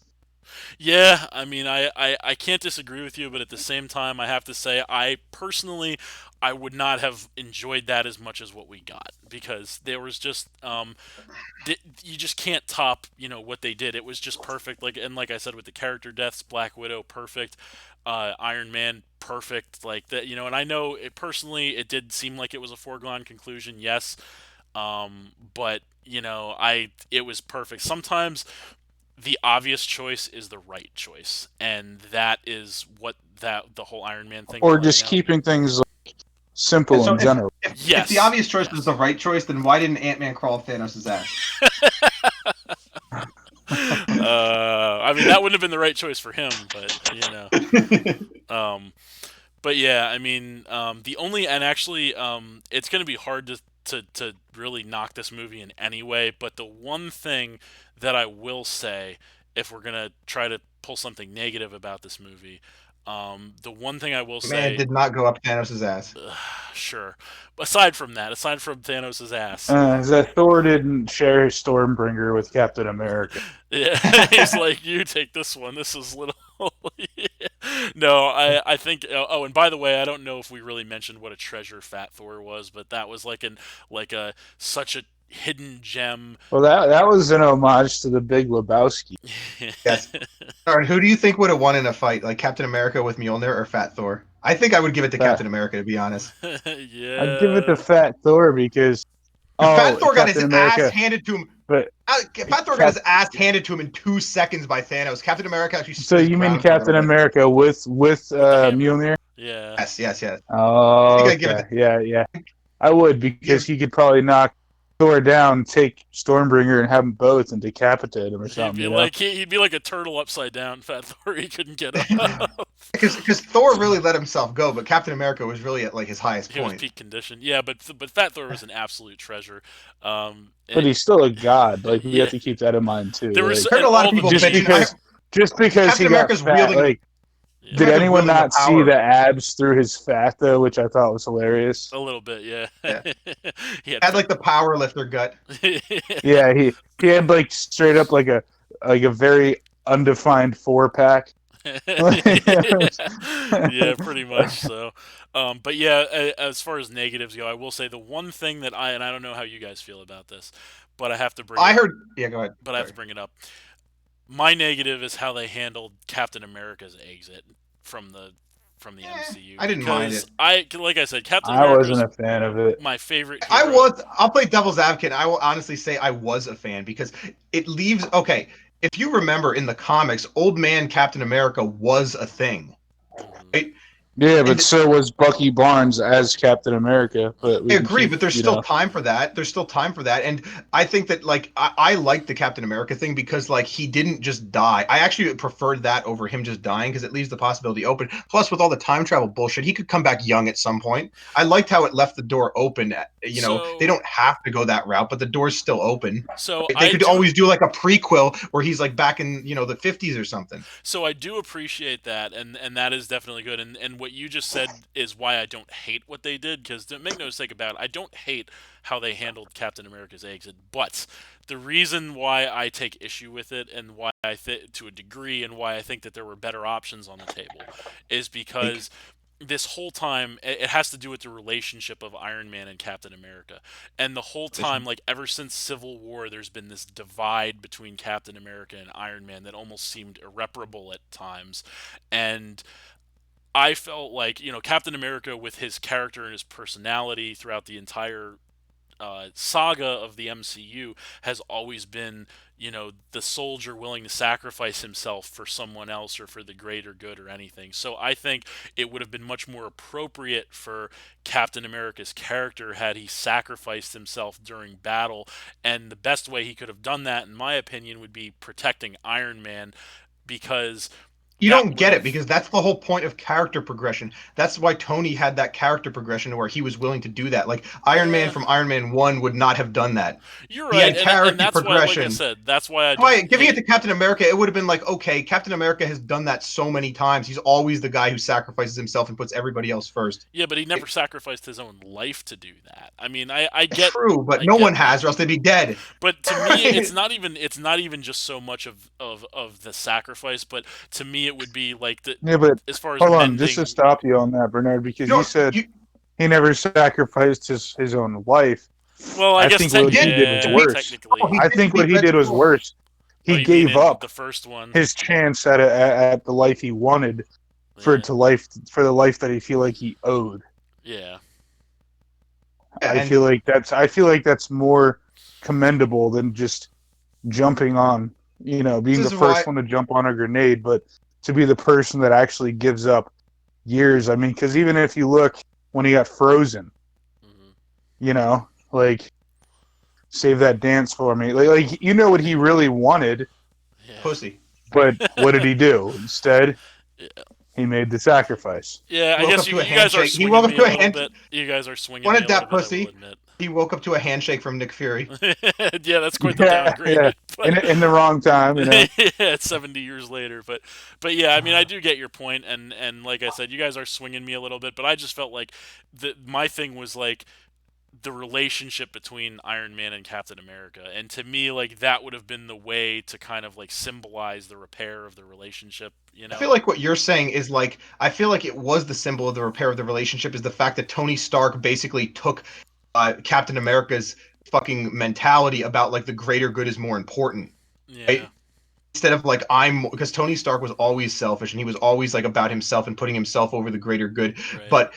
yeah. I mean, I can't disagree with you, but at the same time, I have to say, I personally, I would not have enjoyed that as much as what we got, because there was just you just can't top, what they did. It was just perfect. Like, and like I said, with the character deaths, Black Widow, perfect. Iron Man, perfect. Like that, and I know it personally, it did seem like it was a foregone conclusion, yes. But, it was perfect. Sometimes the obvious choice is the right choice, and that is what that the whole Iron Man thing Or playing just out. keeping things And simple so in general. if the Yes, obvious choice was the yes. right choice, then why didn't Ant-Man crawl up Thanos' ass? I mean, that wouldn't have been the right choice for him, but um, but yeah, I mean, the only, and actually, it's going to be hard to really knock this movie in any way. But the one thing that I will say, if we're gonna try to pull something negative about this movie, the one thing I will Man say, did not go up Thanos' ass. sure, aside from Thanos' ass, That Thor didn't share his Stormbringer with Captain America. yeah, he's like, you take this one. This is little. Yeah. No, I think. Oh, and by the way, I don't know if we really mentioned what a treasure Fat Thor was, but that was like a such a hidden gem. Well, that was an homage to the Big Lebowski. Yes. All right, who do you think would have won in a fight, like Captain America with Mjolnir or Fat Thor? I think I would give it to Fat. Captain America, to be honest. I'd give it Yeah. to Fat Thor because Fat Oh, Thor got his Captain ass America, handed to him. but Fat Thor got his ass handed to him in 2 seconds by Thanos. Captain America actually so stood his you mean ground for a little Captain bit. America with With the hammer. Mjolnir? Yeah. Yes. I Oh, think I give it. okay, yeah. I would, because Give. he could probably knock Thor down, take Stormbringer, and have them both and decapitate him or He'd something. be You know? like he'd be like a turtle upside down, Fat Thor. He couldn't get up. Because Thor really let himself go, but Captain America was really at like his highest He was point. peak condition. Yeah, but Fat Thor was an absolute treasure. But And he's still a god. Like, we have yeah, to keep that in mind too. there was Like, I heard and a lot of all the people just bitching. memes. because Captain he got America's fat. wielding. Like, Yeah, did America's anyone wielding the not see power. the abs through his fat though, which I thought was hilarious? a little bit, yeah. Yeah. He had Had like the power lifter gut. Yeah, he had like straight up like a very undefined 4-pack. Yeah, pretty much. So, but yeah, as far as negatives go, I will say the one thing that I don't know how you guys feel about this, but I have to bring it I up. heard. Yeah, go ahead. But I have to Sorry. bring it up. My negative is how they handled Captain America's exit from the from the MCU I didn't mind because it. like I said, Captain I America wasn't was a fan of it. my favorite I hero. was. I'll play devil's advocate. I will honestly say I was a fan because it leaves. Okay, if you remember in the comics, Old Man Captain America was a thing, Mhm. right? Yeah, but And so was Bucky Barnes as Captain America. But I we can agree, keep, but there's still time for that. There's still time for that, and I think that like I like the Captain America thing because like he didn't just die. I actually preferred that over him just dying because it leaves the possibility open. Plus, with all the time travel bullshit, he could come back young at some point. I liked how it left the door open. They So don't have to go that route, but the door's still open. so They I could do always do like a prequel where he's like back in the 50s or something. so I do appreciate that, and that is definitely good. And what you just said is why I don't hate what they did, because make no mistake about it, I don't hate how they handled Captain America's exit. But the reason why I take issue with it, and why I think to a degree, and why I think that there were better options on the table, is Like because this whole time it has to do with the relationship of Iron Man and Captain America. And the whole time, like ever since Civil War, there's been this divide between Captain America and Iron Man that almost seemed irreparable at times. And I felt like, Captain America, with his character and his personality throughout the entire saga of the MCU, has always been, the soldier willing to sacrifice himself for someone else or for the greater good or anything. So I think it would have been much more appropriate for Captain America's character had he sacrificed himself during battle. And the best way he could have done that, in my opinion, would be protecting Iron Man, because you that don't would get it have. because that's the whole point of character progression. That's why Tony had that character progression where he was willing to do that. Like Iron Man Yeah, from Iron Man 1 would not have done that. you're He right, had and character that's why, like I progression. said, that's why I Why don't giving it hate. to Captain America, it would have been like, okay, Captain America has done that so many times. He's always the guy who sacrifices himself and puts everybody else first. Yeah, but he never It, sacrificed his own life to do that. I mean, I get true, but I no get one that. has, or else they'd be dead. But to me, it's not even just so much of the sacrifice, but to me it would be like the yeah, but as far as hold on, just to mending. stop you on that, Bernard, because You you know, said you he never sacrificed his own life. Well, I I guess think what he did was yeah, he, worse. oh, technically. he I did to think be what he did was vengeful. worse. Oh, He you mean gave in up the first one? his chance at the life he wanted Yeah, for the life that he feel like he owed. yeah. And I feel like that's more commendable than just jumping on, this being the is why first one to jump on a grenade, but to be the person that actually gives up years. I mean, because even if you look when he got frozen, Hmm. like, save that dance for me. Like what he really wanted, Yeah, pussy. but what did he do? Instead, yeah. he made the sacrifice. Yeah, I Woke guess up to a you guys are handshake. He swinging woke up me to a a little hand. bit. You guys are swinging me Wanted a little that bit, I will pussy. admit. He woke up to a handshake from Nick Fury. Yeah, that's quite the Yeah, yeah. downgrade. But In the wrong time, yeah, it's 70 years later. But yeah, I mean, I do get your point, and like I said, you guys are swinging me a little bit. But I just felt like my thing was like the relationship between Iron Man and Captain America, and to me, like that would have been the way to kind of like symbolize the repair of the relationship. You I feel know? like what you're saying is like I feel like it was the symbol of the repair of the relationship is the fact that Tony Stark basically took Captain America's fucking mentality about like the greater good is more important, Yeah. right? Instead of like because Tony Stark was always selfish and he was always like about himself and putting himself over the greater good. Right. But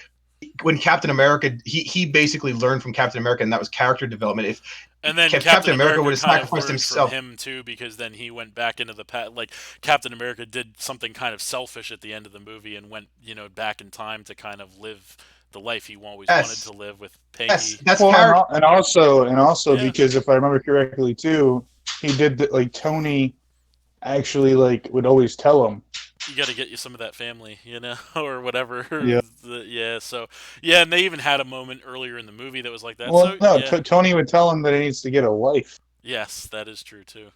when Captain America, he basically learned from Captain America, and that was character development. And then If Captain Captain America would America have kind of sacrificed learned from himself, him too, because then he went back into the past. Like Captain America did something kind of selfish at the end of the movie and went, back in time to kind of live the life he always wanted yes, to live with yes, Peggy. that's Well, character. and also Yeah, because if I remember correctly too, he did like Tony actually like would always tell him. you got to get you some of that family, or whatever. Yeah. Yeah, so yeah, and they even had a moment earlier in the movie that was like that. Well, So no, yeah, Tony would tell him that he needs to get a wife. yes, that is true too.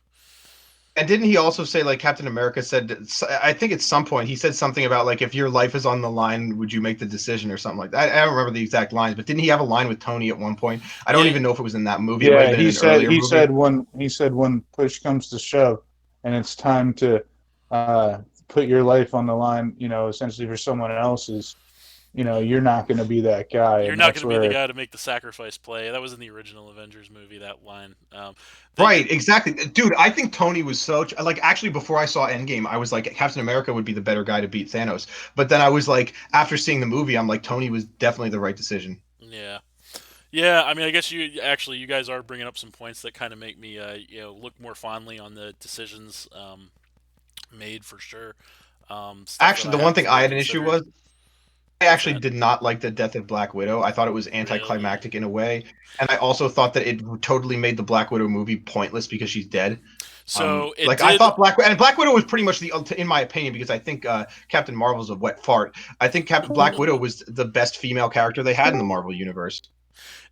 And didn't he also say, like, Captain America said, I think at some point he said something about, like, if your life is on the line, would you make the decision or something like that? I don't remember the exact lines, but didn't he have a line with Tony at one point? I don't Yeah, even know if it was in that movie. It might have Yeah, been in he an said earlier he movie. said when push comes to shove, and it's time to uh, put your life on the line, essentially for someone else's, you're not going to be that guy, you're and not going that's to be the where. guy to make the sacrifice play. That was in the original Avengers movie. That line. That you Right, exactly. Dude, I think Tony was so like actually before I saw Endgame, I was like Captain America would be the better guy to beat Thanos. But then I was like after seeing the movie, I'm like Tony was definitely the right decision. Yeah. Yeah, I mean, I guess you guys are bringing up some points that kind of make me, look more fondly on the decisions made for sure. Stuff that Actually, I the one hadn't thing I fully had an issue considered. was I What's actually that? did not like the death of Black Widow. I thought it was Really? anticlimactic in a way, and I also thought that it totally made the Black Widow movie pointless because she's dead. So it Like I did. thought Black Widow was pretty much in my opinion, because I think Captain Marvel's a wet fart. I think Black Widow was the best female character they had in the Marvel universe.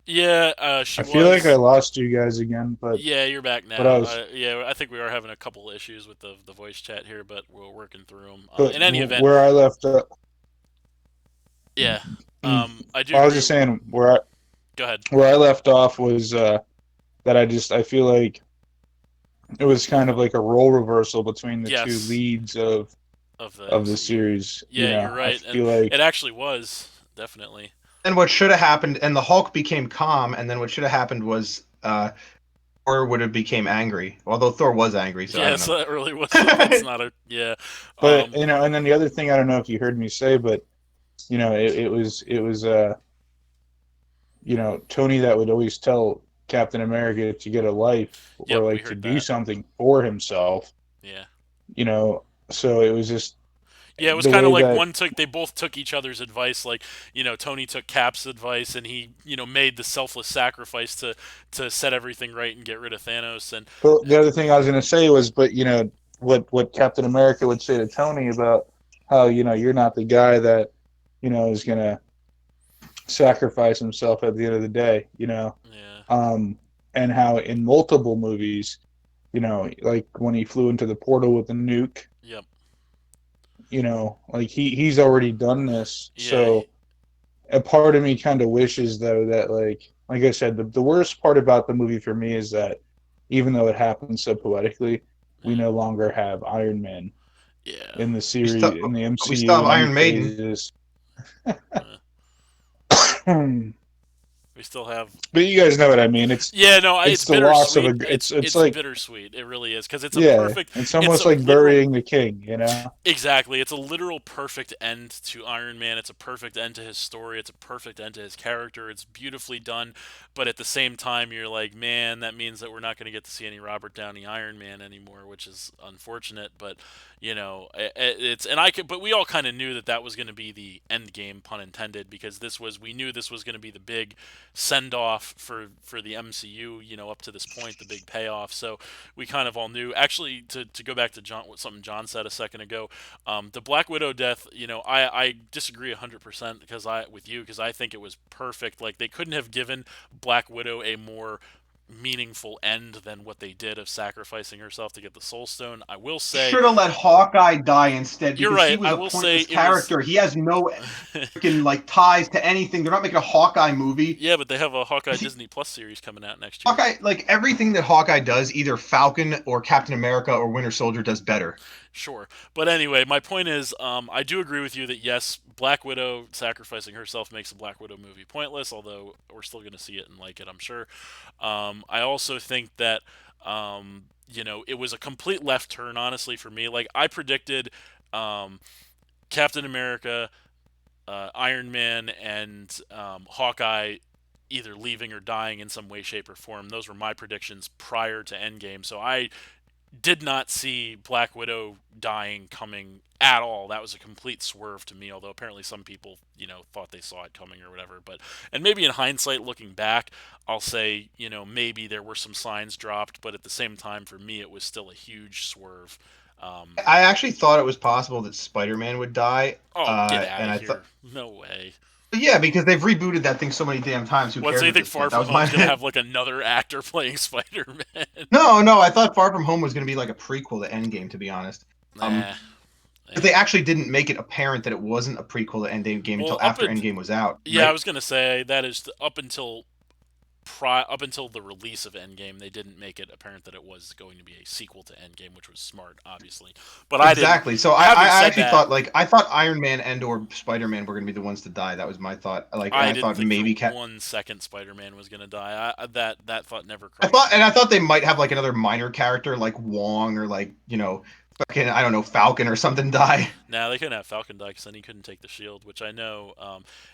Yeah, she I feel like I was. lost you guys again, Yeah, you're back but I now. was Yeah, I think we are having a couple issues with the voice chat here, but we're working through them. but In any event, where I left up. yeah, Well, I do I was agree. just saying Go ahead. where I left off was that I feel like it was kind of like a role reversal between the two Yes, leads of of the the MCU. series. Yeah, you're I right, and feel like it actually was definitely. And what should have happened, and the Hulk became calm, and then what should have happened was Thor would have became angry. Although Thor was angry, so I don't Yes, know. that really was. That's not a yeah. but Um, and then the other thing I don't know if you heard me say, but it was Tony that would always tell Captain America to get a life or yep, we like to heard do that. something for himself. Yeah. You know, so it was just Yeah, it was the kind of way like that they both took each other's advice. Like, Tony took Cap's advice and he, made the selfless sacrifice to set everything right and get rid of Thanos. And Well, the other thing I was going to say was, but what Captain America would say to Tony about how you're not the guy that is going to sacrifice himself at the end of the day, yeah, um, and how in multiple movies, like when he flew into the portal with the nuke, yep, like he's already done this, yeah, so a part of me kind of wishes though that like I said, the worst part about the movie for me is that even though it happened so poetically, we yeah, no longer have Iron Man yeah. in the We still series in the we still MCU have in any Iron Maiden. phases. Uh, But we still have. you guys know what I mean. Yeah, no, It's it's the loss of bittersweet. a. It's It's like bittersweet. It really is because it's a yeah, perfect. it's It's almost a like literal. burying the king. Exactly. It's a literal perfect end to Iron Man. It's a perfect end to his story. It's a perfect end to his character. It's beautifully done, but at the same time, you're like, man, that means that we're not going to get to see any Robert Downey Iron Man anymore, which is unfortunate. But it's and I could, but we all kind of knew that that was going to be the end game, pun intended, because we knew this was going to be the big send off for the MCU. Up to this point, the big payoff. So we kind of all knew. Actually, to go back to something John said a second ago, the Black Widow death. I disagree 100% because I think it was perfect. Like they couldn't have given Black Widow a more meaningful end than what they did of sacrificing herself to get the Soul Stone. I will say, Should have let Hawkeye die instead you're because he right. was I a will say pointless it was. character. He has no freaking like ties to anything. They're not making a Hawkeye movie. Yeah, but they have a Hawkeye Disney Plus series coming out next year. Hawkeye, like everything that Hawkeye does, either Falcon or Captain America or Winter Soldier does better. Sure. But anyway, my point is, I do agree with you that yes, Black Widow sacrificing herself makes a Black Widow movie pointless, although we're still going to see it and like it, I'm sure. I also think that, it was a complete left turn, honestly, for me. Like, I predicted um, Captain America Iron Man and Hawkeye either leaving or dying in some way, shape, or form. Those were my predictions prior to Endgame. So I did not see Black Widow dying coming at all. That was a complete swerve to me, although apparently some people, thought they saw it coming or whatever. And maybe in hindsight, looking back, I'll say, maybe there were some signs dropped, but at the same time, for me, it was still a huge swerve. I actually thought it was possible that Spider-Man would die, Oh, get out and of I here. thought, No way. yeah, because they've rebooted that thing so many damn times. Who What, so cares you at think this Far point? That From was Home's going to my have, like, another actor playing Spider-Man? no. I thought Far From Home was going to be like a prequel to Endgame, to be honest. Nah. But they actually didn't make it apparent that it wasn't a prequel to Endgame Well, until after Endgame was out, yeah, I right? was going to say that is up until the release of Endgame, they didn't make it apparent that it was going to be a sequel to Endgame, which was smart, obviously. But I didn't. Exactly. So Having I said actually that, thought I thought Iron Man and or Spider-Man were going to be the ones to die. That was my thought. And I I didn't thought think for maybe 1 second Spider-Man was going to die. That thought never I crossed thought, my and I mind. thought they might have like another minor character like Wong or fucking I don't know Falcon or something die. Now they couldn't have Falcon die because then he couldn't take the shield, which I know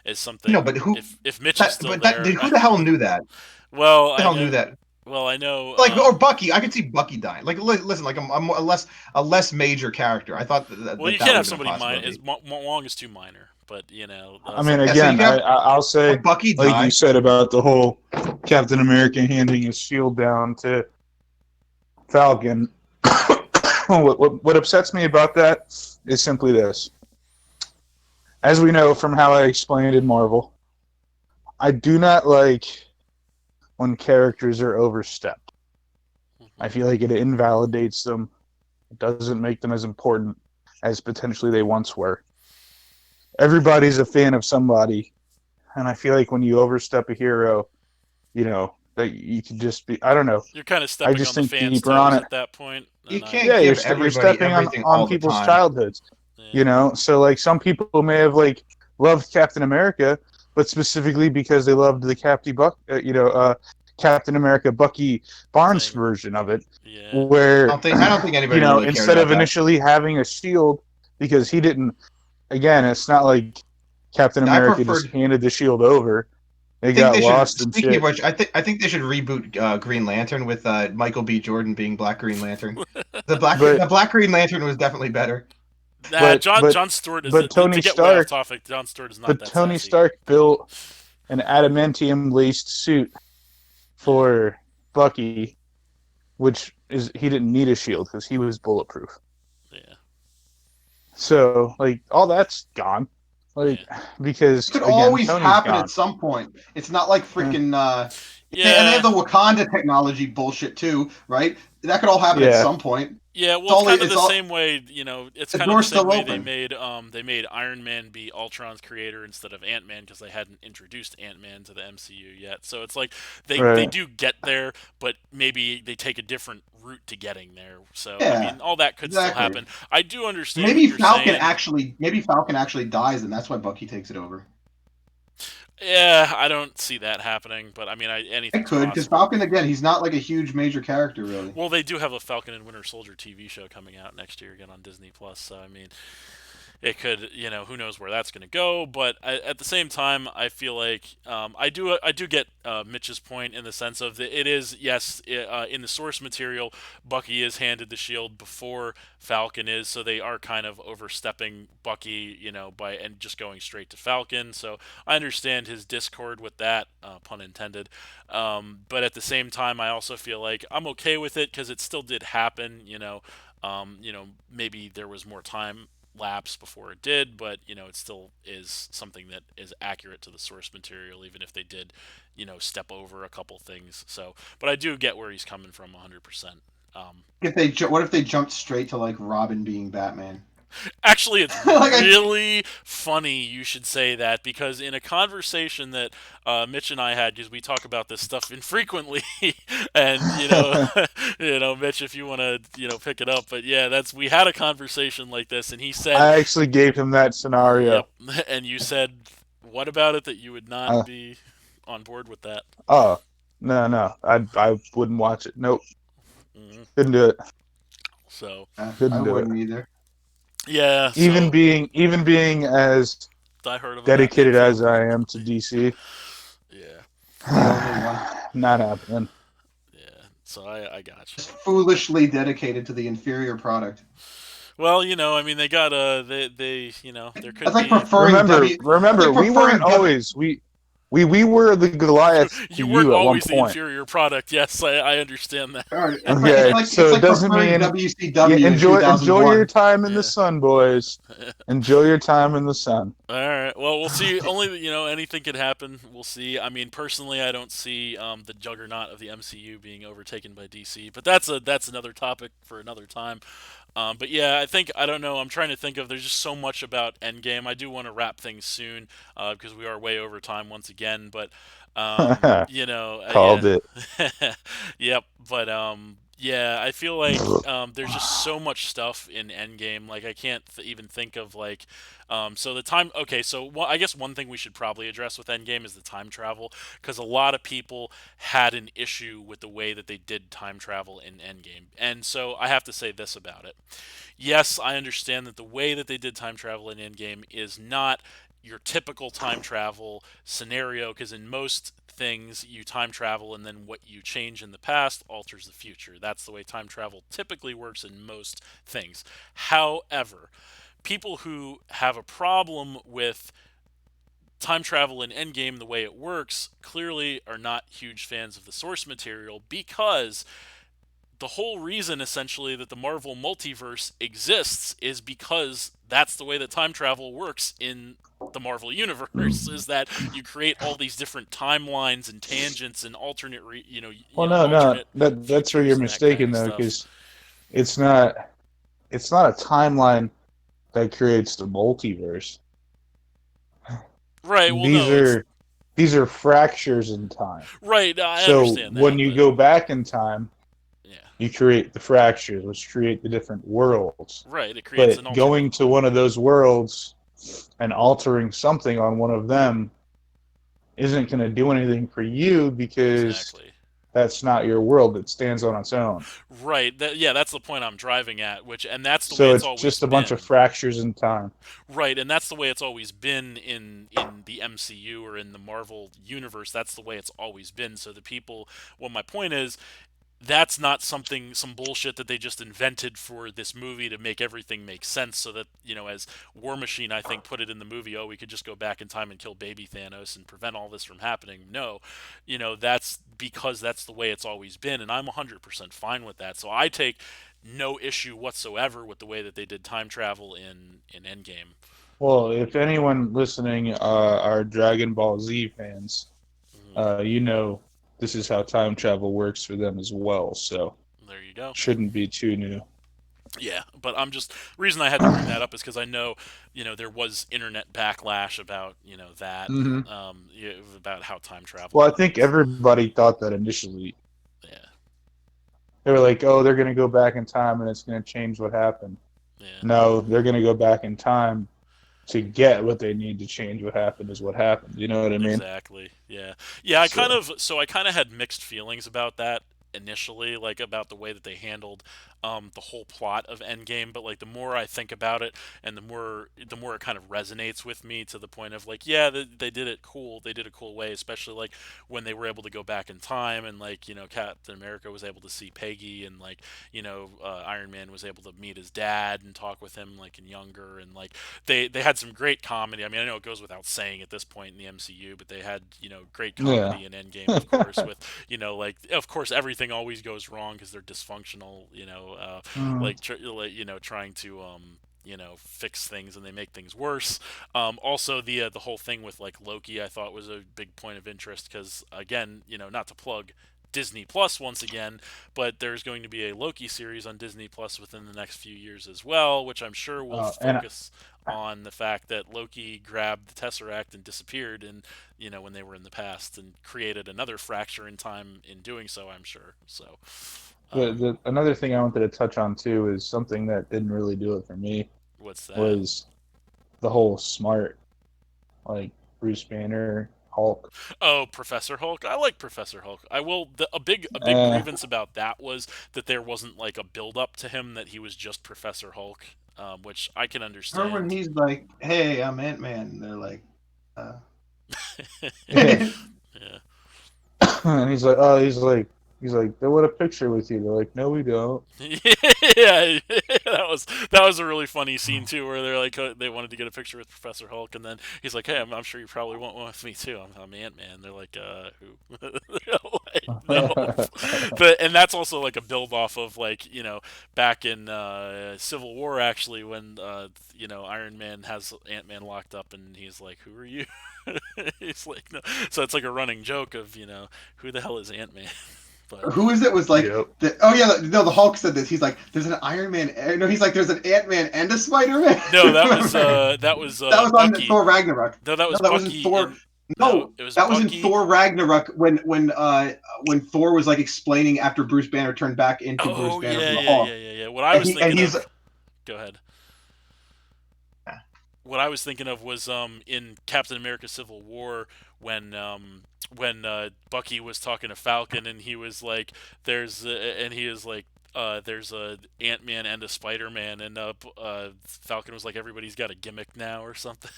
is No, something. but who If Mitch is that? still But that there, who the hell knew that? Who well, the I hell knew know. that? Well, I know. Like or Bucky, I could see Bucky dying. Listen, like a less major character. I thought Well, you that can't would have have been a somebody minor. possibility. Wong is too minor, but I mean, Yeah, so you again, could I'll say, have Bucky like you die. said about the whole Captain America handing his shield down to Falcon. What upsets me about that is simply this. As we know from how I explained in Marvel, I do not like when characters are overstepped. I feel like it invalidates them. It doesn't make them as important as potentially they once were. Everybody's a fan of somebody, and I feel like when you overstep a hero, that you can just be, I don't know. You're kind of I stepping just on the think fans' deeper on toes it. at that point, You and I can't Yeah, give you're everybody stepping everything on all the people's time. childhoods, yeah. So like some people may have like loved Captain America, but specifically because they loved the Captain America Bucky Barnes Thing. version of it, Yeah. where I don't think anybody really cared instead about of that. initially having a shield, because he didn't. Again, it's not like Captain I America just preferred. handed the shield over. They I think got they should. lost and Speaking of shit. which, I think they should reboot Green Lantern with Michael B. Jordan being Black Green Lantern. But The Black Green Lantern was definitely better. Nah, but John but Stewart is but to Tony get way off Stark, topic. John Stewart is not but that Tony sassy. Stark built an adamantium laced suit Yeah. for Bucky, which is he didn't need a shield because he was bulletproof. Yeah. So like all that's gone, like Yeah. because It could again always Tony's happen gone. at some point. It's not like Uh, freaking. And they have Yeah. the Wakanda technology bullshit too, right? That could all happen at yeah, some point. Yeah, well, It's all. it's It's the all. same way, it's The kind of the door's same still way open. they made Iron Man be Ultron's creator instead of Ant-Man because they hadn't introduced Ant-Man to the MCU yet. So it's like they right. do get there, but maybe they take a different route to getting there. So I Yeah, mean, all that could still exactly. happen. I do understand what you're saying. Maybe Falcon actually dies, and that's why Bucky takes it over. Yeah, I don't see that happening, but I mean, It anything's could, because possible. Falcon again, he's not like a huge major character really. Well, they do have a Falcon and Winter Soldier TV show coming out next year again on Disney Plus, so I mean, it could, who knows where that's going to go. But at the same time, I feel like I do get Mitch's point in the sense of that it is yes in the source material, Bucky is handed the shield before Falcon is, so they are kind of overstepping Bucky, by and just going straight to Falcon. So I understand his discord with that, pun intended. But at the same time, I also feel like I'm okay with it because it still did happen. Maybe there was more time lapse before it did, but it still is something that is accurate to the source material, even if they did, step over a couple things. So, but I do get where he's coming from 100%. What if they jumped straight to like Robin being Batman? Actually, it's like I, really funny you should say that because in a conversation that Mitch and I had, because we talk about this stuff infrequently, and Mitch, if you want to, pick it up, but yeah, we had a conversation like this, and he said, I actually gave him that scenario. "Yep," and you said, "What about it that you would not Uh, be on board with that?" oh no, I wouldn't watch it. Nope, Hmm. couldn't do it. So I Couldn't do it. wouldn't either. yeah, Even so being as diehard of a Batman dedicated fan. as I am to DC. Yeah, The only one. Not happening. yeah. So I got you. Foolishly dedicated to the inferior product. Well, I mean, they got there That's could like be. preferring Remember, W. It's remember, like we weren't preferring W. always we were the Goliath to You weren't you at one always the point. inferior product. Yes, I understand that. All right, Okay, it's so it like doesn't preferring mean you WCW in enjoy your 2001. time in the Yeah. sun, boys. Enjoy your time in the sun. All right. Well, we'll see. Only anything could happen. We'll see. I mean, personally, I don't see the juggernaut of the MCU being overtaken by DC, but that's another topic for another time. But yeah, I don't know. I'm trying to think of. There's just so much about Endgame. I do want to wrap things soon because we are way over time once again. But Called yeah, it. yep. But yeah, I feel like there's just so much stuff in Endgame. Like I can't even think of like. So the time. Okay, so I guess one thing we should probably address with Endgame is the time travel because a lot of people had an issue with the way that they did time travel in Endgame, and so I have to say this about it. Yes, I understand that the way that they did time travel in Endgame is not your typical time travel scenario because in most things you time travel and then what you change in the past alters the future. That's the way time travel typically works in most things. However, people who have a problem with time travel in Endgame the way it works clearly are not huge fans of the source material because the whole reason essentially that the Marvel multiverse exists is because that's the way that time travel works in the Marvel universe is that you create all these different timelines and tangents and Well, no, no, alternate that's where you're futures and that kind mistaken of though, stuff. because it's not it's not a timeline that creates the multiverse. Right, well These no, it's are these are fractures in time. right, I So understand when that, you but go back in time, yeah. you create the fractures, which create the different worlds. Right, it creates an But alternate. going to one of those worlds and altering something on one of them isn't going to do anything for you because Exactly. that's not your world. It stands on its own. Right. Yeah, that's the point I'm driving at, and that's the way So it's it's always just a bunch of been. fractures in time. Right, and that's the way it's always been in the MCU or in the Marvel universe. That's the way it's always been. So the people, well, my point is, that's not some bullshit that they just invented for this movie to make everything make sense so that as War Machine I think put it in the movie, oh, we could just go back in time and kill baby Thanos and prevent all this from happening. No, that's because that's the way it's always been, and I'm 100% fine with that. So I take no issue whatsoever with the way that they did time travel in Endgame. Well, if anyone listening are Dragon Ball Z fans, Mhm. you know this is how time travel works for them as well. So There you go. shouldn't be too new. Yeah, but I'm just reason I had to bring that up is because I know, there was internet backlash about, that, Hmm. about how time travel Well, I think works. everybody thought that initially. Yeah, They were like, "Oh, they're going to go back in time and it's going to change what happened." yeah, No, they're going to go back in time to get what they need to change what happened is what happened. You know what I mean? exactly. Yeah, yeah. So, I kind of had mixed feelings about that initially, like about the way that they handled the whole plot of Endgame. But like the more I think about it, and the more it kind of resonates with me to the point of like, yeah, they did it cool. They did a cool way, especially like when they were able to go back in time and like Captain America was able to see Peggy and like Iron Man was able to meet his dad and talk with him like in younger and like they had some great comedy. I mean, I know it goes without saying at this point in the MCU, but they had great yeah. comedy in Endgame, of course, with like of course everything always goes wrong because they're dysfunctional. Mm. Like trying to fix things and they make things worse. Also the whole thing with like Loki, I thought was a big point of interest because again, not to plug Disney Plus once again, but there's going to be a Loki series on Disney Plus within the next few years as well, which I'm sure will And focus on the fact that Loki grabbed the Tesseract and disappeared and when they were in the past and created another fracture in time in doing so, I'm sure. So another thing I wanted to touch on too is something that didn't really do it for me what's that? was the whole smart, like Bruce Banner, Hulk. Oh, Professor Hulk. I like Professor Hulk. I will. A big Uh, grievance about that was that there wasn't like a build up to him. That he was just Professor Hulk. which I can Or when understand. he's like, "Hey, I'm Ant-Man," and they're like, uh... Yeah. Yeah. And he's like, they want a picture with you. They're like, no, we don't. Yeah, that was a really funny scene too, where they're like they wanted to get a picture with Professor Hulk, and then he's like, "Hey, I'm sure you probably want one with me too. I'm Ant Man." They're like, "Who?" Like, no, but and that's also like a build off of like back in Civil War actually when Iron Man has Ant Man locked up, and he's like, "Who are you?" He's like, no. So it's like a running joke of who the hell is Ant Man? But Who is it? Was like, Yep. oh yeah, no, the Hulk said this. He's like, "There's an Iron Man." No, he's like, "There's an Ant Man and a Spider Man." no, Remember? that was That was on Bucky. Thor Ragnarok. No, that No, was that was in Bucky Thor. in. No, No, it was that was in Bucky. Thor Ragnarok when Thor was like explaining after Bruce Banner turned back into Bruce Oh Banner yeah, from the yeah, yeah, Hulk, yeah, yeah. What I and was he and thinking he's of. Go ahead. What I was thinking of was in Captain America: Civil War when Bucky was talking to Falcon and he was like, and he is like. There's a Ant Man and a Spider Man, and Falcon was like, everybody's got a gimmick now or something.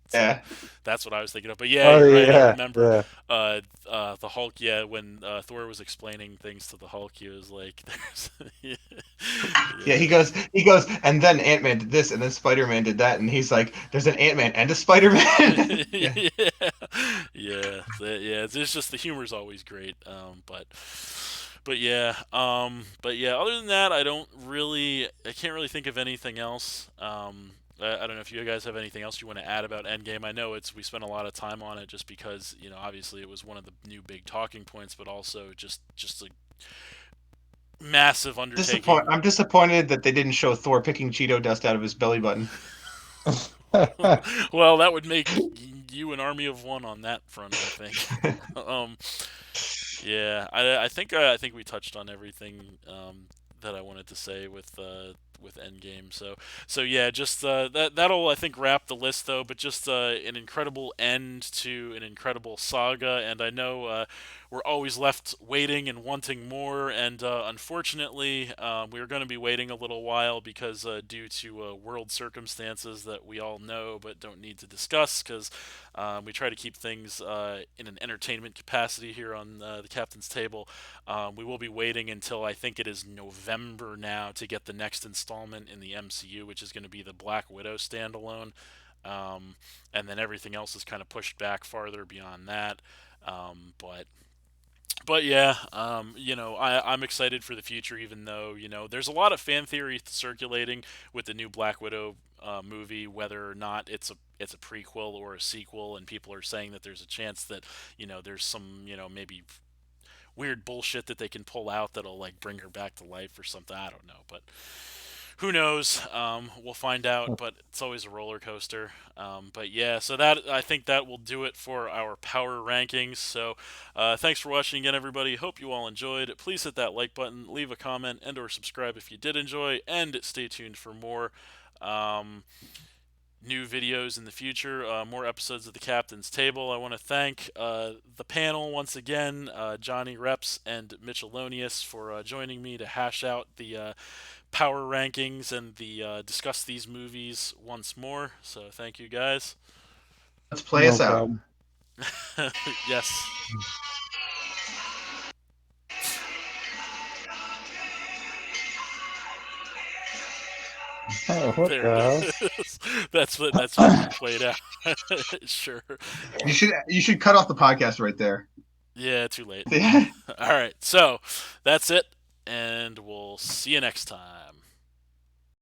So yeah. that's what I was thinking of. But yeah, Oh you're right. I yeah, remember yeah. the Hulk. Yeah, when Thor was explaining things to the Hulk, he was like, "There's, yeah, Yeah, yeah, he goes, and then Ant Man did this, and then Spider Man did that, and he's like, "There's an Ant Man and a Spider Man." Yeah, yeah, yeah. It's just the humor's always great. But yeah. Other than that, I can't really think of anything else. I don't know if you guys have anything else you want to add about Endgame. I know we spent a lot of time on it just because obviously it was one of the new big talking points, but also just a massive undertaking. I'm disappointed that they didn't show Thor picking Cheeto dust out of his belly button. Well, that would make you an army of one on that front, I think. um, yeah, I think we touched on everything that I wanted to say with Endgame. So yeah, just that'll I think wrap the list though. But just an incredible end to an incredible saga, and I know we're always left waiting and wanting more. And unfortunately, we're going to be waiting a little while because due to world circumstances that we all know but don't need to discuss because we try to keep things in an entertainment capacity here on the Captain's Table. We will be waiting until I think it is November now to get the next installment in the MCU, which is going to be the Black Widow standalone. And then everything else is kind of pushed back farther beyond that. But yeah, I'm excited for the future, even though there's a lot of fan theory circulating with the new Black Widow movie, whether or not it's a prequel or a sequel, and people are saying that there's a chance that there's some maybe weird bullshit that they can pull out that'll like bring her back to life or something. I don't know, but who knows? We'll find out, but it's always a roller coaster. But yeah, so that I think that will do it for our power rankings. So thanks for watching again, everybody. Hope you all enjoyed. Please hit that like button, leave a comment, and/or subscribe if you did enjoy, and stay tuned for more. Um, New videos in the future, more episodes of the Captain's Table. I want to thank the panel once again, Jonny Reps and Mitchelonius, for joining me to hash out the power rankings and discuss these movies once more. So thank you guys. Let's play No us out. problem. Yes. Oh, what There the hell? it is. That's what you played out. Sure. You should cut off the podcast right there. Yeah, too late. Yeah. All right. So that's it, and we'll see you next time.